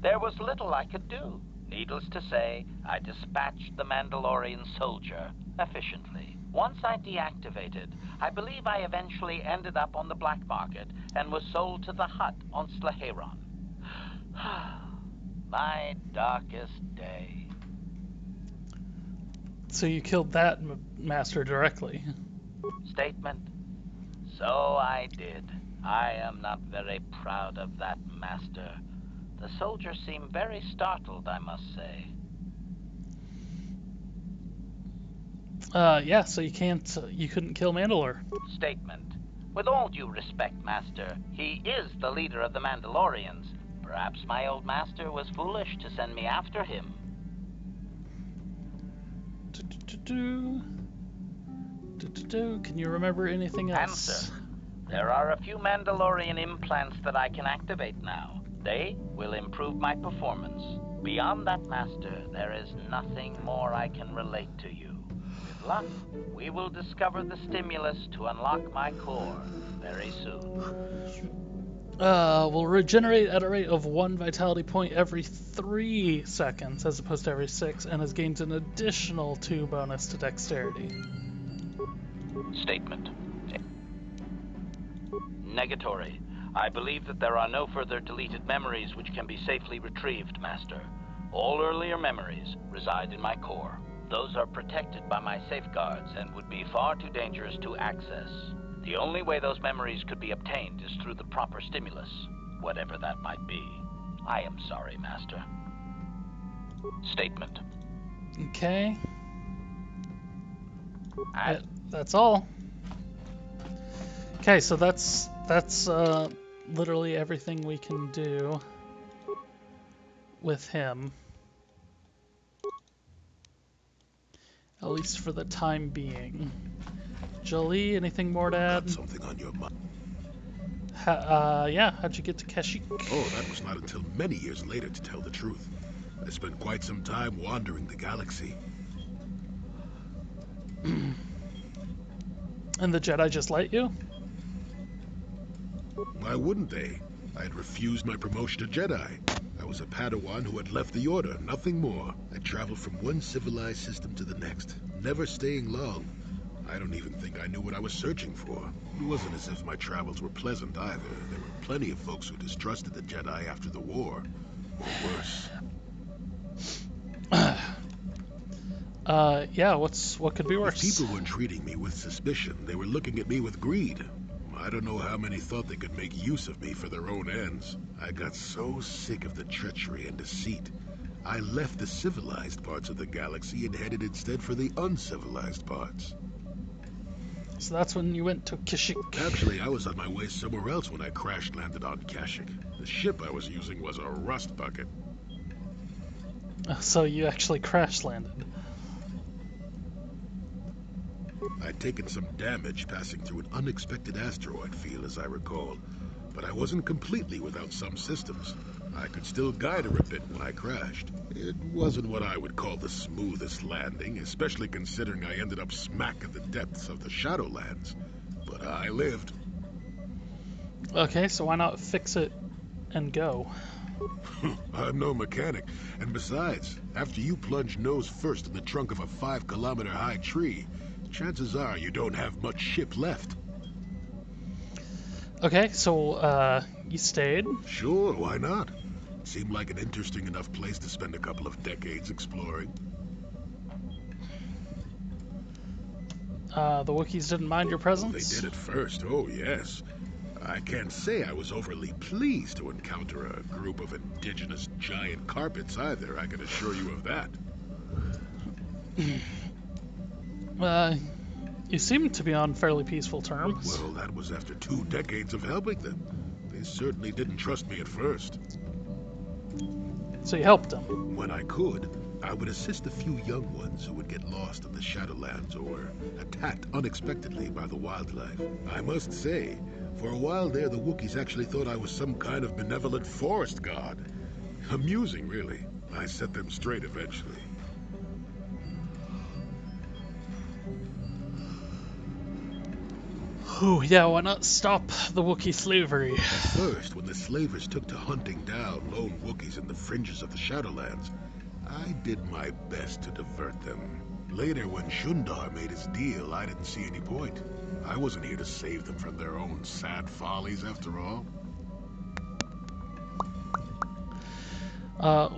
There was little I could do. Needless to say, I dispatched the Mandalorian soldier efficiently. Once I deactivated, I believe I eventually ended up on the black market and was sold to the Hutt on Slaheron. My darkest day. So you killed that master directly. Statement. So I did. I am not very proud of that, Master. The soldier seemed very startled, I must say. Yeah, so you couldn't kill Mandalore. Statement. With all due respect, Master, he is the leader of the Mandalorians. Perhaps my old master was foolish to send me after him. Can you remember anything else? Answer. There are a few Mandalorian implants that I can activate now. They will improve my performance. Beyond that, Master, there is nothing more I can relate to you. With luck, we will discover the stimulus to unlock my core very soon. Will regenerate at a rate of 1 vitality point every 3 seconds as opposed to every 6, and has gained an additional 2 bonus to dexterity. Statement. Negatory. I believe that there are no further deleted memories which can be safely retrieved, Master. All earlier memories reside in my core. Those are protected by my safeguards and would be far too dangerous to access. The only way those memories could be obtained is through the proper stimulus, whatever that might be. I am sorry, Master. Statement. Okay. That's all. Okay, so that's literally everything we can do with him. At least for the time being. Jolie, anything more to add? Got something on your mind? Yeah, how'd you get to Kashyyyk? Oh, that was not until many years later, to tell the truth. I spent quite some time wandering the galaxy. And the Jedi just let you? Why wouldn't they? I had refused my promotion to Jedi. I was a Padawan who had left the Order, nothing more. I traveled from one civilized system to the next, never staying long. I don't even think I knew what I was searching for. It wasn't as if my travels were pleasant either. There were plenty of folks who distrusted the Jedi after the war. Or worse. Yeah, what could be worse? If people weren't treating me with suspicion, they were looking at me with greed. I don't know how many thought they could make use of me for their own ends. I got so sick of the treachery and deceit. I left the civilized parts of the galaxy and headed instead for the uncivilized parts. So that's when you went to Kashyyyk. Actually, I was on my way somewhere else when I crash-landed on Kashyyyk. The ship I was using was a rust bucket. So you actually crash-landed. I'd taken some damage passing through an unexpected asteroid field, as I recall. But I wasn't completely without some systems. I could still guide her a bit when I crashed. It wasn't what I would call the smoothest landing, especially considering I ended up smack in the depths of the Shadowlands. But I lived. Okay, so why not fix it and go? I'm no mechanic, and besides, after you plunge nose first in the trunk of a 5-kilometer high tree, chances are you don't have much ship left. Okay, so, you stayed? Sure, why not? Seemed like an interesting enough place to spend a couple of decades exploring. The Wookiees didn't mind your presence? They did at first, oh yes. I can't say I was overly pleased to encounter a group of indigenous giant carpets either, I can assure you of that. You seem to be on fairly peaceful terms. Well, that was after 2 decades of helping them. They certainly didn't trust me at first. So you helped them? When I could, I would assist a few young ones who would get lost in the Shadowlands or attacked unexpectedly by the wildlife. I must say, for a while there, the Wookiees actually thought I was some kind of benevolent forest god. Amusing, really. I set them straight eventually. Oh, yeah, why not stop the Wookiee slavery? At first, when the slavers took to hunting down lone Wookiees in the fringes of the Shadowlands, I did my best to divert them. Later, when Shundar made his deal, I didn't see any point. I wasn't here to save them from their own sad follies, after all.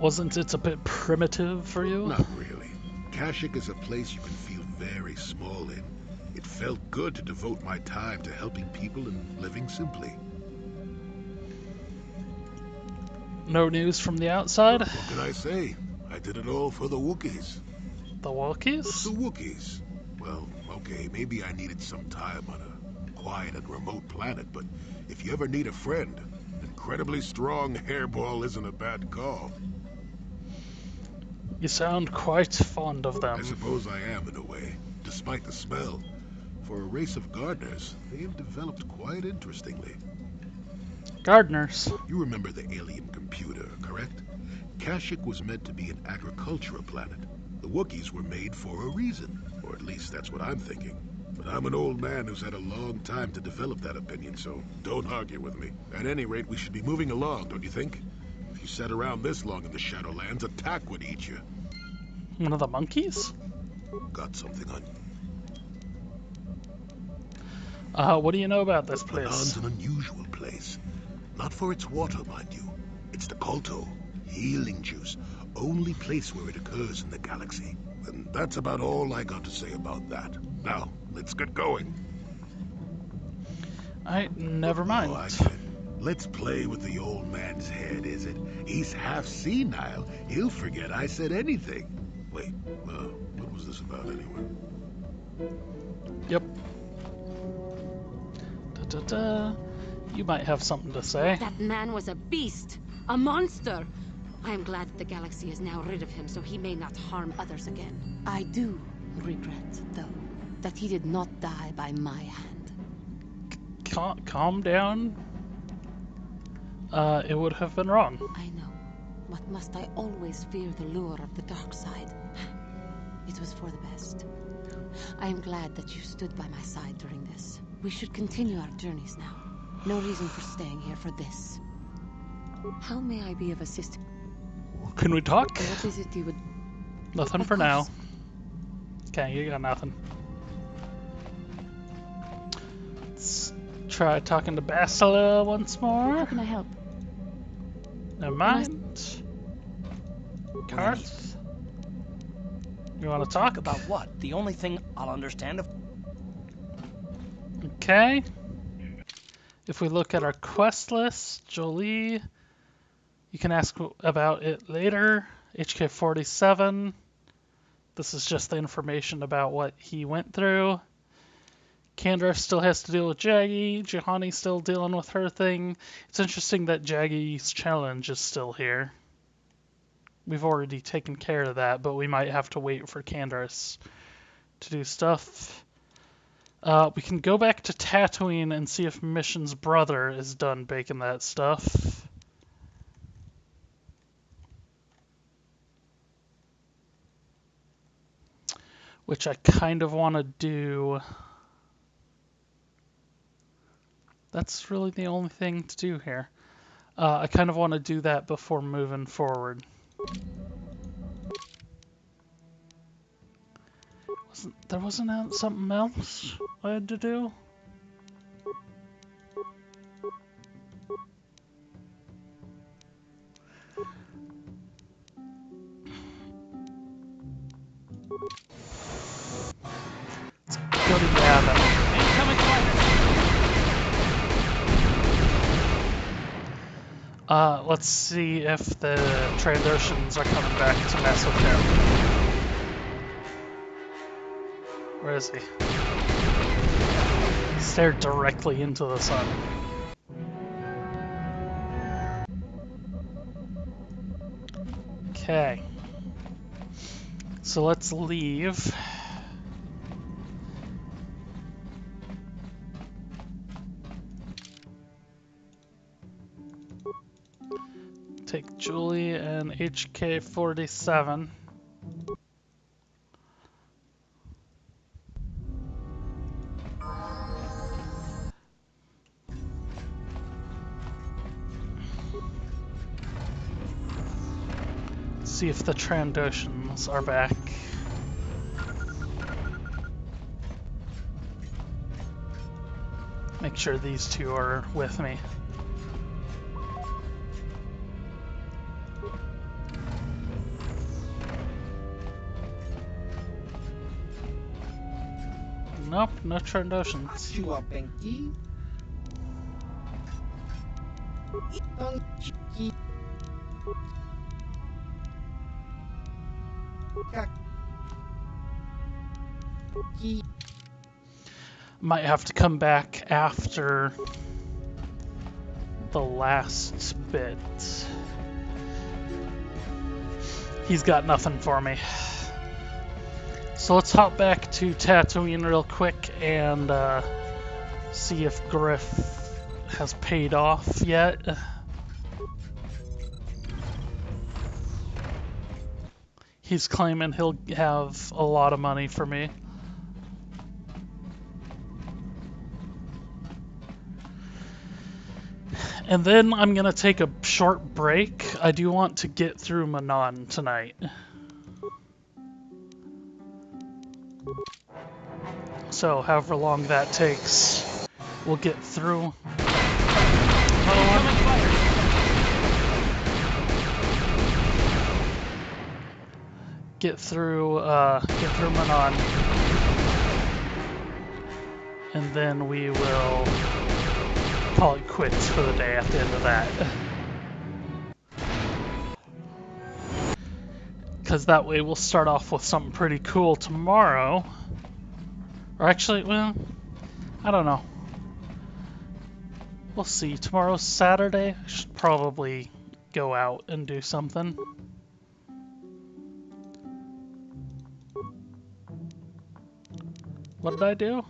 Wasn't it a bit primitive for you? Not really. Kashyyyk is a place you can feel very small in. It felt good to devote my time to helping people and living simply. No news from the outside? What can I say? I did it all for the Wookiees. The Wookiees? The Wookiees. Well, okay, maybe I needed some time on a quiet and remote planet, but if you ever need a friend, an incredibly strong hairball isn't a bad call. You sound quite fond of them. I suppose I am in a way, despite the smell. For a race of gardeners, they have developed quite interestingly. Gardeners? You remember the alien computer, correct? Kashyyyk was meant to be an agricultural planet. The Wookiees were made for a reason, or at least that's what I'm thinking. But I'm an old man who's had a long time to develop that opinion, so don't argue with me. At any rate, we should be moving along, don't you think? If you sat around this long in the Shadowlands, a tack would eat you. One of the monkeys? Got something on you. What do you know about this place? Manon's an unusual place. Not for its water, mind you. It's the Kolto, healing juice. Only place where it occurs in the galaxy. And that's about all I got to say about that. Now, let's get going. Never mind. Oh, I get it. Let's play with the old man's head, is it? He's half senile. He'll forget I said anything. Wait, what was this about anyway? Yep. Da-da-da. You might have something to say. That man was a beast, a monster. I am glad that the galaxy is now rid of him, so he may not harm others again. I do regret, though, that he did not die by my hand. Calm down. It would have been wrong. I know, but must I always fear the lure of the dark side? It was for the best. I am glad that you stood by my side during this. We should continue our journeys now. No reason for staying here for this. How may I be of assistance? Can we talk? What is it you would... Nothing for now. Okay, you got nothing. Let's try talking to Bastila once more. How can I help? Never mind. Karth? You want to talk? About what? The only thing I'll understand of... Okay. If we look at our quest list, Jolie, you can ask about it later. HK47. This is just the information about what he went through. Kandra still has to deal with Jaggy. Juhani's still dealing with her thing. It's interesting that Jaggy's challenge is still here. We've already taken care of that, but we might have to wait for Candace to do stuff. We can go back to Tatooine and see if Mission's brother is done baking that stuff. Which I kind of want to do. that's really the only thing to do here. I kind of want to do that before moving forward. There wasn't something else I had to do? Let's go to Yavin. Incoming flight. Let's see if the Trandoshans are coming back to mess with him. Where is he? He stared directly into the sun. Okay. So let's leave. Take Julie and HK-47. See if the Trandoshans are back. Make sure these two are with me. Nope, no Trandoshans. Might have to come back after the last bit. He's got nothing for me. So let's hop back to Tatooine real quick and see if Griff has paid off yet. He's claiming he'll have a lot of money for me. And then I'm gonna take a short break. I do want to get through Manon tonight. So however long that takes, we'll get through. Get through Manon. And then we will call it quits for the day at the end of that. Because that way we'll start off with something pretty cool tomorrow. Or actually, well, I don't know. We'll see. Tomorrow's Saturday. I should probably go out and do something. What did I do?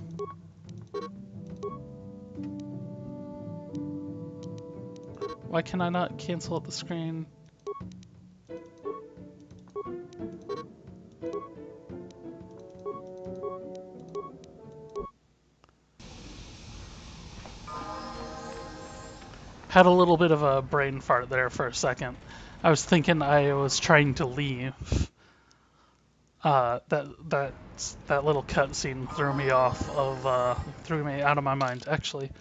Why can I not cancel out the screen? Had a little bit of a brain fart there for a second. I was thinking I was trying to leave. That little cutscene threw me off of threw me out of my mind actually.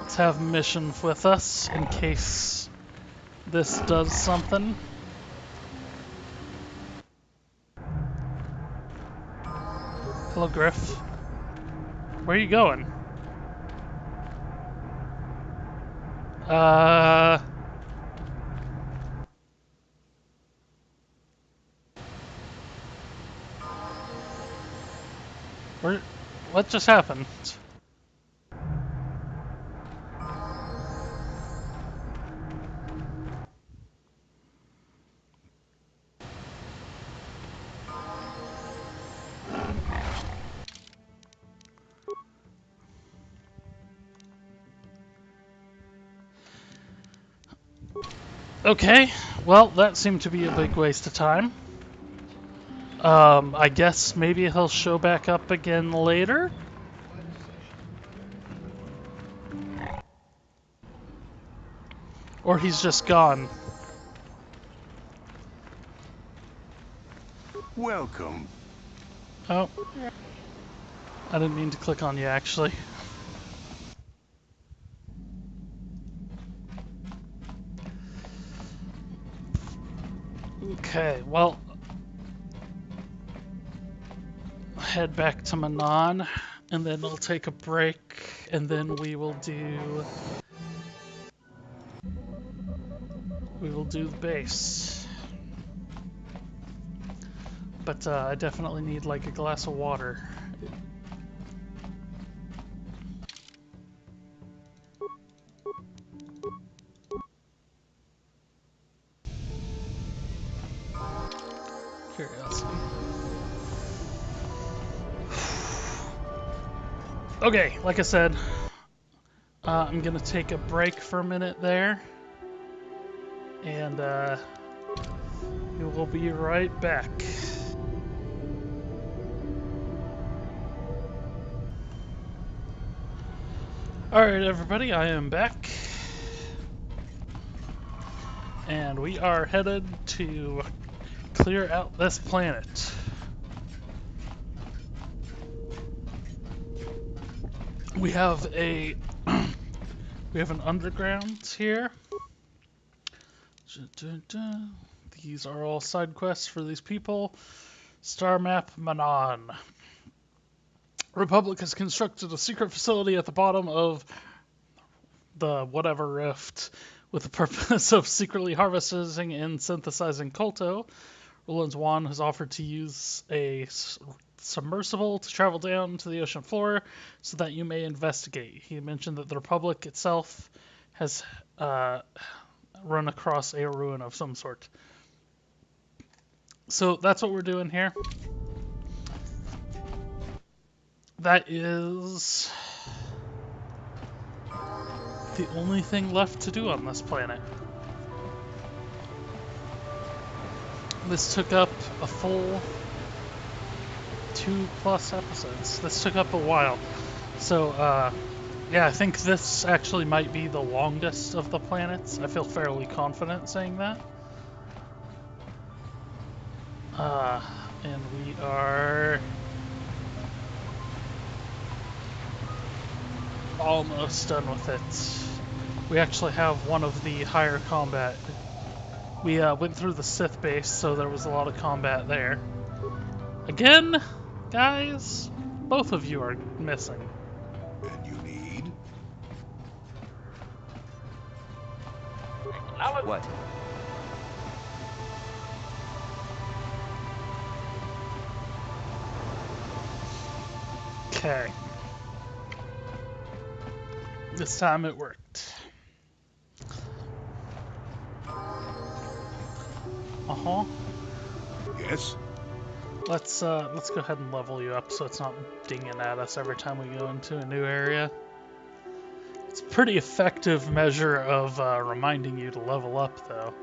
Let's have Mission with us in case this does something. Hello, Griff. Where are you going? What just happened? Okay, well, that seemed to be a big waste of time. I guess maybe he'll show back up again later? Or he's just gone. Welcome. Oh. I didn't mean to click on you, actually. Okay, well, head back to Manon, and then we'll take a break, and then we will do the base. But I definitely need like a glass of water. Curiosity. Okay, like I said, I'm gonna take a break for a minute there, and we will be right back. Alright everybody, I am back. And we are headed to clear out this planet. We have a we have an underground here. These are all side quests for these people. Star map Manon. Republic has constructed a secret facility at the bottom of the whatever rift with the purpose of secretly harvesting and synthesizing Kolto. Roland's Juan has offered to use a submersible to travel down to the ocean floor so that you may investigate. He mentioned that the Republic itself has run across a ruin of some sort. So that's what we're doing here. That is the only thing left to do on this planet. This took up a full 2+ episodes. This took up a while. So, yeah, I think this actually might be the longest of the planets. I feel fairly confident saying that. And we are almost done with it. We actually have one of the higher combat. We went through the Sith base, so there was a lot of combat there. Again, guys, both of you are missing. And you need? What? Okay. This time it worked. Uh-huh. Yes? Let's go ahead and level you up so it's not dinging at us every time we go into a new area. It's a pretty effective measure of reminding you to level up, though.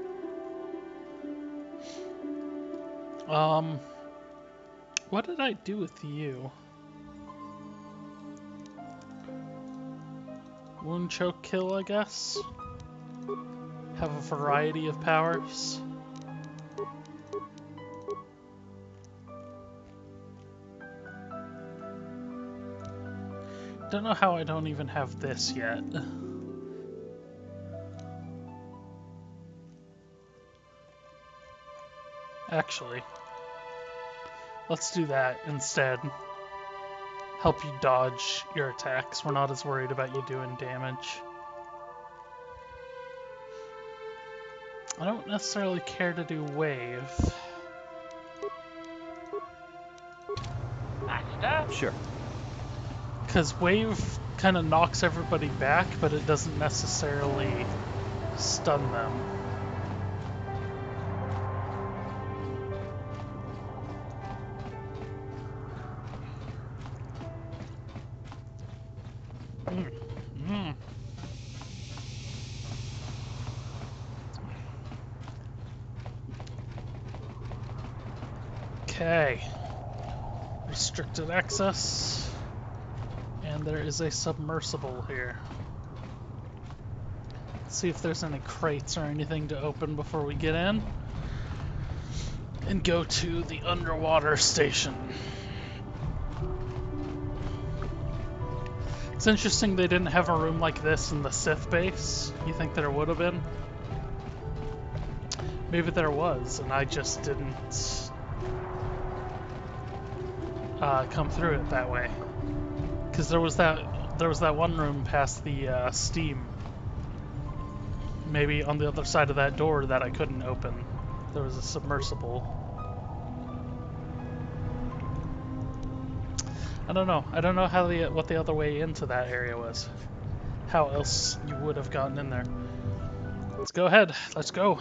What did I do with you? Wound choke kill, I guess. Have a variety of powers. Don't know how I don't even have this yet. Actually, let's do that instead. Help you dodge your attacks. We're not as worried about you doing damage. I don't necessarily care to do wave. Master? Sure. Because wave kind of knocks everybody back, but it doesn't necessarily stun them. Okay. Restricted access. And there is a submersible here. Let's see if there's any crates or anything to open before we get in. And go to the underwater station. It's interesting they didn't have a room like this in the Sith base. You think there would have been? Maybe there was, and I just didn't come through it that way. Because there was that one room past the steam. Maybe on the other side of that door that I couldn't open, there was a submersible. I don't know. I don't know how what the other way into that area was. How else you would have gotten in there. Let's go ahead. Let's go.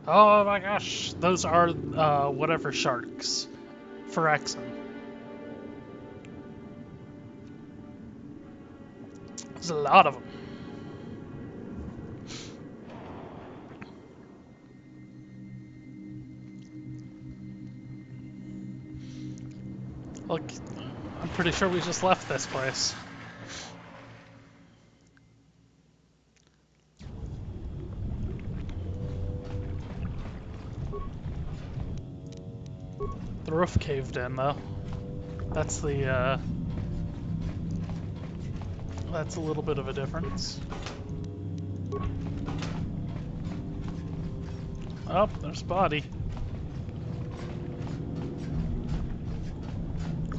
Oh my gosh. Those are whatever sharks. Phyraxin. There's a lot of them. Look, I'm pretty sure we just left this place. The roof caved in, though. That's the, that's a little bit of a difference. Oh, there's a body.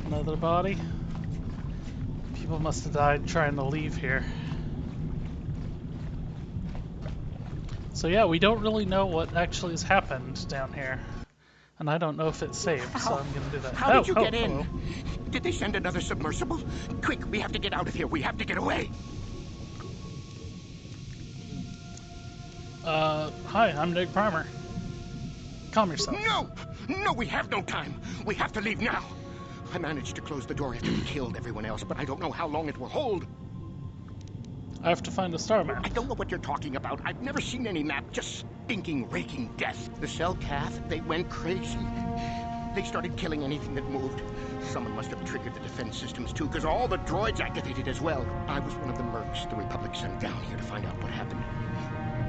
Another body. People must have died trying to leave here. So yeah, we don't really know what actually has happened down here. And I don't know if it's saved, so I'm gonna do that. How did you get in? Hello. Did they send another submersible? Quick, we have to get out of here. We have to get away. Hi, I'm NegPrimer. Calm yourself. No! No, we have no time. We have to leave now. I managed to close the door after we killed everyone else, but I don't know how long it will hold. I have to find a star map. I don't know what you're talking about. I've never seen any map. Just stinking, raking death. The cell cath, they went crazy. They started killing anything that moved. Someone must have triggered the defense systems too, because all the droids activated as well. I was one of the mercs the Republic sent down here to find out what happened.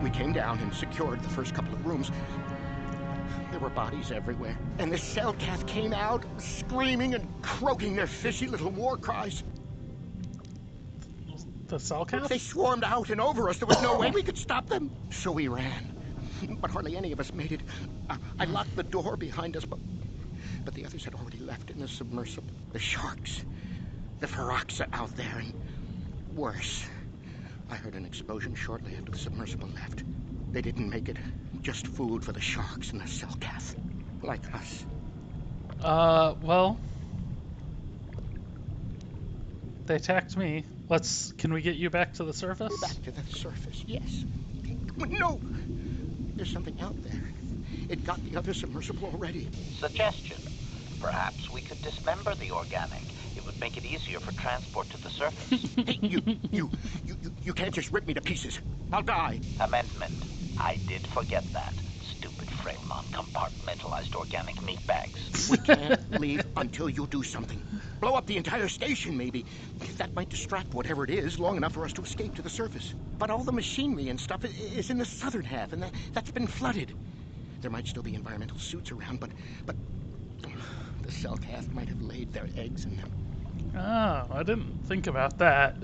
We came down and secured the first couple of rooms. There were bodies everywhere, and the cell cath came out, screaming and croaking their fishy little war cries. The cell cath? They swarmed out and over us. There was no way we could stop them. So we ran. But hardly any of us made it. I locked the door behind us, but the others had already left in the submersible. The sharks. The Phyraxin out there, and worse. I heard an explosion shortly after the submersible left. They didn't make it. Just food for the sharks and the cell cath. Like us. Well... They attacked me. Can we get you back to the surface? Back to the surface, yes. No! There's something out there. It got the other submersible already. Suggestion. Perhaps we could dismember the organic. It would make it easier for transport to the surface. Hey, you can't just rip me to pieces. I'll die. Amendment. I did forget that. Stupid frame on compartmentalized organic meat bags. We can't leave until you do something. Blow up the entire station, maybe. That might distract whatever it is long enough for us to escape to the surface. But all the machinery and stuff is in the southern half, and that's been flooded. There might still be environmental suits around, but the cell cath might have laid their eggs in them. Oh, I didn't think about that.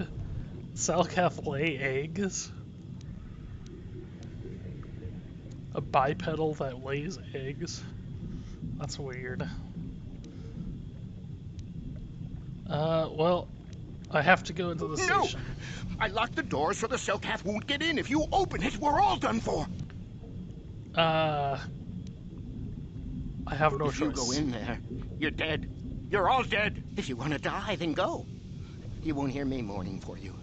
Cell cath lay eggs? A bipedal that lays eggs? That's weird. Well, I have to go into the station. No! I locked the door so the cell cath won't get in. If you open it, we're all done for. I have no choice. If you go in there, you're dead. You're all dead. If you want to die, then go. You won't hear me mourning for you.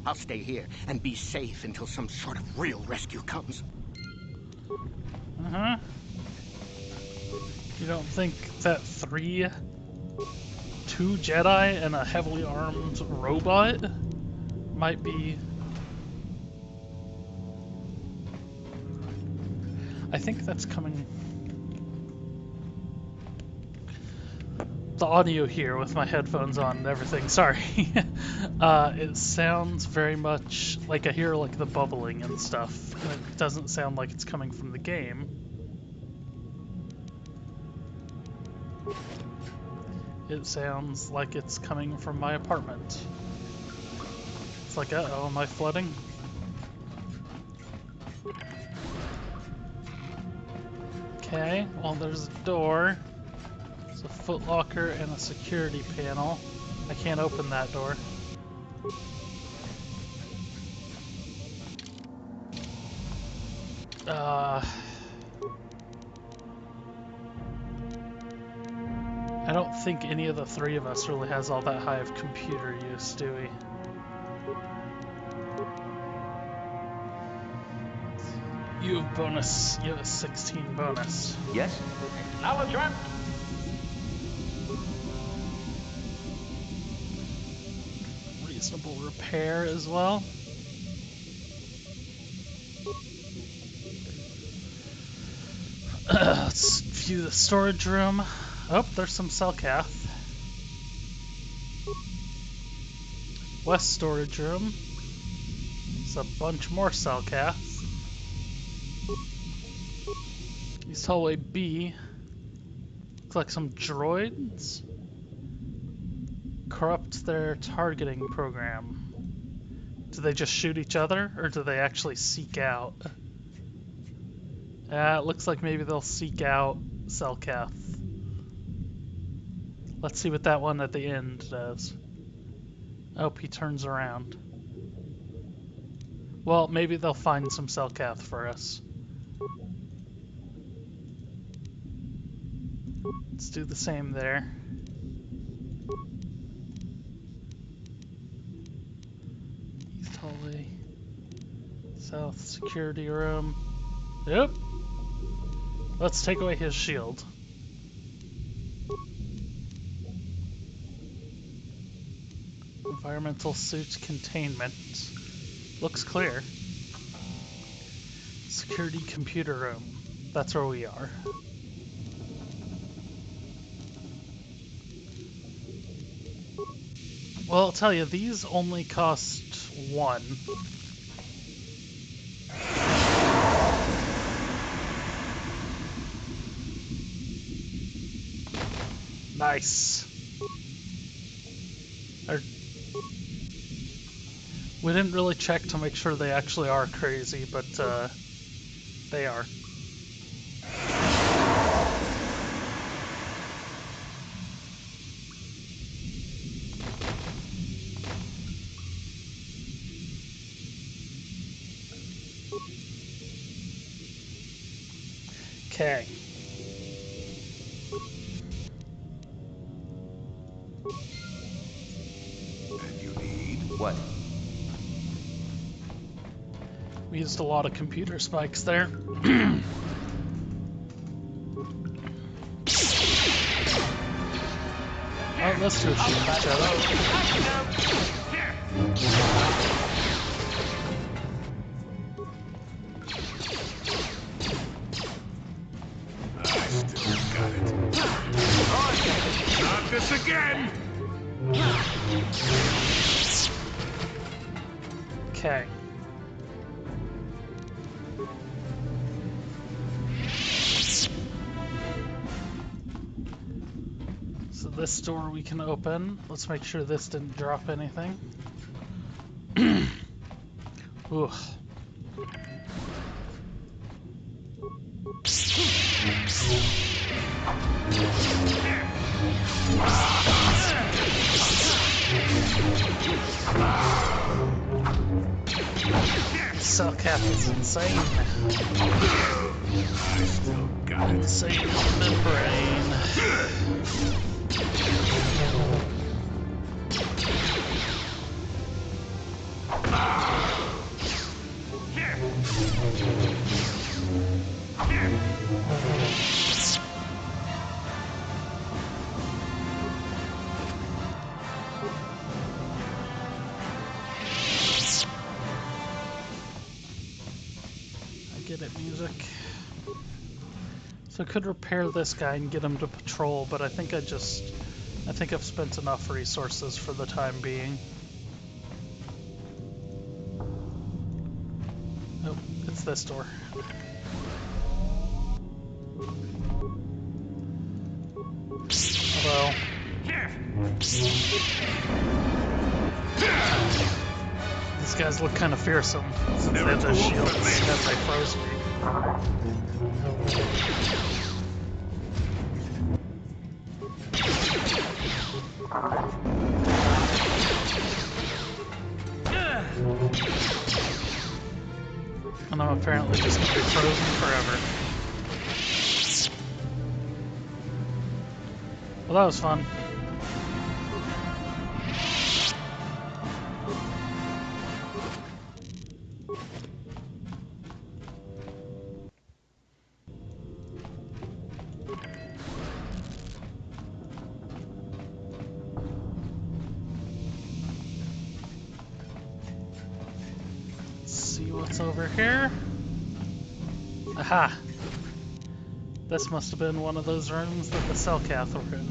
I'll stay here and be safe until some sort of real rescue comes. Uh-huh. You don't think that two Jedi and a heavily armed robot might be... I think that's coming... the audio here with my headphones on and everything. Sorry. It sounds very much like I hear like the bubbling and stuff, and it doesn't sound like it's coming from the game. It sounds like it's coming from my apartment. It's like, uh-oh, am I flooding? Okay, well there's a door. There's a footlocker and a security panel. I can't open that door. I don't think any of the three of us really has all that high of computer use, do we? You have bonus. You have a 16 bonus. Yes? Acknowledgement. Reasonable repair as well. Let's view the storage room. Oh, there's some Cellcath. West storage room. There's a bunch more Cellcath. East hallway B. Looks like some droids. Corrupt their targeting program. Do they just shoot each other, or do they actually seek out? It looks like maybe they'll seek out Cellcath. Let's see what that one at the end does. Oh, he turns around. Well, maybe they'll find some Cellcath for us. Let's do the same there. East hallway. South security room. Yep. Let's take away his shield. Environmental suit containment. Looks clear. Security computer room. That's where we are. Well, I'll tell you, these only cost 1. Nice. We didn't really check to make sure they actually are crazy, but they are. Okay. And you need what? We used a lot of computer spikes there. Oh, let's just shoot each other. Not this again! Okay. So this door we can open. Let's make sure this didn't drop anything. Ooh. Cellcath is insane. I still got it. Insane membrane. Music. So I could repair this guy and get him to patrol, but I think I just I think I've spent enough resources for the time being. Nope, it's this door. Hello. These guys look kind of fearsome since they have their shields as they froze me. And I'm apparently just going to be frozen forever. Well, that was fun. See what's over here. Aha! This must have been one of those rooms that the Selkath were in.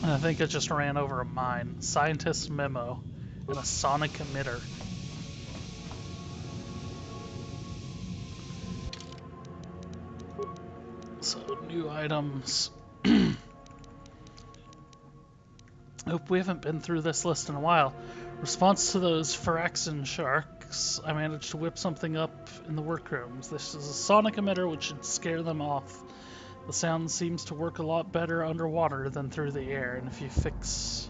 And I think I just ran over a mine. Scientist's memo and a sonic emitter. So, new items. Nope, we haven't been through this list in a while. Response to those Phyraxan sharks, I managed to whip something up in the workrooms. This is a sonic emitter which should scare them off. The sound seems to work a lot better underwater than through the air, and if you fix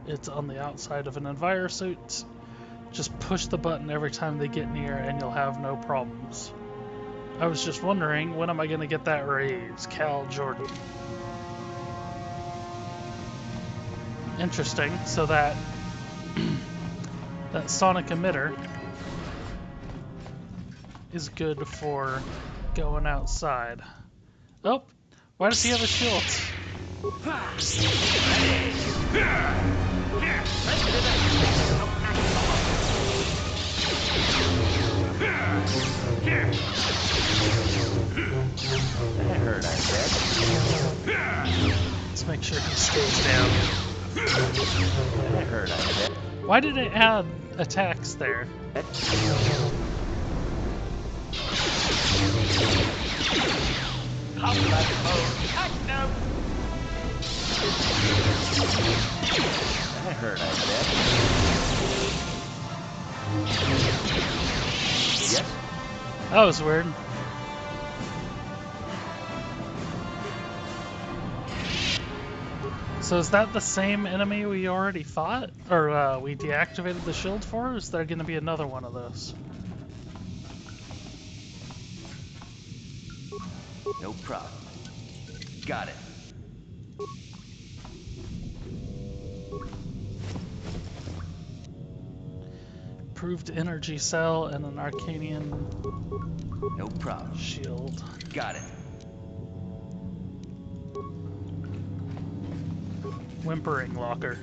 it on the outside of an envirosuit, just push the button every time they get near and you'll have no problems. I was just wondering, when am I going to get that raise? Cal Jordan. Interesting, so that that sonic emitter is good for going outside. Oh, why does he have a shield? That hurt, I bet. Let's make sure he stays down. That hurt, I bet. Why did it add attacks there? That hurt, I bet. Yes? That was weird. So is that the same enemy we already fought? Or we deactivated the shield for? Or is there going to be another one of those? No problem. Got it. Improved energy cell and an Arcanian no problem. Shield. Got it. Whimpering locker.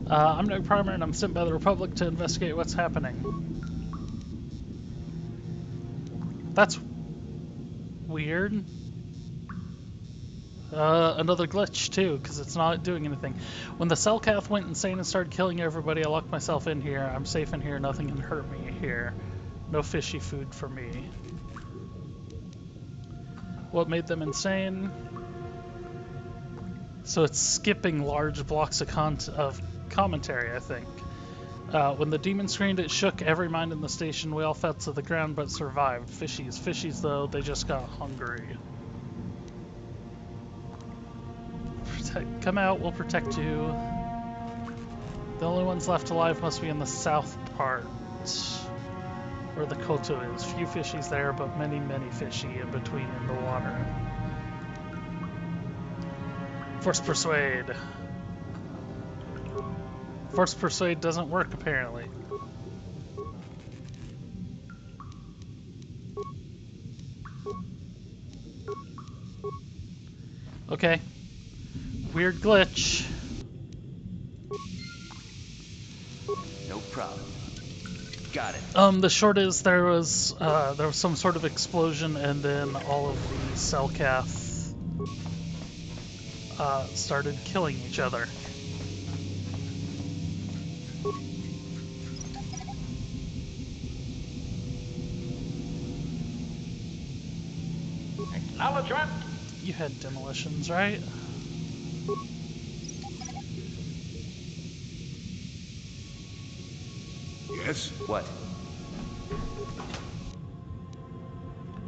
I'm NegPrimer and I'm sent by the Republic to investigate what's happening. That's weird. Another glitch too, because it's not doing anything. When the Selkath went insane and started killing everybody, I locked myself in here. I'm safe in here, nothing can hurt me here. No fishy food for me. What made them insane? So it's skipping large blocks of commentary, I think. When the demon screamed, it shook every mind in the station. We all fell to the ground but survived. Fishies. Fishies, though, they just got hungry. Come out, we'll protect you. The only ones left alive must be in the south part, where the KOTOR is. Few fishies there, but many, many fishy in between in the water. Force Persuade. Force Persuade doesn't work, apparently. Okay. Weird glitch. No problem. Got it. The short is there was some sort of explosion, and then all of the Selkath started killing each other. Acknowledgement. You had demolitions, right? Yes? What?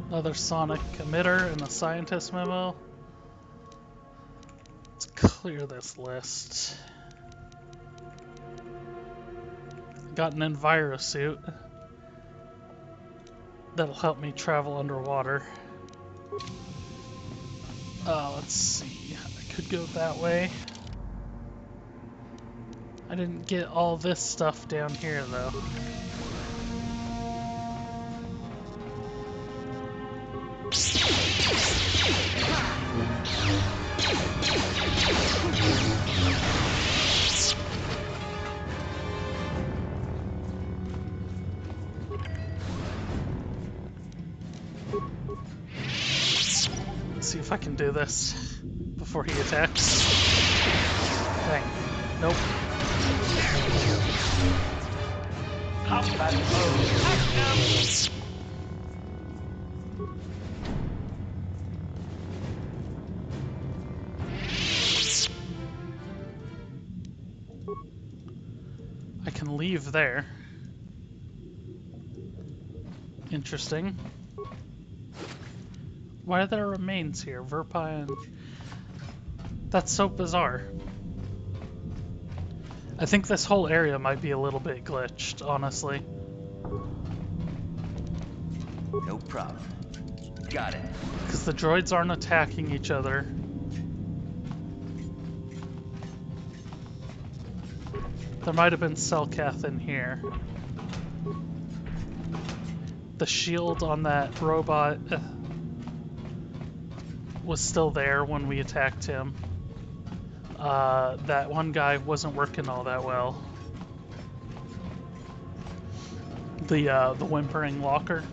Another sonic emitter and a scientist memo. Let's clear this list. Got an envirosuit. That'll help me travel underwater. Let's see. I could go that way. I didn't get all this stuff down here, though. Let's see if I can do this before he attacks. Dang. Nope. Combat mode active. I can leave there. Interesting. Why are there remains here? Verpine. That's so bizarre. I think this whole area might be a little bit glitched, honestly. No problem. Got it. Because the droids aren't attacking each other. There might have been Selkath in here. The shield on that robot was still there when we attacked him. That one guy wasn't working all that well. The whimpering locker.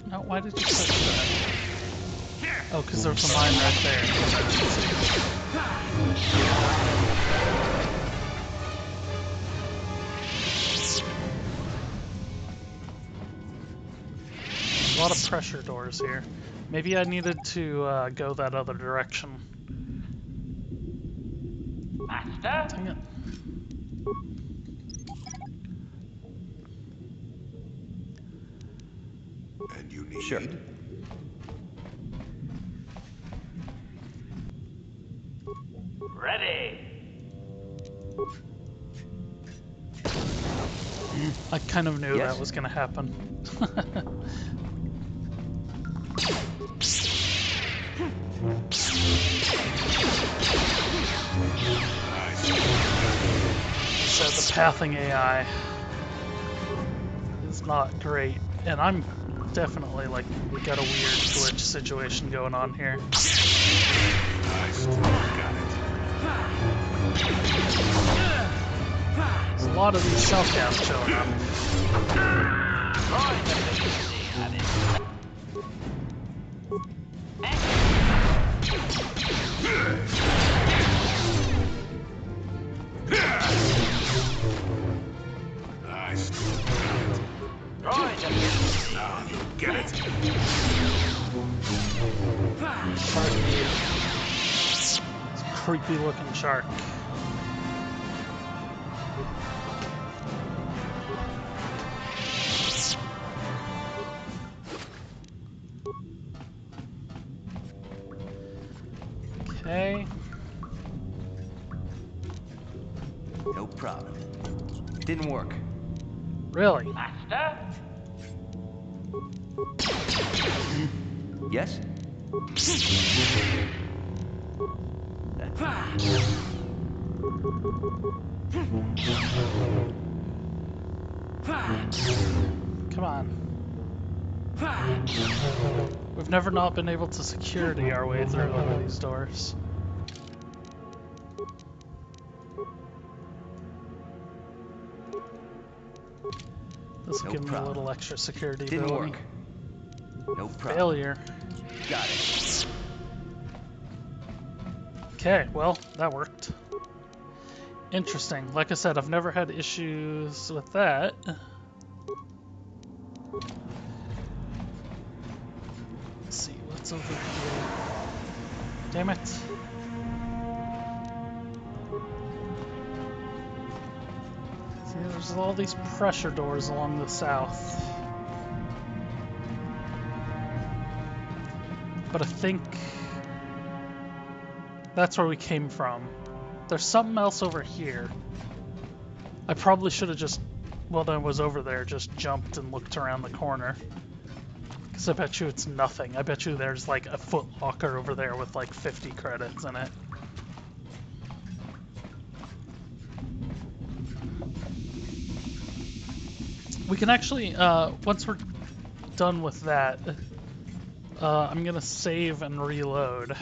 No, why did you touch that? Oh, because there was a mine right there. A lot of pressure doors here. Maybe I needed to go that other direction. Master? Dang it. And you need... Sure. Ready. I kind of knew Yes? that was going to happen. So the pathing AI is not great, and I'm definitely like got a weird glitch situation going on here. Nice. Got it. There's a lot of these Selkath showing up. Nice. Now you get it. Shark. It's a creepy looking shark. Okay. No problem. Didn't work. Really? Master? Yes? Come on. We've never not been able to security our way through one of these doors. This will give me a little extra security. Didn't work. No problem. Failure. Got it. Okay, well, that worked. Interesting. Like I said, I've never had issues with that. Let's see, what's over here? Damn it. See, there's all these pressure doors along the south. But I think that's where we came from. There's something else over here. I probably should have just, well, that was over there, just jumped and looked around the corner. Because I bet you it's nothing. I bet you there's like a Foot Locker over there with like 50 credits in it. We can actually, once we're done with that, I'm gonna save and reload.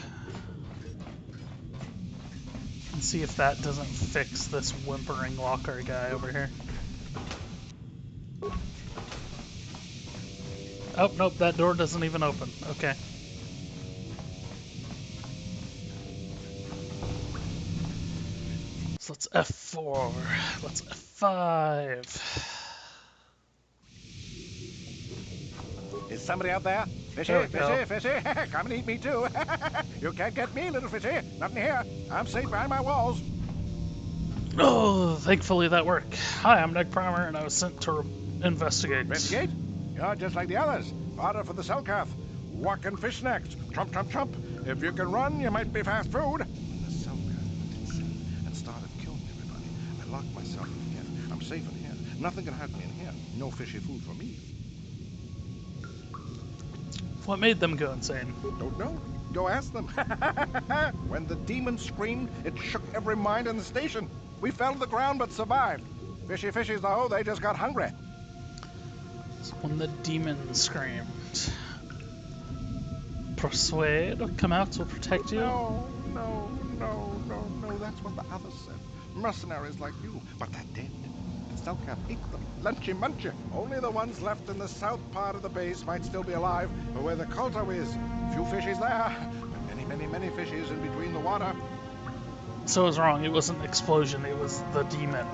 And see if that doesn't fix this whimpering locker guy over here. Oh, nope, that door doesn't even open. Okay. So let's F4. Let's F5. Is somebody out there? Fishy, fishy, fishy, come and eat me too. You can't get me, little fishy. Not in here. I'm safe behind my walls. Oh, thankfully that worked. Hi, I'm NegPrimer, and I was sent to investigate. Investigate? You're just like the others. Order for the cell calf. Walk and fish next. Trump, trump, trump. If you can run, you might be fast food. The cell calf went insane and started killing everybody. I locked myself in here. I'm safe in here. Nothing can hurt me in here. No fishy food for me. What made them go insane? Don't know. Go ask them. When the demon screamed, it shook every mind in the station. We fell to the ground but survived. Fishy fishies, though, they just got hungry. So when the demon screamed. Persuade, come out to protect you? No, that's what the others said. Mercenaries like you, but they're dead. The cell calf ate them. Lunchy munchy. Only the ones left in the south part of the base might still be alive, but where the KOTOR is, few fishies there, and many fishies in between the water. So I was wrong, it wasn't an explosion, it was the demon.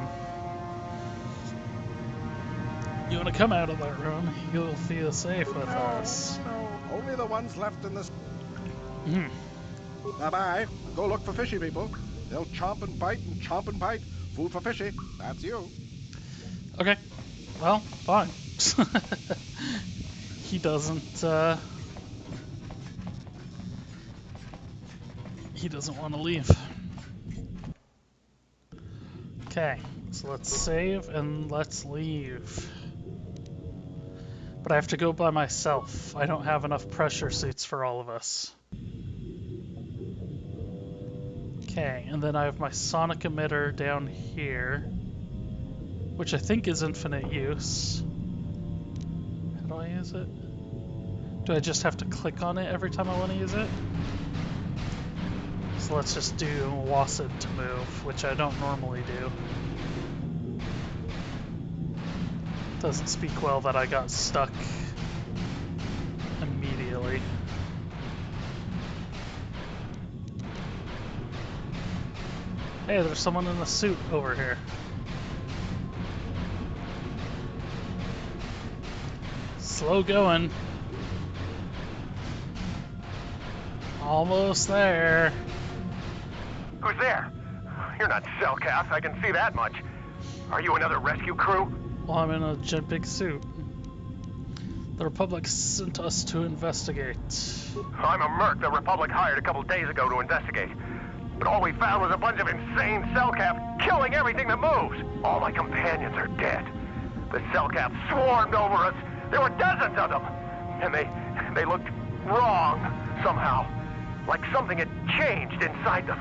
You want to come out of that room, you'll feel safe with us. No, only the ones left in this... Hmm. Bye-bye. Go look for fishy people. They'll chomp and bite and chomp and bite. Food for fishy. That's you. Okay. Well, fine. He doesn't want to leave. Okay, so let's save and let's leave. But I have to go by myself. I don't have enough pressure suits for all of us. Okay, and then I have my sonic emitter down here, which I think is infinite use. How do I use it? Do I just have to click on it every time I want to use it? So let's just do WASD to move, which I don't normally do. Doesn't speak well that I got stuck immediately. Hey, there's someone in a suit over here. Slow going. Almost there. Who's there? You're not Cellcast, I can see that much. Are you another rescue crew? Well, I'm in a big suit. The Republic sent us to investigate. I'm a merc the Republic hired a couple days ago to investigate. But all we found was a bunch of insane Cellcaf killing everything that moves. All my companions are dead. The Cellcaf swarmed over us. There were dozens of them. And they looked wrong somehow. Like something had changed inside them.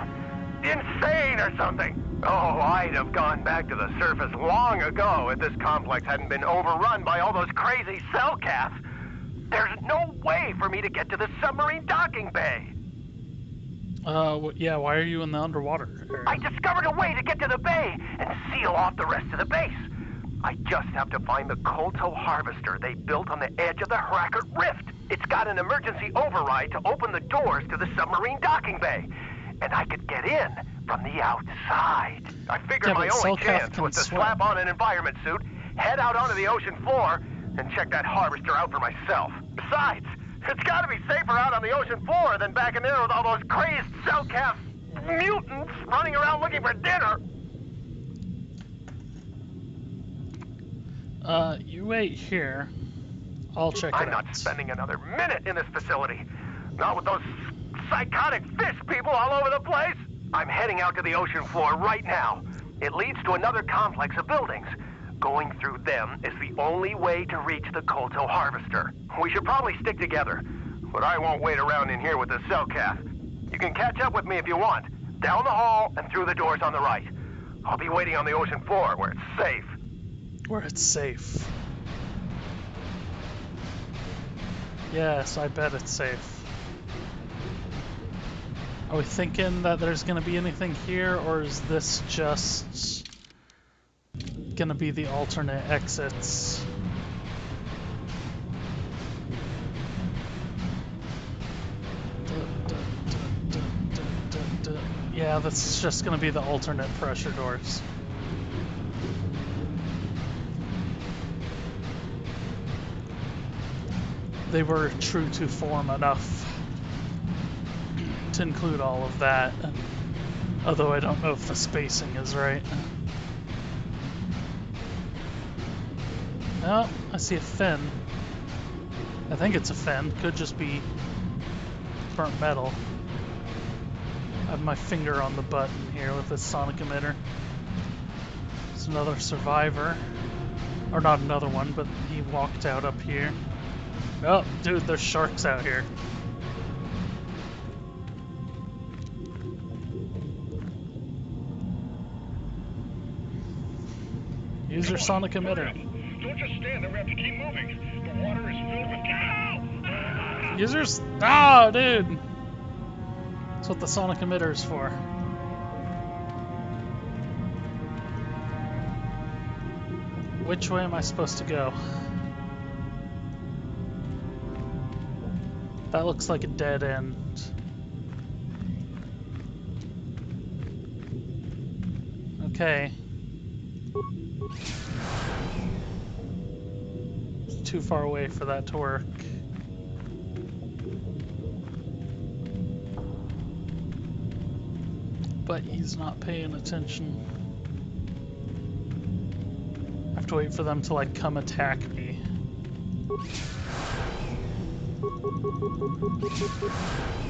Insane or something. Oh, I'd have gone back to the surface long ago if this complex hadn't been overrun by all those crazy Cellcats. There's no way for me to get to the submarine docking bay. Yeah, why are you in the underwater area? I discovered a way to get to the bay and seal off the rest of the base. I just have to find the KOTOR harvester they built on the edge of the Harakert Rift. It's got an emergency override to open the doors to the submarine docking bay. And I could get in from the outside. I figured my only chance was to slap on an environment suit, head out onto the ocean floor, and check that harvester out for myself. Besides, it's gotta be safer out on the ocean floor than back in there with all those crazed cell-calf mutants running around looking for dinner. You wait here. I'll check it out. I'm not spending another minute in this facility. Not with those psychotic fish people all over the place. I'm heading out to the ocean floor right now. It leads to another complex of buildings. Going through them is the only way to reach the KOTOR harvester. We should probably stick together, but I won't wait around in here with the cell-calf. You can catch up with me if you want. Down the hall and through the doors on the right. I'll be waiting on the ocean floor where it's safe. Where it's safe. Yes, I bet it's safe. Are we thinking that there's gonna be anything here, or is this just gonna be the alternate exits? Yeah, that's just gonna be the alternate pressure doors. They were true to form enough to include all of that, although I don't know if the spacing is right. Oh, I see a fin. I think it's a fin, could just be burnt metal. I have my finger on the button here with this sonic emitter. There's another survivor. Or not another one, but he walked out up here. Oh, dude, there's sharks out here. Use your sonic emitter. Don't just stand there, we have to keep moving. The water is filled with cow! Use your... Oh, dude! That's what the sonic emitter is for. Which way am I supposed to go? That looks like a dead end. Okay. It's too far away for that to work. But he's not paying attention. I have to wait for them to like come attack me.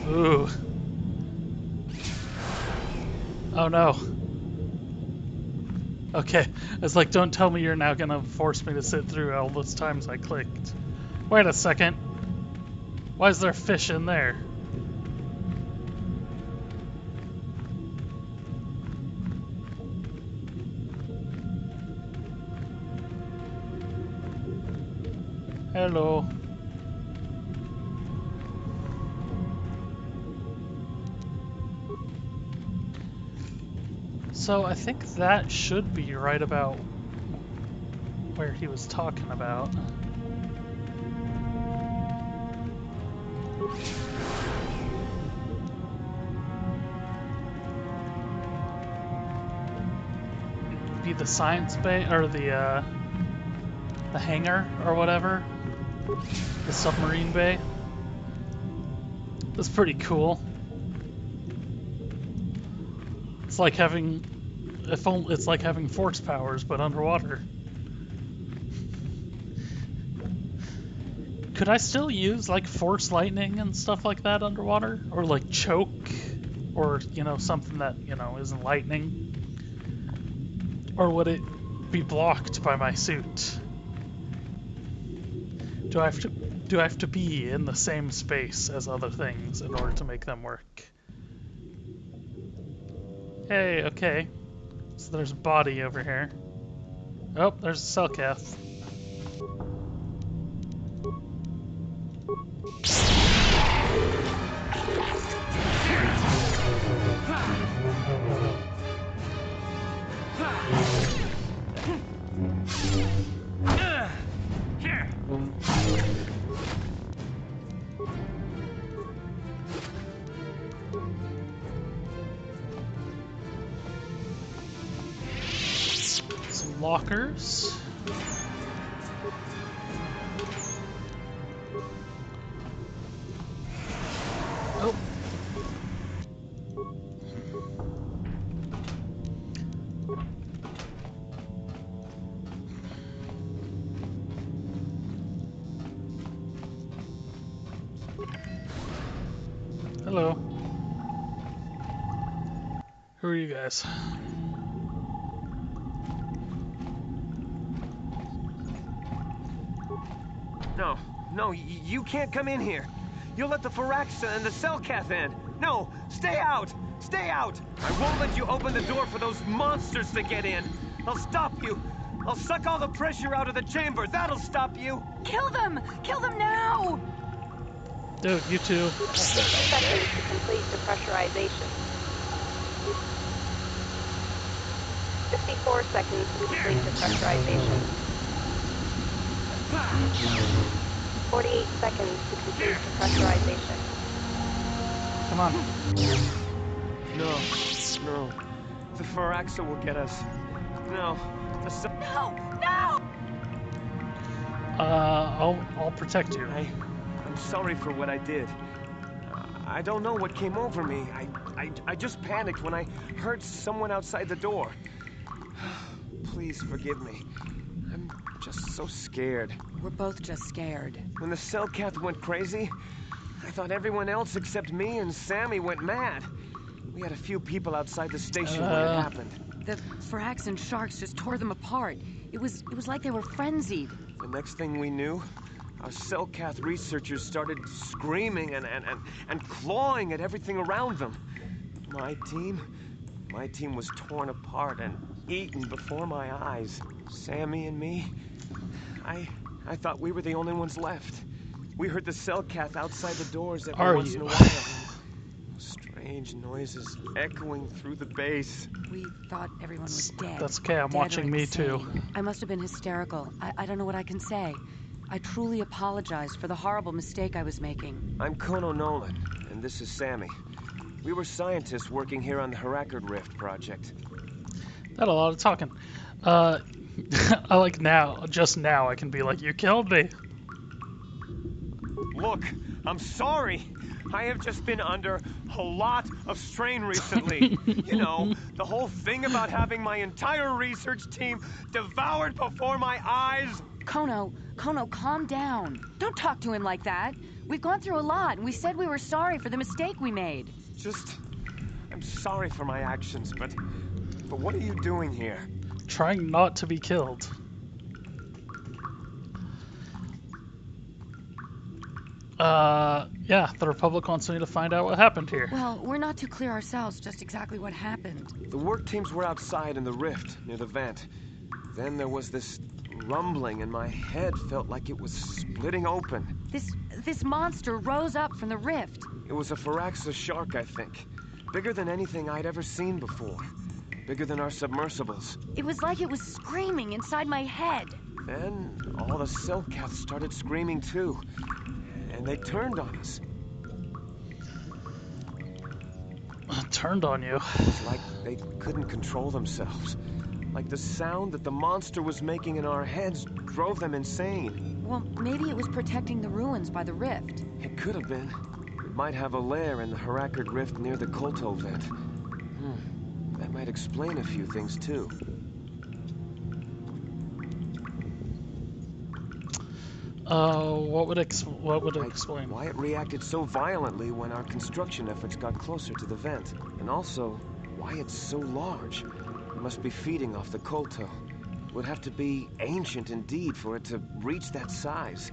Ooh. Oh no. Okay, it's like, don't tell me you're now gonna force me to sit through all those times I clicked. Wait a second. Why is there fish in there? Hello. So I think that should be right about where he was talking about. Be the science bay or the hangar or whatever, the submarine bay. That's pretty cool. It's like having, it's like having force powers, but underwater. Could I still use like force lightning and stuff like that underwater? Or like choke? Or, you know, something that, you know, isn't lightning? Or would it be blocked by my suit? Do I have to be in the same space as other things in order to make them work? Hey, okay. So there's a body over here. Oh, there's a cell calf. lockers. Oh. Hello. Who are you guys? No, you can't come in here. You'll let the Firaxa and the Selkath in. No, stay out! Stay out! I won't let you open the door for those monsters to get in. I'll stop you. I'll suck all the pressure out of the chamber. That'll stop you. Kill them! Kill them now! Dude, you too. 50 seconds to complete depressurization. 54 seconds to complete depressurization. 48 seconds to complete depressurization. Come on. No. The Firaxa will get us. No. No! I'll protect you. I'm sorry for what I did. I don't know what came over me. I just panicked when I heard someone outside the door. Please forgive me. I'm just so scared. We're both just scared. When the Selkath went crazy, I thought everyone else except me and Sammy went mad. We had a few people outside the station when it happened. The Firaxa and sharks just tore them apart. It was like they were frenzied. The next thing we knew, our Selkath researchers started screaming and clawing at everything around them. My team was torn apart and eaten before my eyes. Sammy and me, I thought we were the only ones left. We heard the Selkath outside the doors every once in a while. Strange noises echoing through the base. We thought everyone was dead. That's okay, I'm watching me too. I must have been hysterical. I don't know what I can say. I truly apologize for the horrible mistake I was making. I'm Kono Nolan, and this is Sammy. We were scientists working here on the Harakard Rift project. That a lot of talking. I like just now, I can be like, you killed me. Look, I'm sorry. I have just been under a lot of strain recently. You know, the whole thing about having my entire research team devoured before my eyes. Kono, calm down. Don't talk to him like that. We've gone through a lot, and we said we were sorry for the mistake we made. I'm sorry for my actions, but what are you doing here? Trying not to be killed. Yeah, the Republic wants me to find out what happened here. Well, we're not too clear ourselves just exactly what happened. The work teams were outside in the rift, near the vent. Then there was this rumbling, and my head felt like it was splitting open. This monster rose up from the rift. It was a Firaxa shark, I think. Bigger than anything I'd ever seen before. Bigger than our submersibles. It was like it was screaming inside my head. Then all the Selkaths started screaming too. And they turned on us. Turned on you? It was like they couldn't control themselves. Like the sound that the monster was making in our heads drove them insane. Well, maybe it was protecting the ruins by the rift. It could have been. It might have a lair in the Harakard Rift near the KOTOR vent. That might explain a few things too. What would explain? Why it reacted so violently when our construction efforts got closer to the vent. And also, why it's so large. It must be feeding off the KOTOR. It would have to be ancient indeed for it to reach that size.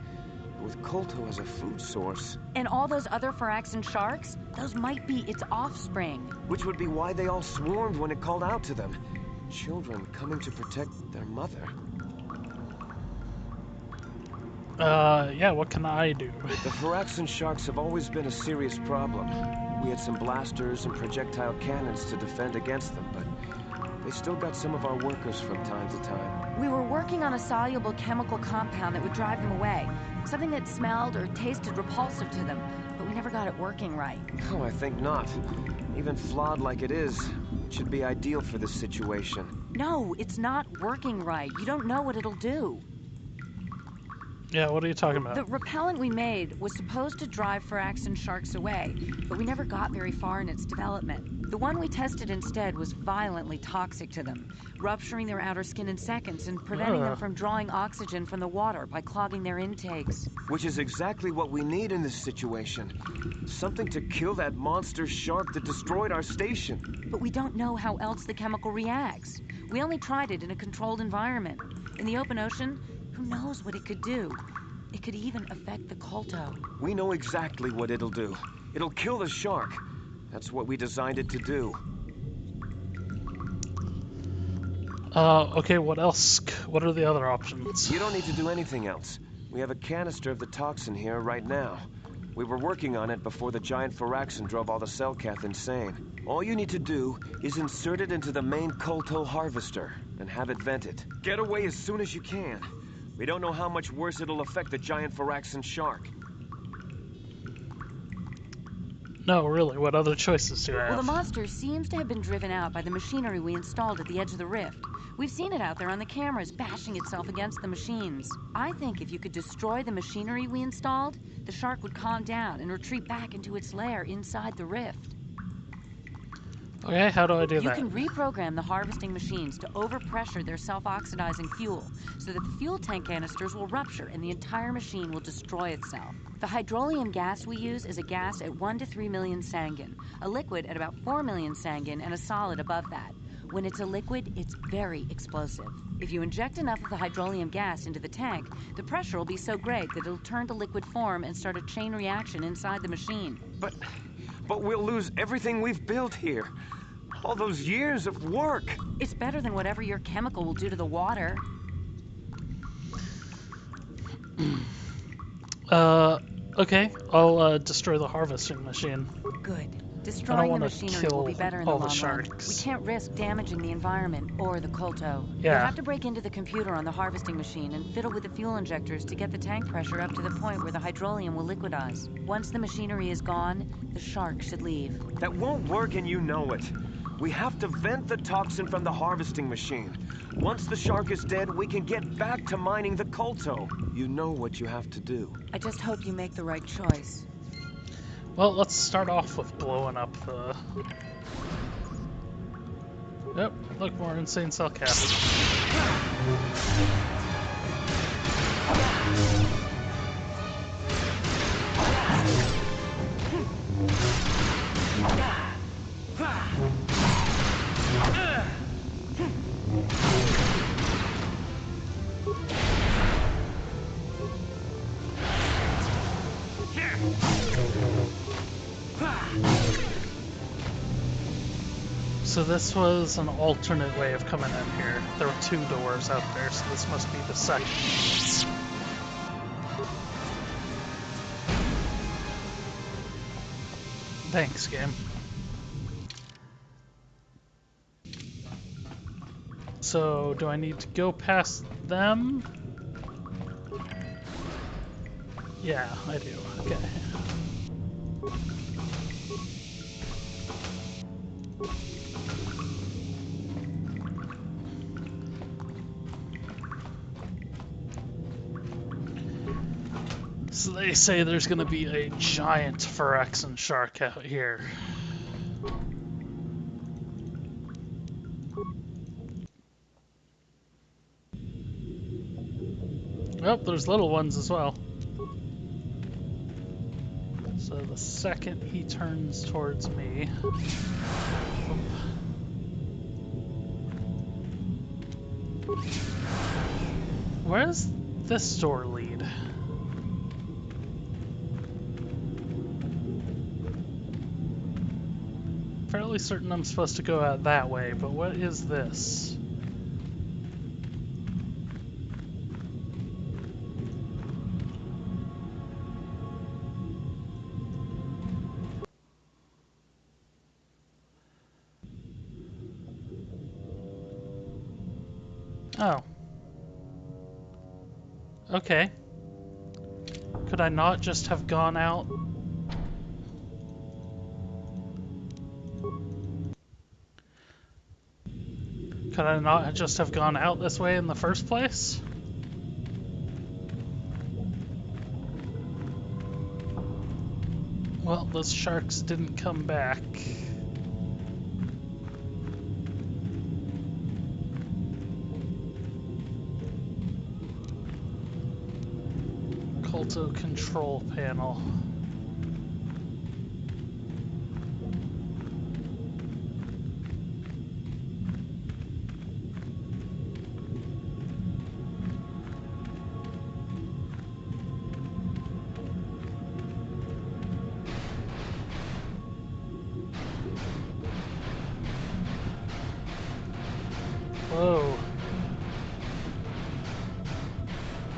With KOTOR as a food source. And all those other Firaxan sharks? Those might be its offspring. Which would be why they all swarmed when it called out to them. Children coming to protect their mother. Yeah, what can I do? The Firaxan sharks have always been a serious problem. We had some blasters and projectile cannons to defend against them, but they still got some of our workers from time to time. We were working on a soluble chemical compound that would drive them away. Something that smelled or tasted repulsive to them, but we never got it working right. Oh, I think not. Even flawed like it is, Should be ideal for this situation. No, it's not working right. You don't know what it'll do. Yeah, what are you talking about? The repellent we made was supposed to drive Firaxan sharks away, but we never got very far in its development. The one we tested instead was violently toxic to them, rupturing their outer skin in seconds and preventing them from drawing oxygen from the water by clogging their intakes. Which is exactly what we need in this situation. Something to kill that monster shark that destroyed our station. But we don't know how else the chemical reacts. We only tried it in a controlled environment. In the open ocean, who knows what it could do? It could even affect the Kolto. We know exactly what it'll do. It'll kill the shark. That's what we designed it to do. Okay, what else? What are the other options? You don't need to do anything else. We have a canister of the toxin here right now. We were working on it before the giant Firaxan drove all the Selkath insane. All you need to do is insert it into the main Kolto harvester and have it vented. Get away as soon as you can. We don't know how much worse it'll affect the giant Firaxan shark. No, really, what other choices do I have? Well, the monster seems to have been driven out by the machinery we installed at the edge of the rift. We've seen it out there on the cameras, bashing itself against the machines. I think if you could destroy the machinery we installed, the shark would calm down and retreat back into its lair inside the rift. Okay, how do I do that? You can reprogram the harvesting machines to overpressure their self-oxidizing fuel so that the fuel tank canisters will rupture and the entire machine will destroy itself. The hydrolium gas we use is a gas at 1 to 3 million sangin, a liquid at about 4 million sangin, and a solid above that. When it's a liquid, it's very explosive. If you inject enough of the hydrolium gas into the tank, the pressure will be so great that it'll turn to liquid form and start a chain reaction inside the machine. But we'll lose everything we've built here. All those years of work. It's better than whatever your chemical will do to the water. Okay, I'll destroy the harvesting machine. Good. Destroying the machinery will be better in the long run. Sharks. We can't risk damaging the environment or the Kolto. Yeah. You'll have to break into the computer on the harvesting machine and fiddle with the fuel injectors to get the tank pressure up to the point where the hydrolium will liquidize. Once the machinery is gone, the shark should leave. That won't work and you know it. We have to vent the toxin from the harvesting machine. Once the shark is dead, we can get back to mining the Kolto. You know what you have to do. I just hope you make the right choice. Well, let's start off with blowing up the... Yep, look, more insane Selkath. So this was an alternate way of coming in here. There were 2 doors out there, so this must be the second. Thanks, game. So, do I need to go past them? Yeah, I do. Okay. So they say there's gonna be a giant Firaxan shark out here. Oh, there's little ones as well. So the second he turns towards me... Where does this door lead? Fairly certain I'm supposed to go out that way, but what is this? Oh. Okay. Could I not just have gone out? Could I not just have gone out this way in the first place? Well, those sharks didn't come back. Kolto control panel. Whoa.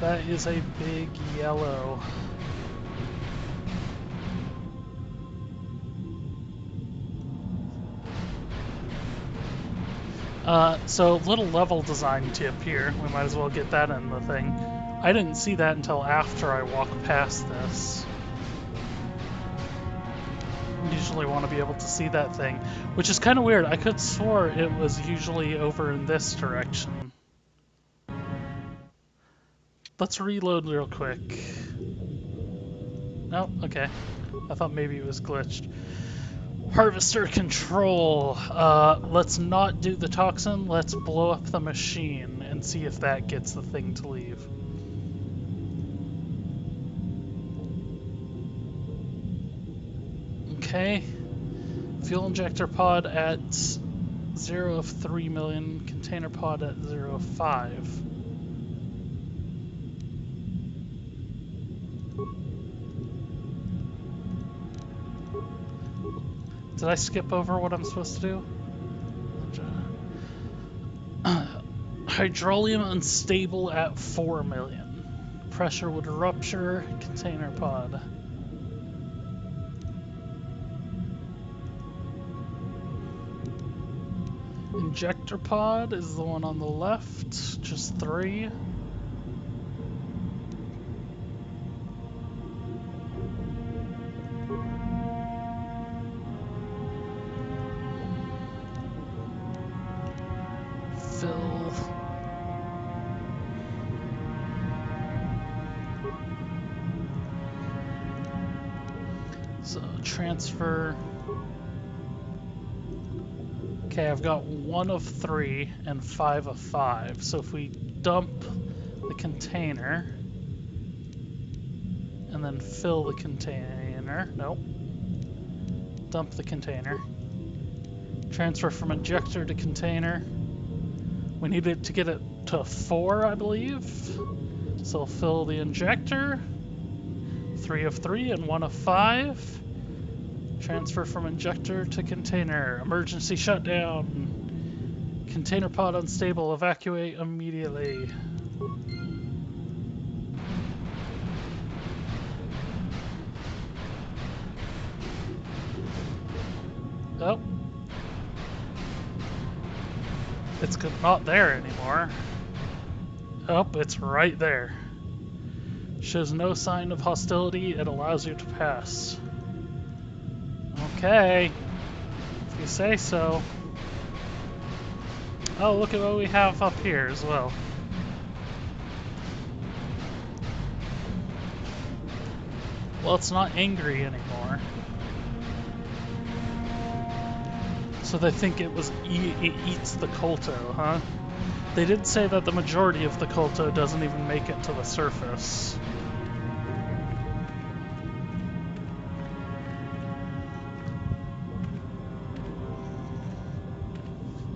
That is a big yellow. So little level design tip here. We might as well get that in the thing. I didn't see that until after I walked past this. Usually want to be able to see that thing, which is kind of weird. I could swore it was usually over in this direction. Let's reload real quick. Oh, okay. I thought maybe it was glitched. Harvester control. Let's not do the toxin. Let's blow up the machine and see if that gets the thing to leave. Okay. Fuel injector pod at 0 of 3 million. Container pod at 0 of 5. Did I skip over what I'm supposed to do? Hydrolium unstable at 4 million. Pressure would rupture container pod. Injector pod is the one on the left, just 3. Fill. So transfer. Okay, I've got 1 of 3 and 5 of 5. So if we dump the container and then fill the container, nope. Dump the container. Transfer from injector to container. We needed to get it to 4, I believe. So fill the injector. 3 of 3 and 1 of 5. Transfer from injector to container. Emergency shutdown. Container pod unstable. Evacuate immediately. Oh. It's not there anymore. Oh, it's right there. Shows no sign of hostility. It allows you to pass. Okay. If you say so. Oh, look at what we have up here as well. Well, it's not angry anymore. So they think it eats the Kolto, huh? They did say that the majority of the Kolto doesn't even make it to the surface.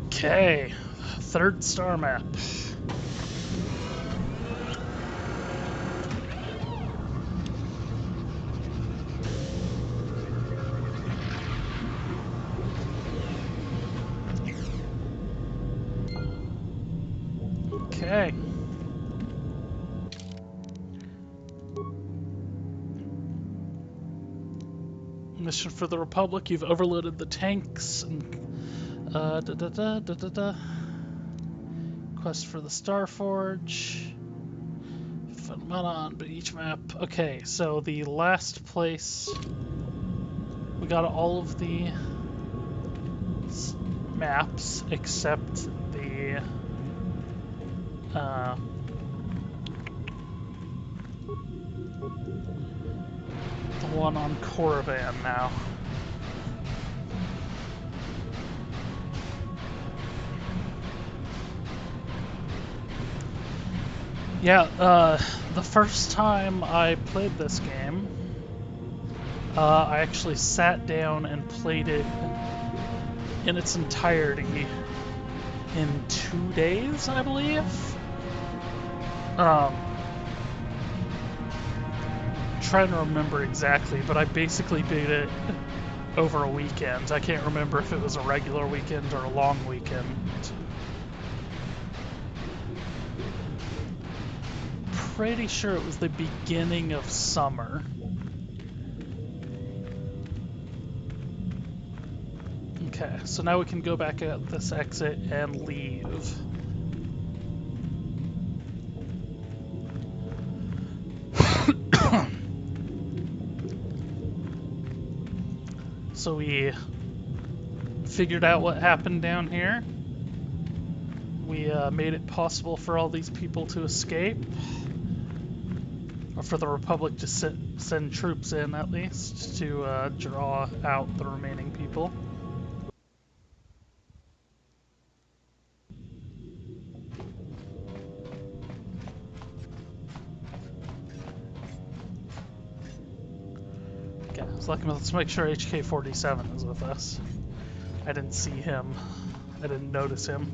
Okay, 3rd star map. Okay. Mission for the Republic. You've overloaded the tanks. And, Quest for the Starforge. Phenomenon, but each map. Okay, so the last place. We got all of the maps except the the one on Korriban now. Yeah, the first time I played this game, I actually sat down and played it in its entirety in 2 days, I believe. Trying to remember exactly, but I basically beat it over a weekend. I can't remember if it was a regular weekend or a long weekend. Pretty sure it was the beginning of summer. Okay, so now we can go back at this exit and leave. So we figured out what happened down here. We made it possible for all these people to escape. Or for the Republic to send troops in, at least, to draw out the remaining people. Okay, so let's make sure HK-47 is with us. I didn't see him. I didn't notice him.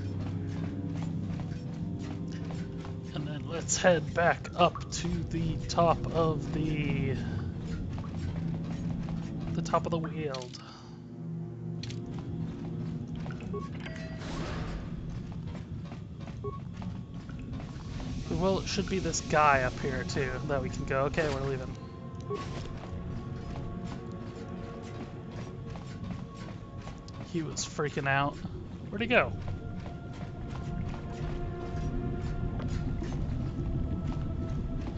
And then let's head back up to the top of the Weald. Well, it should be this guy up here too that we can go. Okay, we're leaving. He was freaking out. Where'd he go?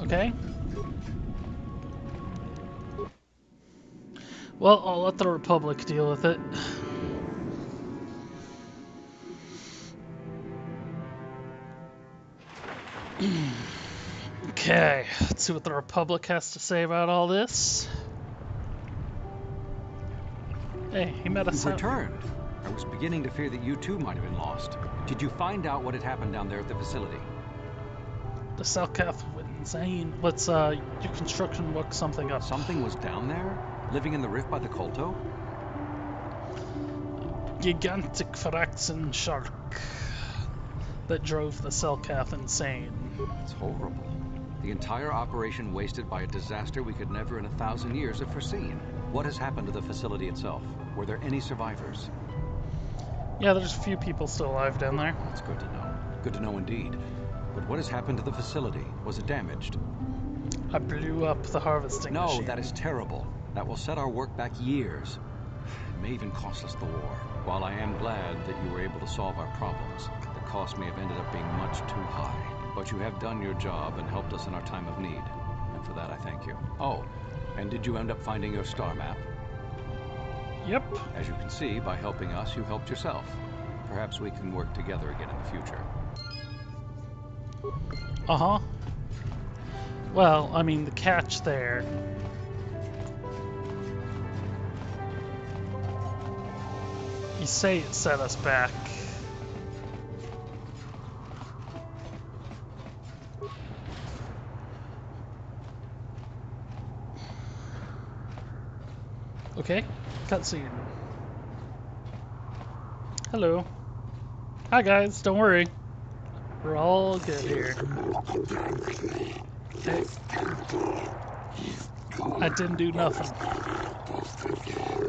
Okay. Well, I'll let the Republic deal with it. Okay, let's see what the Republic has to say about all this. Hey, he met us You've out. returned. I was beginning to fear that you too might have been lost. Did you find out what had happened down there at the facility? The Selkath went insane. Let's, your construction look something up. Something was down there? Living in the rift by the Kolto? Gigantic Phyraxan shark that drove the Selkath insane. It's horrible. The entire operation wasted by a disaster we could never in 1,000 years have foreseen. What has happened to the facility itself? Were there any survivors? Yeah, there's a few people still alive down there. That's good to know. Good to know indeed. But what has happened to the facility? Was it damaged? I blew up the harvesting machine. No, that is terrible. That will set our work back years. It may even cost us the war. While I am glad that you were able to solve our problems, the cost may have ended up being much too high. But you have done your job and helped us in our time of need. And for that, I thank you. Oh, and did you end up finding your star map? Yep. As you can see, by helping us, you helped yourself. Perhaps we can work together again in the future. Uh-huh. Well, I mean, the catch there... You say it set us back. Okay, cutscene. Hello. Hi guys, don't worry. We're all good here. Hey. I didn't do nothing.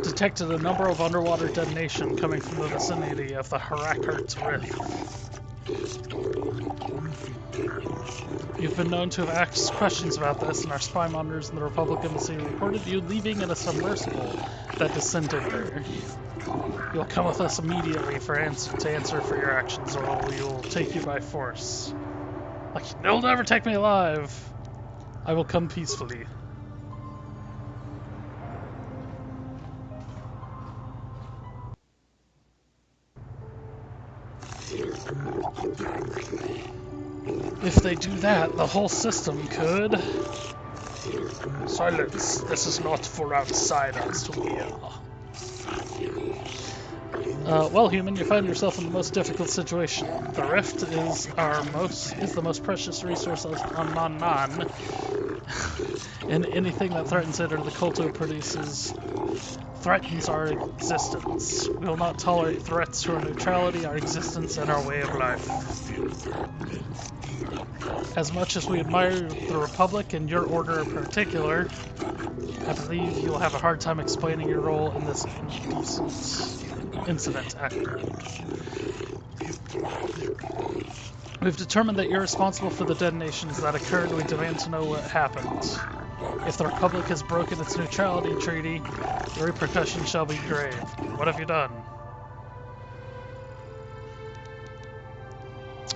Detected a number of underwater detonation coming from the vicinity of the Harakart's Rift. You've been known to have asked questions about this, and our spy monitors in the Republic Embassy reported you leaving in a submersible that descended there. You'll come with us immediately to answer for your actions, or we will take you by force. Like, you'll never take me alive. I will come peacefully. If they do that, the whole system could... Silence! This is not for outsiders to hear. Well, human, you find yourself in the most difficult situation. The rift is the most precious resource on Nan, and anything that threatens it or the Kolto produces threatens our existence. We will not tolerate threats to our neutrality, our existence, and our way of life. As much as we admire the Republic and your order in particular, I believe you'll have a hard time explaining your role in this indecent incident. We've determined that you're responsible for the detonations that occurred. We demand to know what happened. If the Republic has broken its neutrality treaty, the repercussions shall be grave. What have you done?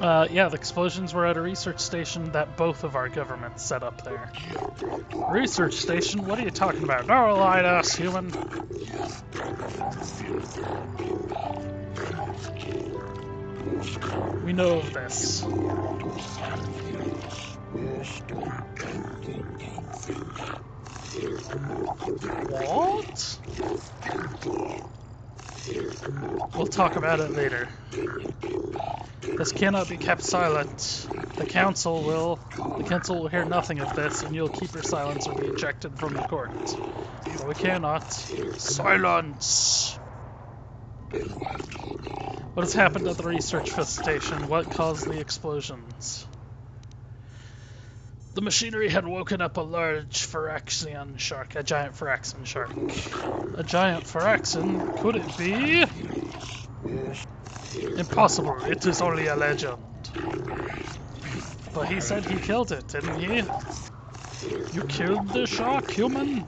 Yeah, the explosions were at a research station that both of our governments set up there. Research station? What are you talking about? Don't lie to us, human! We know of this. What? We'll talk about it later. This cannot be kept silent. The council will hear nothing of this, and you'll keep your silence or be ejected from the court. But we cannot. Silence! What has happened at the research station? What caused the explosions? The machinery had woken up a large Phyraxian shark, a giant Phyraxian shark. A giant Phyraxian? Could it be? Impossible, it is only a legend. But he said he killed it, didn't he? You killed the shark, human?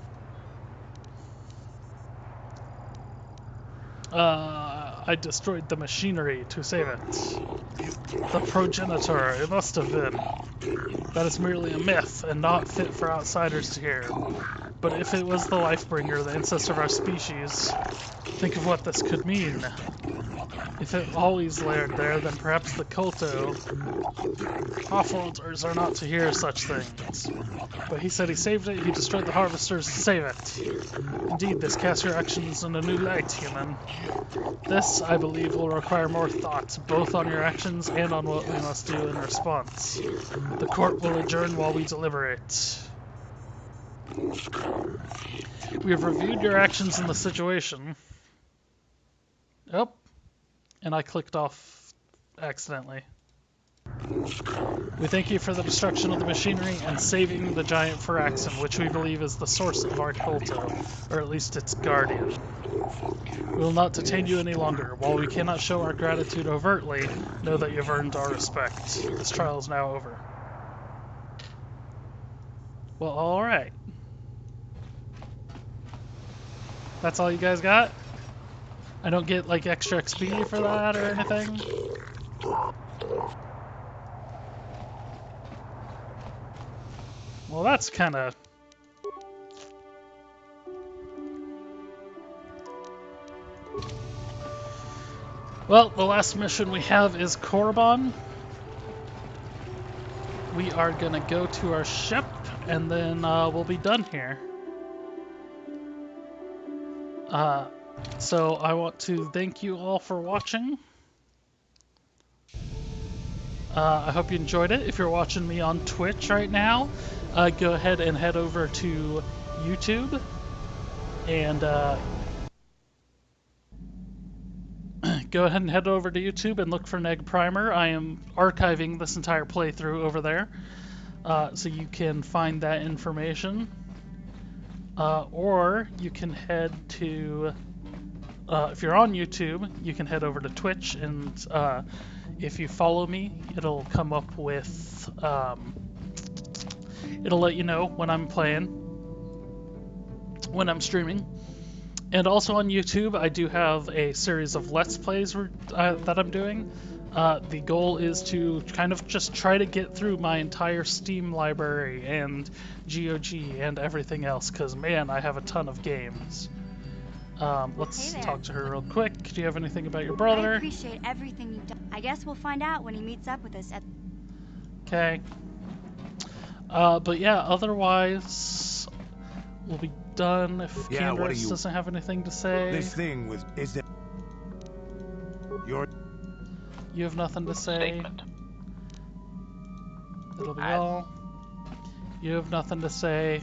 I destroyed the machinery to save it. The progenitor, it must have been. That is merely a myth, and not fit for outsiders to hear. But if it was the Lifebringer, the ancestor of our species, think of what this could mean. If it always laired there, then perhaps the Kolto offworlders are not to hear such things. But he said he saved it, he destroyed the harvesters to save it. Indeed, this casts your actions in a new light, human. This, I believe, will require more thought, both on your actions and on what we must do in response. The court will adjourn while we deliberate. We have reviewed your actions in the situation. Oh, and I clicked off accidentally. We thank you for the destruction of the machinery and saving the giant Phyraxian, which we believe is the source of our Kolto, or at least its guardian. We will not detain you any longer. While we cannot show our gratitude overtly, know that you've earned our respect. This trial is now over. Well, alright. That's all you guys got? I don't get, like, extra XP for that or anything? Well, that's kinda... Well, the last mission we have is Korriban. We are gonna go to our ship, and then we'll be done here. So I want to thank you all for watching. I hope you enjoyed it. If you're watching me on Twitch right now, go ahead and head over to YouTube and go ahead and head over to YouTube and look for NegPrimer. I am archiving this entire playthrough over there, so you can find that information. Or you can head to, if you're on YouTube, you can head over to Twitch, and if you follow me, it'll come up with, it'll let you know when I'm playing, when I'm streaming. And also on YouTube, I do have a series of Let's Plays that I'm doing. The goal is to kind of just try to get through my entire Steam library and GOG and everything else, because man, I have a ton of games. Let's Hey there. talk to her real quick. Do you have anything about your I brother? appreciate everything you've done. I guess we'll find out when he meets up with us at... Okay. But yeah, otherwise, we'll be done if Yeah, what do Candace you... doesn't have anything to say. This thing with... Is it... Your... You have nothing to say. Statement. That'll be all. You have nothing to say.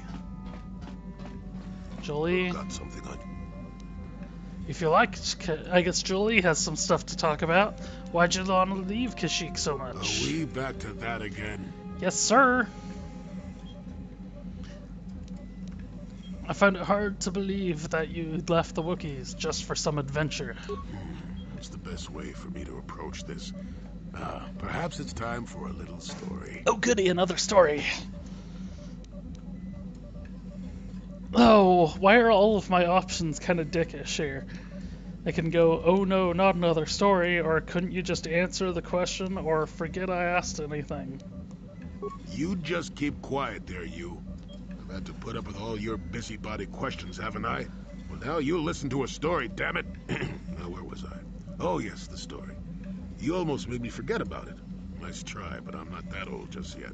Jolie? Got something on. If you like, I guess Jolie has some stuff to talk about. Why'd you want to leave Kashyyyk so much? Are we back to that again? Yes, sir. I find it hard to believe that you left the Wookiees just for some adventure. It's the best way for me to approach this. Perhaps it's time for a little story. Oh goody, another story. Oh, why are all of my options kind of dickish here? I can go, oh no, not another story, or couldn't you just answer the question, or forget I asked anything. You just keep quiet there, you. I've had to put up with all your busybody questions, haven't I? Well, now you listen to a story, damn it. Now, where was I? Oh, yes, the story. You almost made me forget about it. Nice try, but I'm not that old just yet.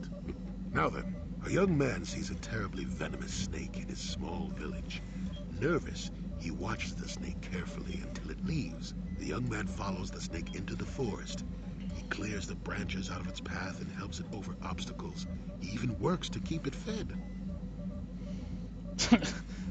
Now then, a young man sees a terribly venomous snake in his small village. Nervous, he watches the snake carefully until it leaves. The young man follows the snake into the forest. He clears the branches out of its path and helps it over obstacles. He even works to keep it fed.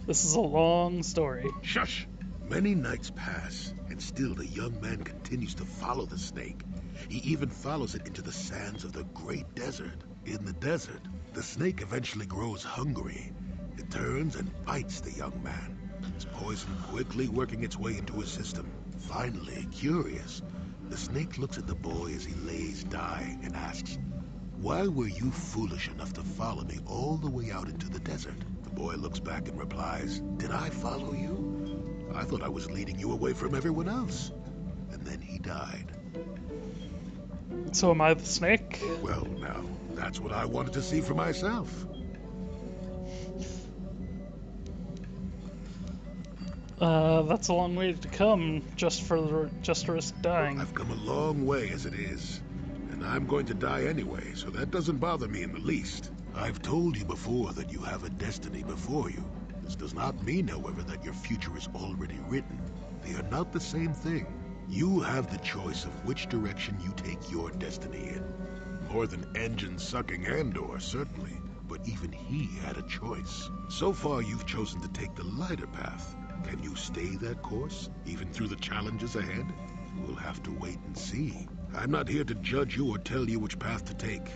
This is a long story. Shush! Many nights pass, and still the young man continues to follow the snake. He even follows it into the sands of the great desert. In the desert, the snake eventually grows hungry. It turns and bites the young man, its poison quickly working its way into his system. Finally, curious, the snake looks at the boy as he lays dying and asks, "Why were you foolish enough to follow me all the way out into the desert?" The boy looks back and replies, "Did I follow you? I thought I was leading you away from everyone else." And then he died. So am I the snake? Well, now, that's what I wanted to see for myself. That's a long way to come just to risk dying. I've come a long way as it is, and I'm going to die anyway, so that doesn't bother me in the least. I've told you before that you have a destiny before you. This does not mean, however, that your future is already written. They are not the same thing. You have the choice of which direction you take your destiny in. More than engine-sucking Andor, certainly, but even he had a choice. So far, you've chosen to take the lighter path. Can you stay that course, even through the challenges ahead? We'll have to wait and see. I'm not here to judge you or tell you which path to take.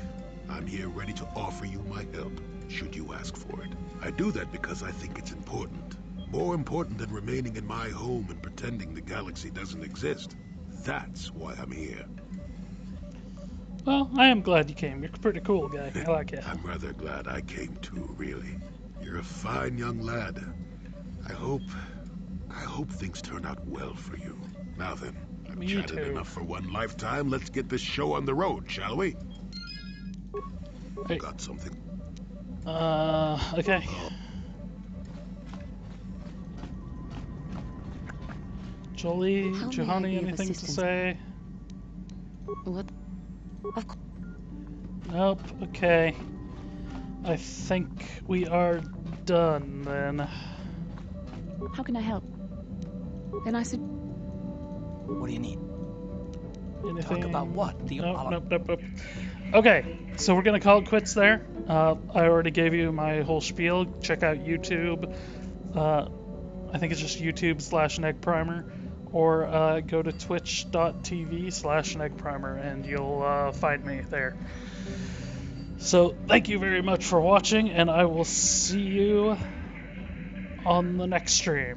I'm here ready to offer you my help, should you ask for it. I do that because I think it's important. More important than remaining in my home and pretending the galaxy doesn't exist. That's why I'm here. Well, I am glad you came. You're a pretty cool guy. I like it. I'm rather glad I came too, really. You're a fine young lad. I hope things turn out well for you. Now then, I've chatted enough for one lifetime. Let's get this show on the road, shall we? Hey. Got something? Okay. Jolie, Johanny, anything to say? What? Nope, okay. I think we are done then. How can I help? And I said... What do you need? Anything? Talk about what? Nope. Okay, so we're gonna call it quits there. I already gave you my whole spiel. Check out YouTube. I think it's just YouTube/NegPrimer, or go to twitch.tv/NegPrimer and you'll find me there. So thank you very much for watching, and I will see you on the next stream.